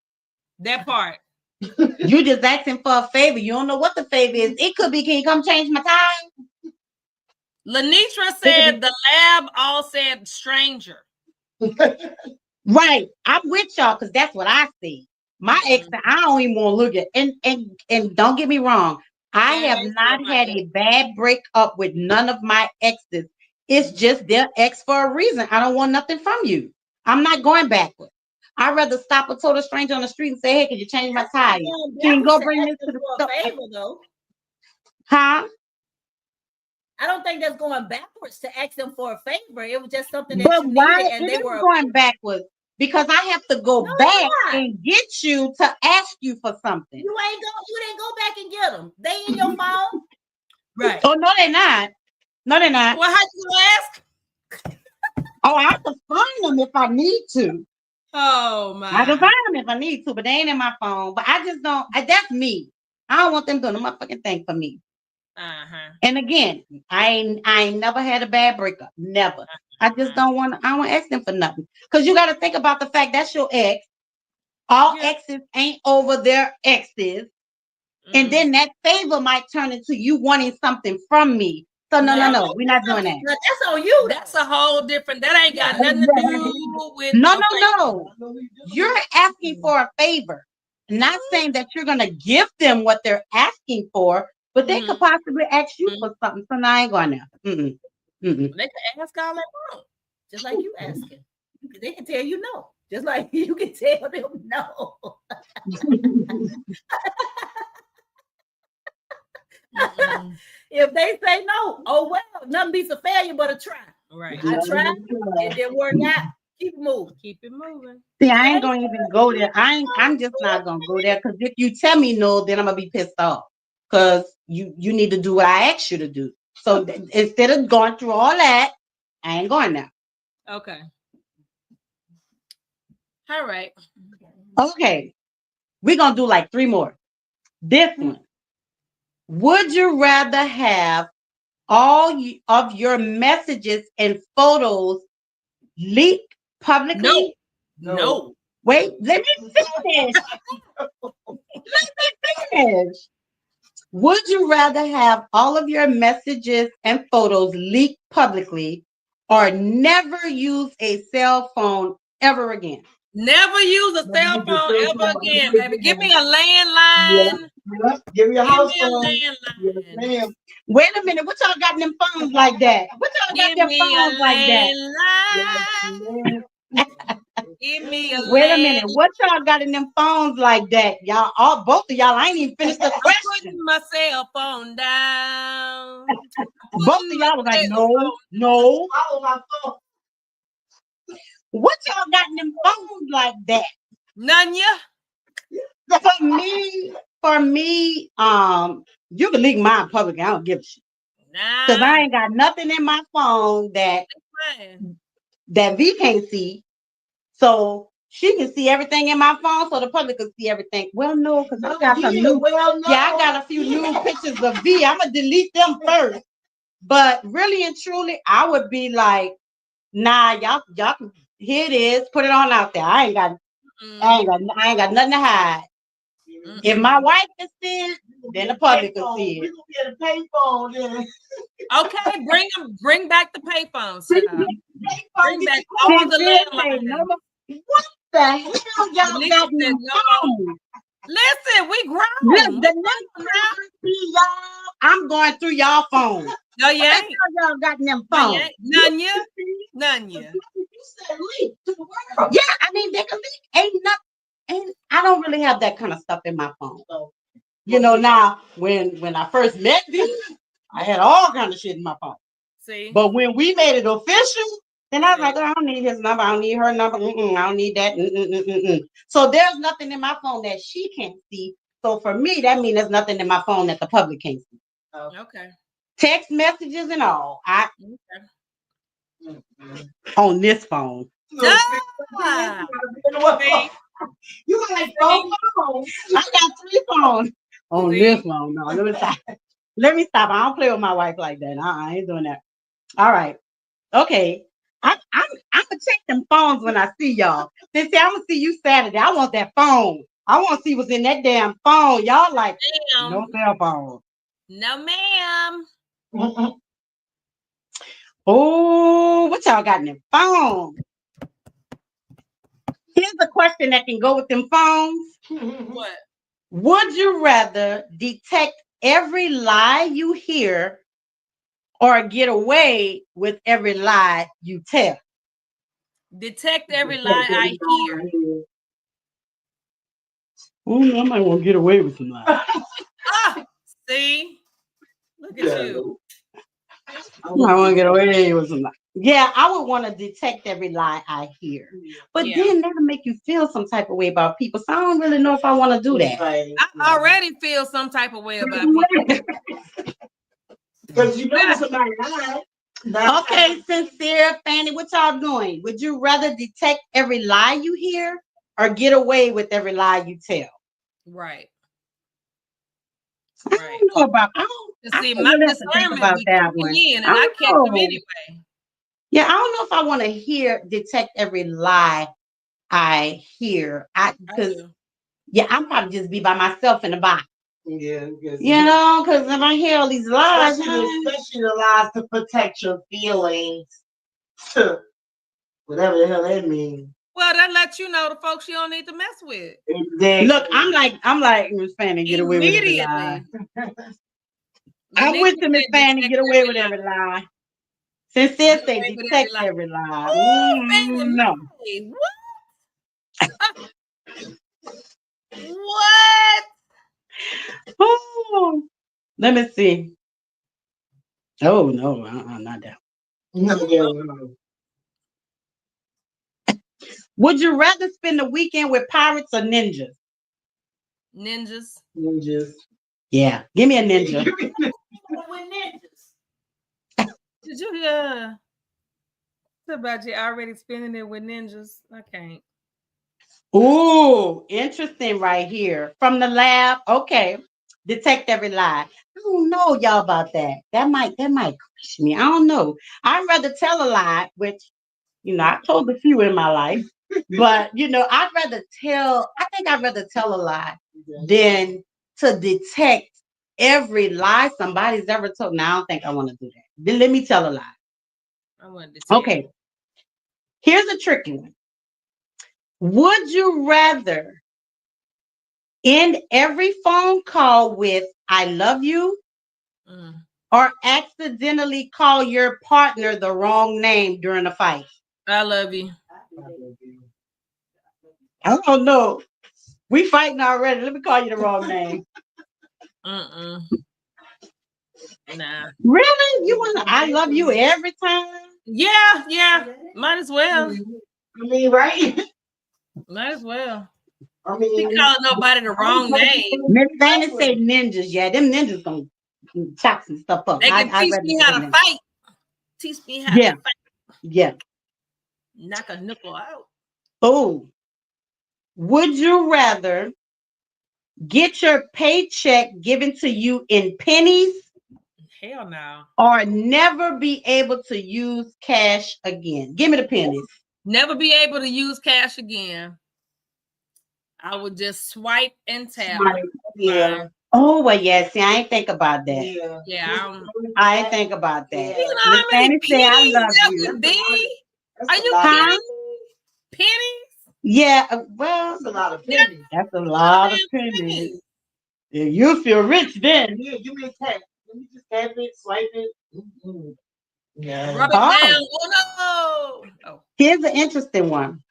That part. You just asking for a favor. You don't know what the favor is. It could be, can you come change my tire? Lenitra said the lab all said stranger. Right. I'm with y'all because that's what I see. My ex, I don't even want to look at. And don't get me wrong. I have not had a bad breakup with none of my exes. It's just their ex for a reason. I don't want nothing from you. I'm not going backwards. I'd rather stop a total stranger on the street and say, hey, can you change my tire? Can you go bring this to the store? Favor, though. Huh? I don't think that's going backwards to ask them for a favor. It was just something that but you why needed and they were going backwards? Because I have to go back and get you to ask you for something. You didn't go back and get them. They in your phone. Right. Oh, no, they're not. No, they're not. Well, how you ask? Oh, I have to find them if I need to. Oh, my. I can find them if I need to, but they ain't in my phone. But I just don't. That's me. I don't want them doing a motherfucking thing for me. And again, I ain't never had a bad breakup. Never. I just don't want to ask them for nothing. Because you got to think about the fact that's your ex. All exes ain't over their exes. And then that favor might turn into you wanting something from me. So no. We're not doing that. That's on you. That's a whole different, that ain't got nothing to do with. No. You're asking for a favor. Not saying that you're going to give them what they're asking for, but they could possibly ask you for something. So now I ain't going there. They can ask all they want. Just like you asking. They can tell you no. Just like you can tell them no. If they say no, oh well, nothing beats a failure but a try. Right. I tried, it didn't work out. Keep moving. Keep it moving. See, I ain't gonna even go there. I'm just not gonna go there because if you tell me no, then I'm gonna be pissed off. Because you need to do what I asked you to do. So instead of going through all that, I ain't going there. Okay. All right. Okay. We're gonna do like 3 more. This one. Would you rather have all of your messages and photos leaked publicly? No. Wait, let me finish. Would you rather have all of your messages and photos leaked publicly or never use a cell phone ever again? Never use a cell phone ever again, baby. Give me a landline. Yeah. Give me a house phone. Yes, wait a minute. What y'all got in them phones like that? What y'all got them phones like that? Give me a Wait a minute. What y'all got in them phones like that? Y'all, both of y'all, I ain't even finished the question. I'm putting my cell phone down. Both of y'all was like, no. Follow my phone. What y'all got in them phones like that? None, yeah. For me, you can leak mine public. I don't give a shit. Because I ain't got nothing in my phone that V can't see. So she can see everything in my phone, so the public can see everything. Well, no, because I got some new. Yeah, I got a few new pictures of V. I'm gonna delete them first. But really and truly, I would be like, nah, y'all. Here it is. Put it on out there. I ain't got nothing to hide. If my wife can see it, then the public can see it. Get a payphone then. Okay, bring back the payphones. Bring back all the landlines. What the hell y'all got me phone? Listen, we grown. The next time I see y'all, I'm going through y'all phone. No, you ain't. Y'all got them phones. None you. You said leak to the world. Yeah, I mean they can leak. I don't really have that kind of stuff in my phone. You know, now when I first met you, I had all kind of shit in my phone. See, but when we made it official, then I was like, oh, I don't need his number, I don't need her number, I don't need that. So there's nothing in my phone that she can't see. So for me, that means there's nothing in my phone that the public can't see. Okay. Text messages and all. On this phone. You got like 4 phones. I got 3 phones on this phone. No, let me stop. I don't play with my wife like that. I ain't doing that. All right. Okay. I'm gonna check them phones when I see y'all. They say I'm gonna see you Saturday. I want that phone. I want to see what's in that damn phone. Y'all like no cell phone. No, ma'am. Oh, what y'all got in them phone? Here's a question that can go with them phones. What? Would you rather detect every lie you hear or get away with every lie you tell? Detect every lie I hear. I might want to get away with some lies. See? Look at you. I might want to get away with some lies. Yeah, I would want to detect every lie I hear. But then that'll make you feel some type of way about people. So I don't really know if I want to do that. I already feel some type of way about people. Because you know somebody lied. Okay, Sincere, Fanny, what y'all doing? Would you rather detect every lie you hear or get away with every lie you tell? Right. I don't know about. I don't my really discernment about that one. And I catch them anyway. Yeah, I don't know if I want to detect every lie I hear. Because I'm probably just be by myself in the box. Yeah, you know, because if I hear all these lies, especially the lies to protect your feelings, whatever the hell that means. Well, that lets you know the folks you don't need to mess with. Exactly. Look, I'm like Miss Fanny, get away with every lie. I'm with Miss Fanny, get away with every lie. Sincere say detect every lie. No. What? Oh, let me see. Oh no, not that. No. Would you rather spend the weekend with pirates or ninjas? Ninjas. Yeah, give me a ninja. With ninjas. Did you hear about you already spending it with ninjas? I can't. Ooh, interesting right here. From the lab. Okay. Detect every lie. I don't know y'all about that. That might crush me. I don't know. I'd rather tell a lie, which, I told a few in my life, but I'd rather tell a lie than to detect every lie somebody's ever told. Now, I don't think I want to do that. Then let me tell a lie. I want to detect. Okay. Here's a tricky one. Would you rather end every phone call with "I love you" or accidentally call your partner the wrong name during a fight? I love you. I don't know. We fighting already. Let me call you the wrong name. Nah. Really? You want to "I love you" every time? Yeah. Might as well. I mean, right? Might as well. I mean, he calling nobody the wrong name. Miss Fanny say ninjas. Yeah, them ninjas gonna chop some stuff up. They can teach me how to fight. Teach me how to fight. Yeah. Knock a nickel out. Oh, Would you rather get your paycheck given to you in pennies? Hell no. Or never be able to use cash again? Give me the pennies. Never be able to use cash again. I would just swipe and tap. Yeah. Oh, well, yeah. See, I ain't think about that. Yeah. Yeah. I ain't think about that. You know how many pennies that would be? Are you kidding me? Pennies? Yeah. Well, that's a lot of pennies. That's a lot of pennies. Yeah, you feel rich then. Yeah, give me a tap. Let me just tap it, swipe it. Mm-hmm. Yeah. Rub it down. Oh no. Oh. Here's an interesting one.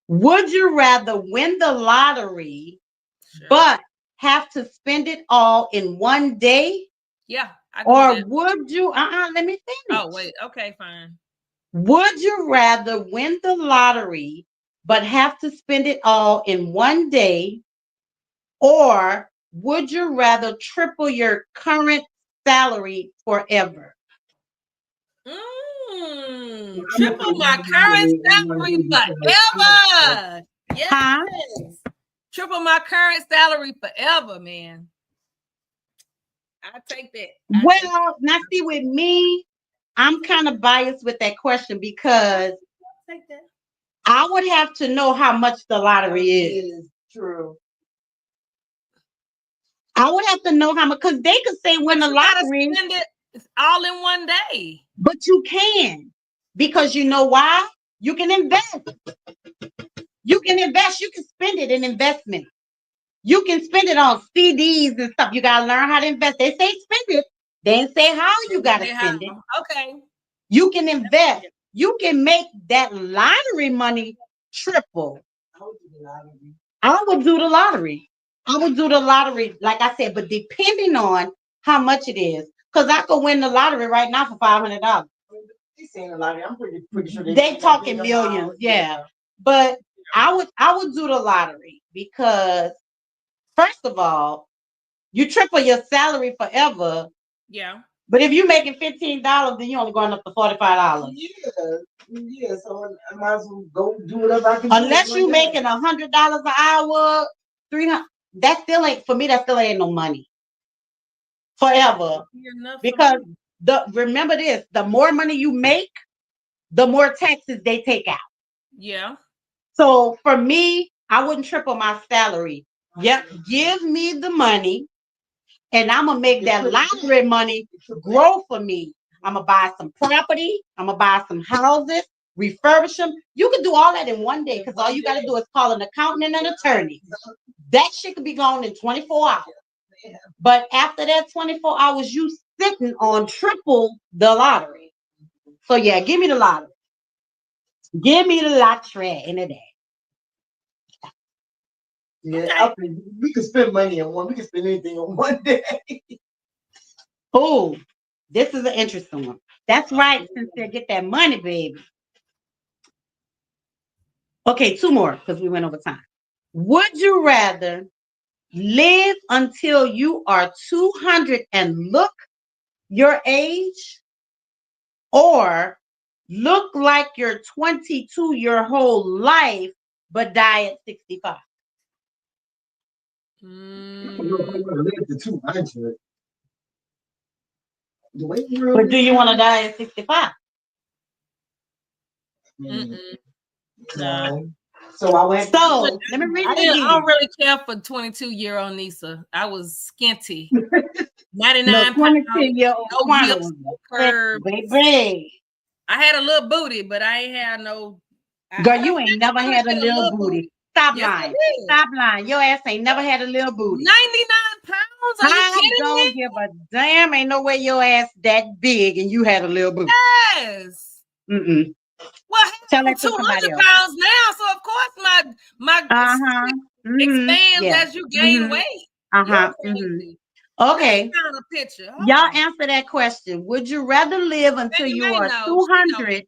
Would you rather win the lottery, but have to spend it all in one day? Yeah. Or would you? Let me finish. Oh wait. Okay, fine. Would you rather win the lottery, but have to spend it all in one day? Or would you rather triple your current salary forever? Triple my current salary forever. Yes. Huh? Triple my current salary forever, man. I take that. Well, now see, with me, I'm kind of biased with that question because I would have to know how much the lottery is. True. I would have to know how much, because they could say win the lottery. Spend it all in one day. But you can, because you know why? You can invest. You can invest. You can spend it in investment. You can spend it on CDs and stuff. You gotta learn how to invest. They say spend it. They didn't say how you gotta spend it. Okay. You can invest. You can make that lottery money triple. I would do the lottery. I would do the lottery, like I said, but depending on how much it is, because I could win the lottery right now for $500. He's saying a lottery. I'm pretty sure they talking millions, yeah. But I would do the lottery because, first of all, you triple your salary forever. Yeah. But if you're making $15, then you're only going up to $45. Yeah. So I might as well go do whatever I can. Unless you're making $100 an hour, $300. That still ain't, for me, that still ain't no money forever. Because remember this, the more money you make, the more taxes they take out. Yeah. So for me, I wouldn't triple my salary. Yep, give me the money and I'm gonna make that lottery money grow for me. I'm gonna buy some property, I'm gonna buy some houses, refurbish them. You can do all that in one day because all you gotta do is call an accountant and an attorney. That shit could be gone in 24 hours. But after that 24 hours, you sitting on triple the lottery. So yeah, give me the lottery. Give me the lottery in a day. Yeah, we can spend money on one. We can spend anything on one day. Oh, this is an interesting one. That's right, since they get that money, baby. Okay, two more because we went over time. Would you rather live until you are 200 and look your age, or look like you're 22 your whole life but die at 65? Live to 200. But do you want to die at 65? No. So I went. So let me read it again. I don't really care for 22-year-old Nisa. I was skinty. 99 pounds. Baby. I had a little booty, but I ain't had no. Girl, you ain't never had a little booty. Stop lying. Stop lying. Your ass ain't never had a little booty. 99 pounds? Are you kidding me? I don't give a damn. Ain't no way your ass that big and you had a little booty. Yes. Mm-mm. Well, Tell I'm 200 pounds now, so of course my expands as you gain weight. Okay. Y'all answer that question. Would you rather live until you are 200,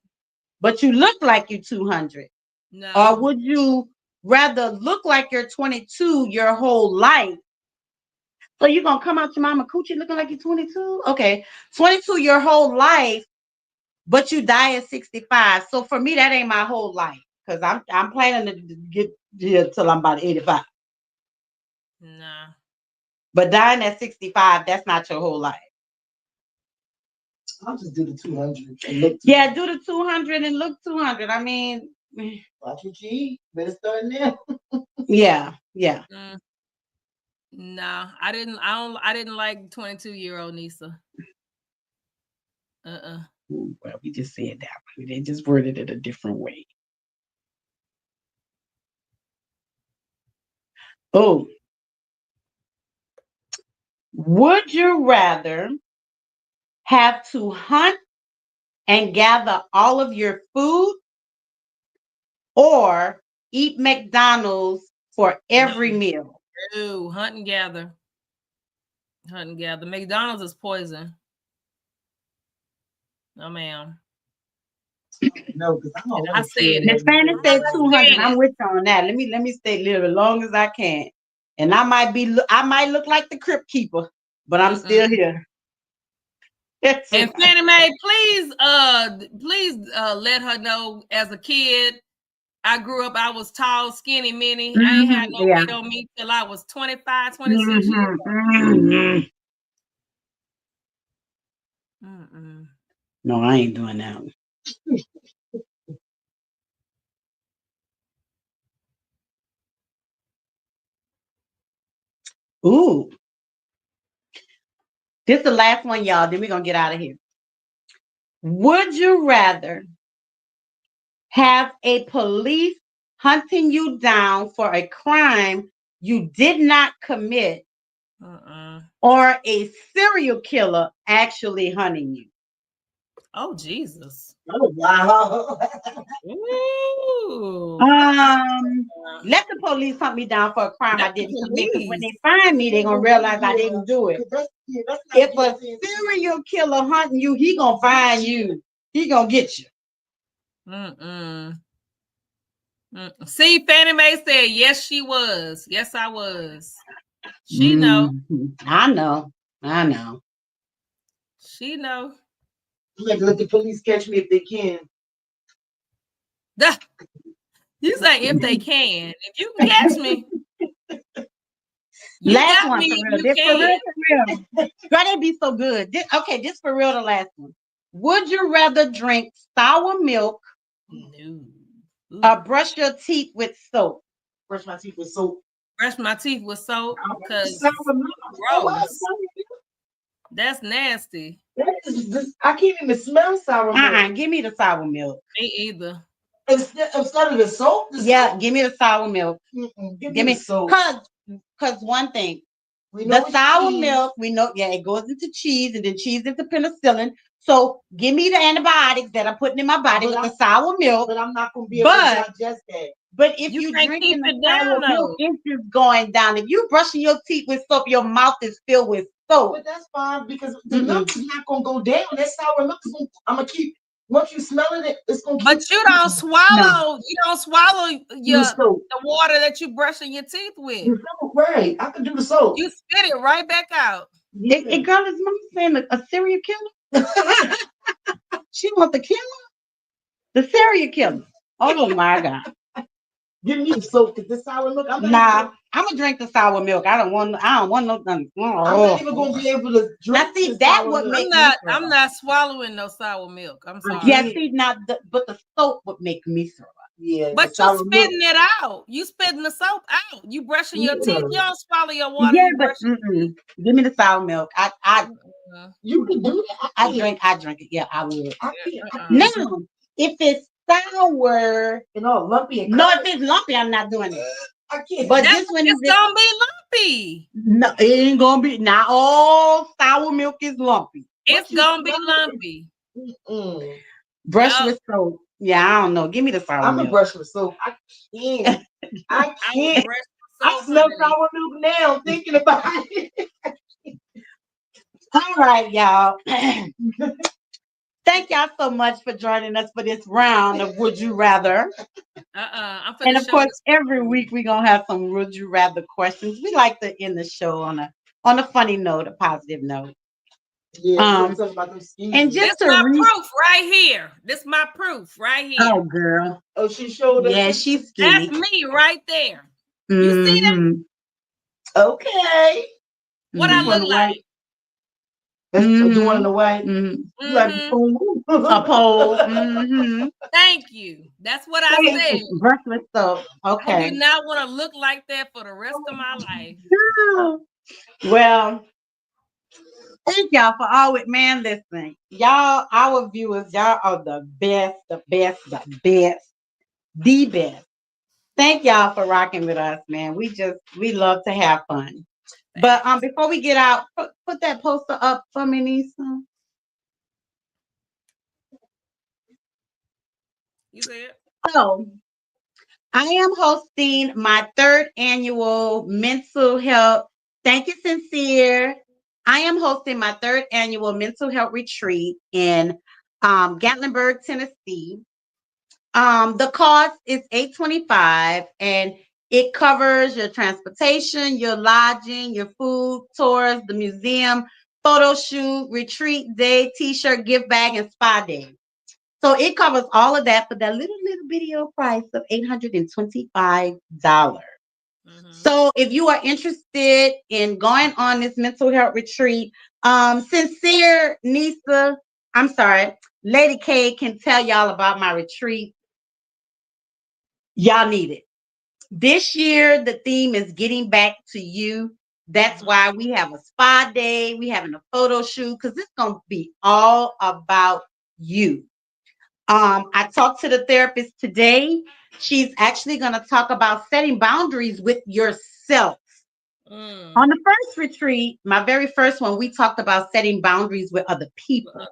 but you look like you're 200? No. Or would you rather look like you're 22 your whole life? So you're going to come out your mama coochie looking like you're 22? Okay. 22 your whole life, but you die at 65. So for me, that ain't my whole life. because I'm planning to get here till I'm about 85. Nah. But dying at 65, that's not your whole life. I'll just do the 200. Yeah, do the 200 and look 200. I mean, watch what you eat. Better start now. Yeah. No, I didn't like 22-year-old Nisa. Well, we just said that. They just worded it a different way. Oh. Would you rather have to hunt and gather all of your food or eat McDonald's for every meal? Ooh, hunt and gather. McDonald's is poison. No, ma'am. No, because I said Miss Fanny said 200. I'm with you on that. Let me stay live as long as I can. And I might look like the crypt keeper, but I'm still here. And Fannie Mae, please let her know as a kid, I grew up, I was tall, skinny, mini. I ain't had no weight on me till I was 25, 26 years old. No, I ain't doing that. Ooh. This is the last one, y'all. Then we're going to get out of here. Would you rather have a police hunting you down for a crime you did not commit or a serial killer actually hunting you? Oh, Jesus. Oh, wow. Ooh. Let the police hunt me down for a crime I didn't commit, because when they find me, they're going to realize I didn't do it. If a serial killer hunting you, he going to find you. He going to get you. See, Fannie Mae said, yes, she was. Yes, I was. She know. I know. She know. Let the police catch me if they can. You say if they can. If you can catch me. Last one, for real. This for real. God, it'd be so good. This for real, the last one. Would you rather drink sour milk or brush your teeth with soap? Brush my teeth with soap. Brush my teeth with soap because gross. That's nasty. I can't even smell sour milk. Give me the sour milk. Me either. Instead of the soap? Soap? Give me the sour milk. Give me soap. Because one thing, the sour milk, we know, it goes into cheese and then cheese into penicillin. So give me the antibiotics that I'm putting in my body with the sour milk. But I'm not going to be able to digest that. But if you drinking the sour milk, it's just going down. If you brushing your teeth with soap, your mouth is filled with soap. But that's fine because the milk is not going to go down. That sour milk is going. I'm gonna keep. Once you smelling it, it's going to. But you don't swallow. No. You don't swallow the water that you brushing your teeth with. Right. I can do the soap. You spit it right back out. Girl, is mom saying a serial killer? She want the killer? The serial killer. Oh my God. Give me soap because the sour milk. I'm gonna drink the sour milk. I don't want no. I'm not even gonna be able to drink. Now, see, that would make I'm not swallowing no sour milk. I'm sorry. Yeah, see, but the soap would make me throw up. Yeah, but you're spitting it out. You spitting the soap out. You brushing your teeth. You don't swallow your water. Yeah, but give me the sour milk. You can do that. I drink it. Yeah, I would. Now, if it's sour, lumpy. No, if it's lumpy, I'm not doing it. I can't. But this one is gonna be lumpy. No, it ain't gonna be. Not all sour milk is lumpy. It's gonna be lumpy. Brush with soap. Yeah, I don't know. Give me the sour milk. I'm gonna brush with soap. I can't. I smell sour milk now. Thinking about it. All right, y'all. Thank y'all so much for joining us for this round of Would You Rather. And of course, every week we're gonna have some Would You Rather questions. We like to end the show on a funny note, a positive note. Yeah, and just this my proof right here. This my proof right here. Oh, girl. Oh, she showed us. Yeah, she's skinny. That's me right there. You see that? Okay. What I look like? That's the one in the white. Like a pole. Thank you. That's what I said. Breathless soap. Okay. I do not want to look like that for the rest of my life. Well, thank y'all for always, man. Listen, y'all, our viewers, y'all are the best, the best, the best, the best. Thank y'all for rocking with us, man. We love to have fun. But before we get out, put that poster up for me, Nisa. You said? So, I am hosting my 3rd annual mental health. Thank you, Sincere. I am hosting my 3rd annual mental health retreat in Gatlinburg, Tennessee. The cost is $825, and it covers your transportation, your lodging, your food, tours, the museum, photo shoot, retreat day, t-shirt, gift bag, and spa day. So it covers all of that for that little video price of $825. So if you are interested in going on this mental health retreat, Sincere, Nisa, I'm sorry, Lady K can tell y'all about my retreat. Y'all need it. This year, the theme is getting back to you. That's why we have a spa day. We having a photo shoot because it's going to be all about you. I talked to the therapist today. She's actually going to talk about setting boundaries with yourself. On the first retreat, my very first one, we talked about setting boundaries with other people.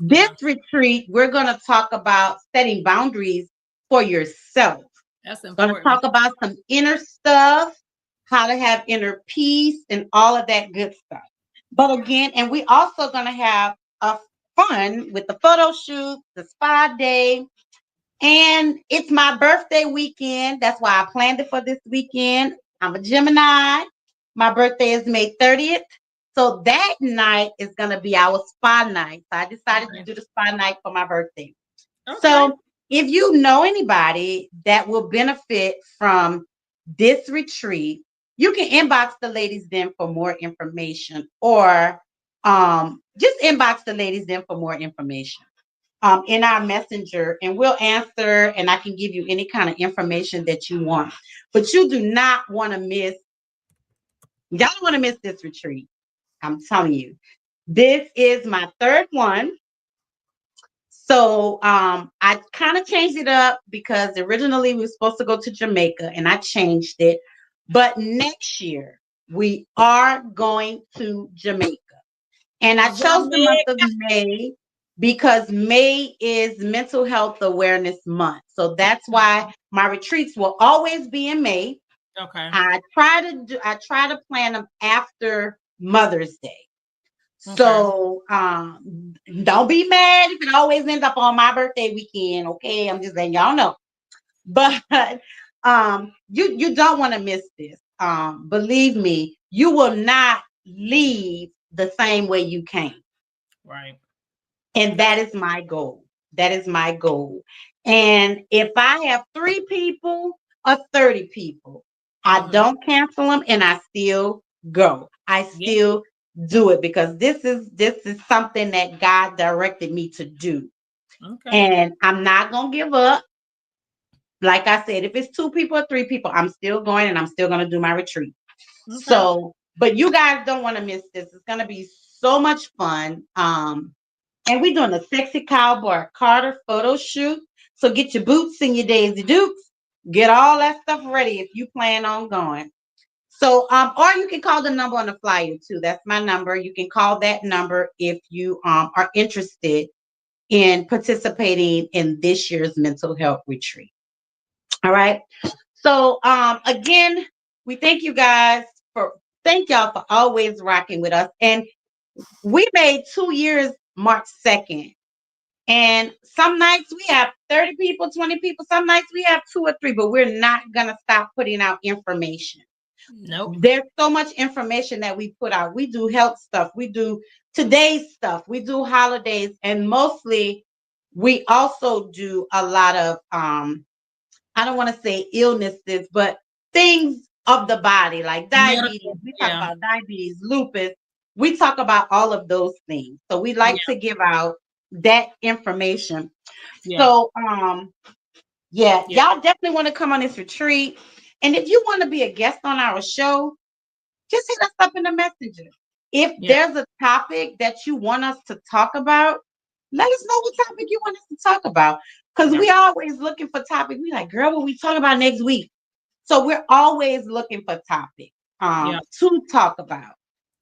This retreat, we're going to talk about setting boundaries for yourself. That's important. Going to talk about some inner stuff, how to have inner peace, and all of that good stuff. But again, and we also going to have a fun with the photo shoot, the spa day, and it's my birthday weekend. That's why I planned it for this weekend. I'm a Gemini. My birthday is May 30th. So that night is going to be our spa night. So I decided to do the spa night for my birthday. Okay. So if you know anybody that will benefit from this retreat, you can inbox the Ladies Den for more information, or just inbox the Ladies Den for more information in our messenger, and we'll answer, and I can give you any kind of information that you want. But you do not want to miss, y'all don't want to miss this retreat. I'm telling you, this is my 3rd one. So I kind of changed it up because originally we were supposed to go to Jamaica, and I changed it. But next year we are going to Jamaica. And I chose the month of May because May is Mental Health Awareness Month. So that's why my retreats will always be in May. Okay. I try to plan them after Mother's Day. Okay. So don't be mad if it always ends up on my birthday weekend. Okay, I'm just letting y'all know. But you don't want to miss this. Believe me, you will not leave the same way you came. Right. And that is my goal. That is my goal. And if I have 3 people or 30 people, I don't cancel them, and I still go. I still do it because this is something that God directed me to do. Okay. And I'm not going to give up. Like I said, if it's 2 people or 3 people, I'm still going, and I'm still going to do my retreat. Okay. So, but you guys don't want to miss this. It's going to be so much fun. And we're doing a Sexy Cowboy Carter photo shoot. So get your boots and your Daisy Dukes. Get all that stuff ready if you plan on going. So, or you can call the number on the flyer too. That's my number. You can call that number if you are interested in participating in this year's mental health retreat. All right. So, again, we thank y'all for always rocking with us. And we made 2 years March 2nd. And some nights we have 30 people, 20 people. Some nights we have 2 or 3, but we're not going to stop putting out information. Nope. There's so much information that we put out. We do health stuff. We do today's stuff. We do holidays, and mostly we also do a lot of I don't want to say illnesses, but things of the body like diabetes. We talk about diabetes, lupus. We talk about all of those things. So we like to give out that information. So y'all definitely want to come on this retreat. And if you want to be a guest on our show, just hit us up in the messenger. If there's a topic that you want us to talk about, let us know what topic you want us to talk about. Because we always looking for topics. We like, girl, what we talk about next week? So we're always looking for topics to talk about.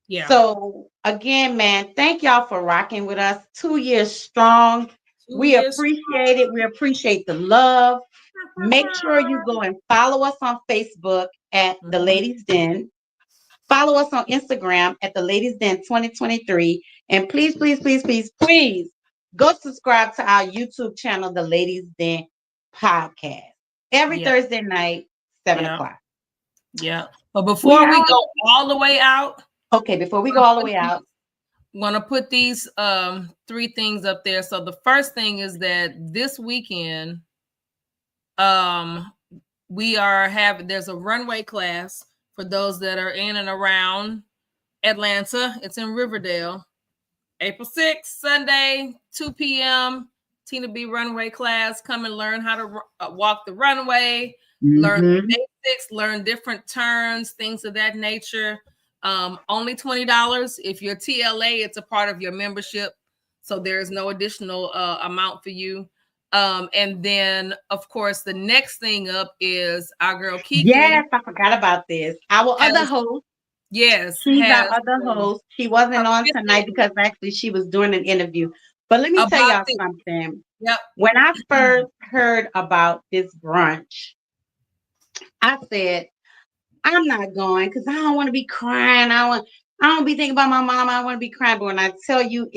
Yeah. So again, man, thank y'all for rocking with us. 2 years strong. We appreciate it. We appreciate the love. Make sure you go and follow us on Facebook at The Ladies Den. Follow us on Instagram at The Ladies Den 2023. And please, please, please, please, please go subscribe to our YouTube channel, The Ladies Den Podcast. Every Thursday night, 7 o'clock. Yeah. But before we go all the way out. Okay, before we go all the way out. I'm going to put these 3 things up there. So the first thing is that this weekend, there's a runway class for those that are in and around Atlanta. It's in Riverdale. April 6th, Sunday, 2 p.m. Tina B runway class. Come and learn how to walk the runway, learn the basics, learn different turns, things of that nature. Only $20. If you're TLA, it's a part of your membership. So there's no additional amount for you. And then, of course, the next thing up is our girl Kiki. Yes, I forgot about this. Our other host. Yes. She's our other host. She wasn't on tonight because actually she was doing an interview. But let me tell y'all something. Yep. When I first heard about this brunch, I said, I'm not going because I don't want to be crying. I don't be thinking about my mom. I don't want to be crying. But when I tell you,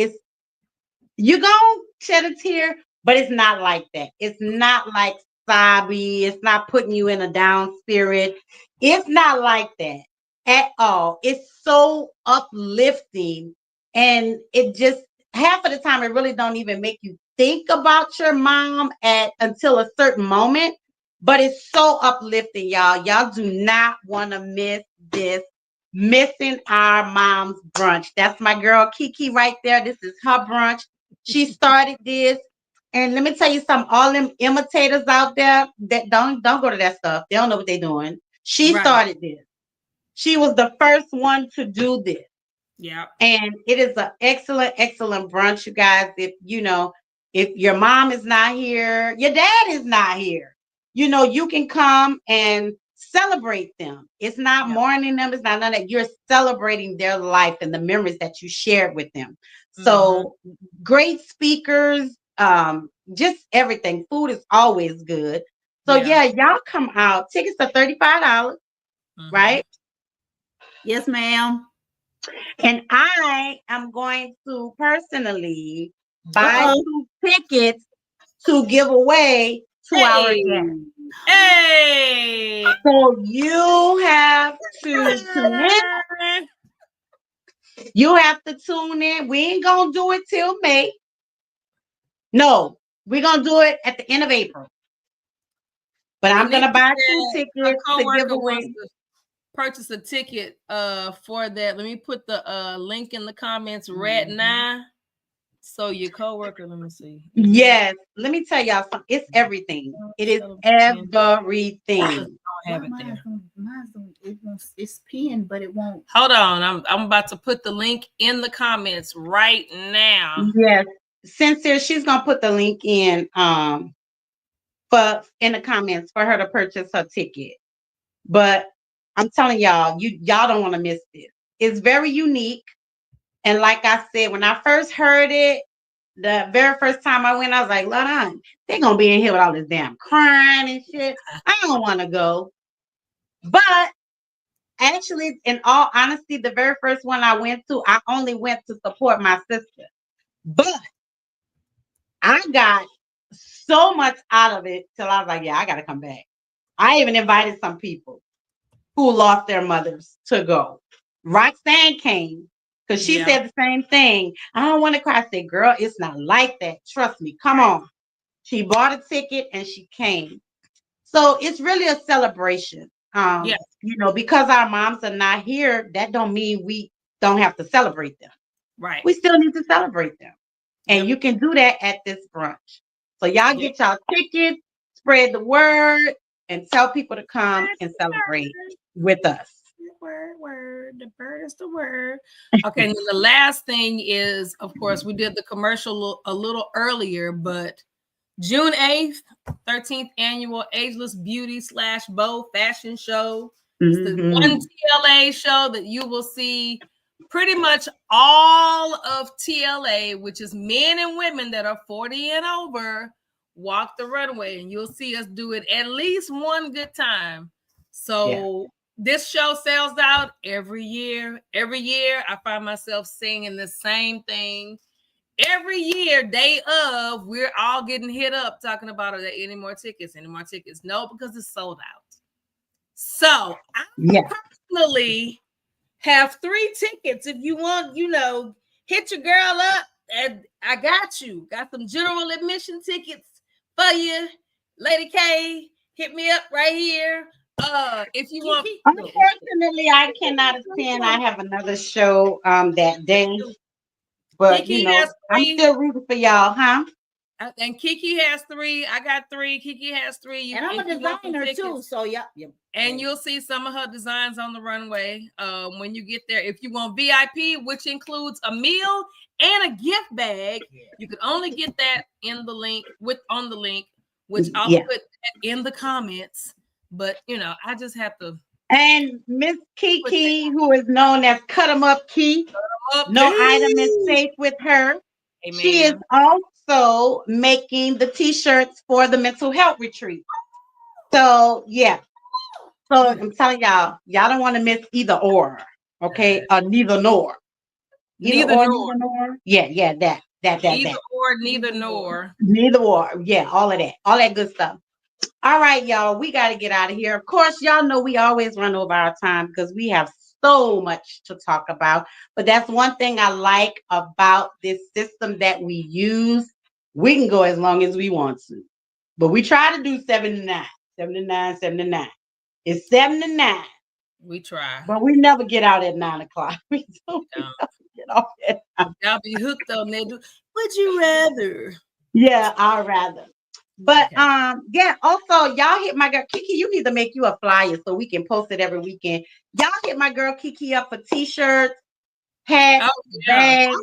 you're going to shed a tear, but it's not like that. It's not like sobby. It's not putting you in a down spirit. It's not like that at all. It's so uplifting. And it just, half of the time, it really don't even make you think about your mom until a certain moment. But it's so uplifting, y'all. Y'all do not want to miss this. Missing Our Mom's Brunch. That's my girl Kiki right there. This is her brunch. She started this. And let me tell you something. All them imitators out there that don't go to that stuff. They don't know what they're doing. She started this. She was the first one to do this. Yeah. And it is an excellent, excellent brunch, you guys. If your mom is not here, your dad is not here. You can come and celebrate them. It's not mourning them. It's not none of that. You're celebrating their life and the memories that you shared with them. So great speakers, just everything. Food is always good. So y'all come out. Tickets are $35, right? Yes, ma'am. And I am going to personally buy 2 tickets to give away to our guests. Hey! So you have to tune in. You have to tune in. We ain't gonna do it till May. No, we're gonna do it at the end of April. But I'm gonna buy 2 tickets to give away. Purchase a ticket for that. Let me put the link in the comments right now. So your coworker, let me see. Yes, let me tell y'all something. It's everything. It is everything. I don't have it there. It's pinned, but it won't. Hold on. I'm about to put the link in the comments right now. Yes. Sincere, she's gonna put the link in in the comments for her to purchase her ticket. But I'm telling y'all, y'all don't want to miss this. It's very unique. And like I said, when I first heard it, the very first time I went, I was like, Lord, they're going to be in here with all this damn crying and shit. I don't want to go. But actually, in all honesty, the very first one I went to, I only went to support my sister. But I got so much out of it till I was like, yeah, I got to come back. I even invited some people who lost their mothers to go. Roxanne came because she said the same thing. I don't want to cry. I said, girl, it's not like that. Trust me. Come on. She bought a ticket and she came. So it's really a celebration. You know, because our moms are not here, that don't mean we don't have to celebrate them. Right. We still need to celebrate them. And you can do that at this brunch. So y'all get y'all tickets, spread the word, and tell people to come and celebrate with us. Word. The bird is the word. Okay, and the last thing is, of course, we did the commercial a little earlier, but June 8th, 13th annual Ageless Beauty / Bow Fashion Show. It's the one TLA show that you will see pretty much all of TLA, which is men and women that are 40 and over, walk the runway, and you'll see us do it at least one good time. So this show sells out every year. Every year, I find myself singing the same thing. Every year, day of, we're all getting hit up talking about any more tickets. No, because it's sold out. So I personally have 3 tickets. If you want, hit your girl up, and I got you. Got some general admission tickets for you. Lady K, hit me up right here. If you want. Unfortunately, I cannot attend. I have another show that day. But Kiki I'm still rooting for y'all, huh? And Kiki has 3. I got 3. Kiki has 3. And I'm a designer too, so And you'll see some of her designs on the runway when you get there. If you want VIP, which includes a meal and a gift bag, you could only get that in the link on the link, which I'll put in the comments. But I just have to. And Miss Kiki, who is known as Cut 'em Up Key, no item is safe with her. Amen. She is also making the t-shirts for the mental health retreat. So so I'm telling y'all don't want to miss either or, okay? Neither nor. Neither nor. Yeah, that. Either or, neither nor. Neither or, all of that good stuff. All right, y'all, we got to get out of here. Of course, y'all know we always run over our time because we have so much to talk about. But that's one thing I like about this system that we use. We can go as long as we want to. But we try to do 79. It's 79. We try. But we never get out at 9 o'clock. We don't get off at 9. Y'all be hooked on that. Would you rather? Yeah, I'd rather. But also y'all hit my girl Kiki. You need to make you a flyer so we can post it every weekend. Y'all hit my girl Kiki up for t-shirts, hats, bags,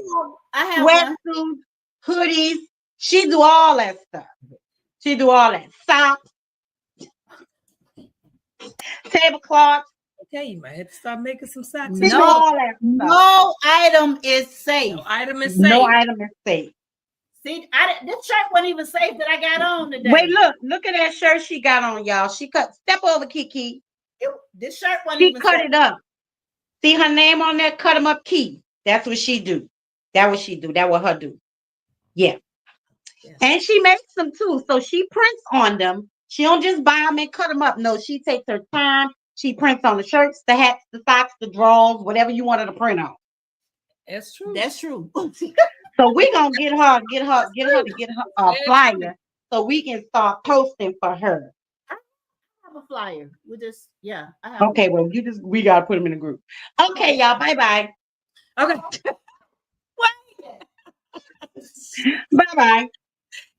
sweatsuits, hoodies. She do all that stuff. Socks, tablecloths. Okay, you might have to start making some socks. No item is safe. No item is safe. See, this shirt wasn't even safe that I got on today. Wait, look at that shirt she got on, y'all. She step over, Kiki. This shirt wasn't even safe. She cut it up. See her name on there, Cut 'em Up Key. That's what she do. That what her do. Yeah. And she makes them too. So she prints on them. She don't just buy them and cut them up. No, she takes her time. She prints on the shirts, the hats, the socks, the drawers, whatever you wanted to print on. That's true. That's true. So we're gonna get her a flyer so we can start posting for her. I have a flyer. I have okay, well, we gotta put them in a group. Okay, y'all, bye. Okay. Bye.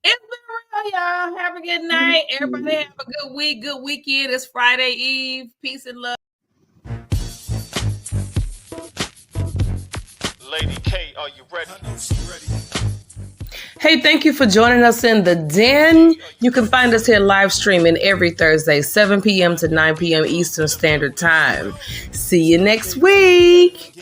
It's been real, y'all. Have a good night. Everybody have a good week, good weekend. It's Friday Eve. Peace and love. Lady K, are you ready? Hey, thank you for joining us in the Den. You can find us here live streaming every Thursday, 7 p.m. to 9 p.m. Eastern Standard Time. See you next week.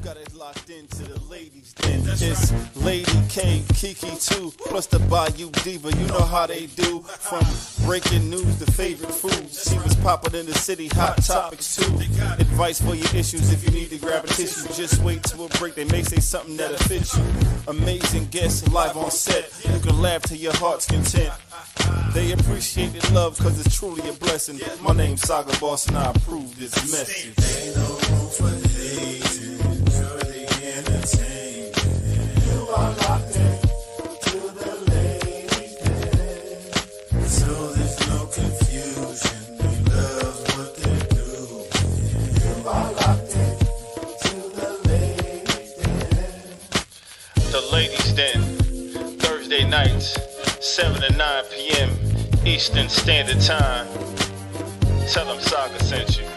got it locked into the ladies den. It's Lady K, Kiki too, plus the Bayou Diva. You know how they do. From breaking news to favorite foods. She was popping in the city, hot topics too. Advice for your issues if you need to grab a tissue. Just wait till a break, they may say something that'll fit you. Amazing guests live on set. You can laugh to your heart's content. They appreciate the love cause it's truly a blessing. My name's Saga Boss and I approve this message. Ain't no room for hating, you're the entertainment. You are locked in to the ladies' den. So there's no confusion, they love what they do. You are locked in to the ladies' den. The Ladies' Den, Thursday nights, 7 to 9 p.m. Eastern Standard Time. Tell them Saga sent you.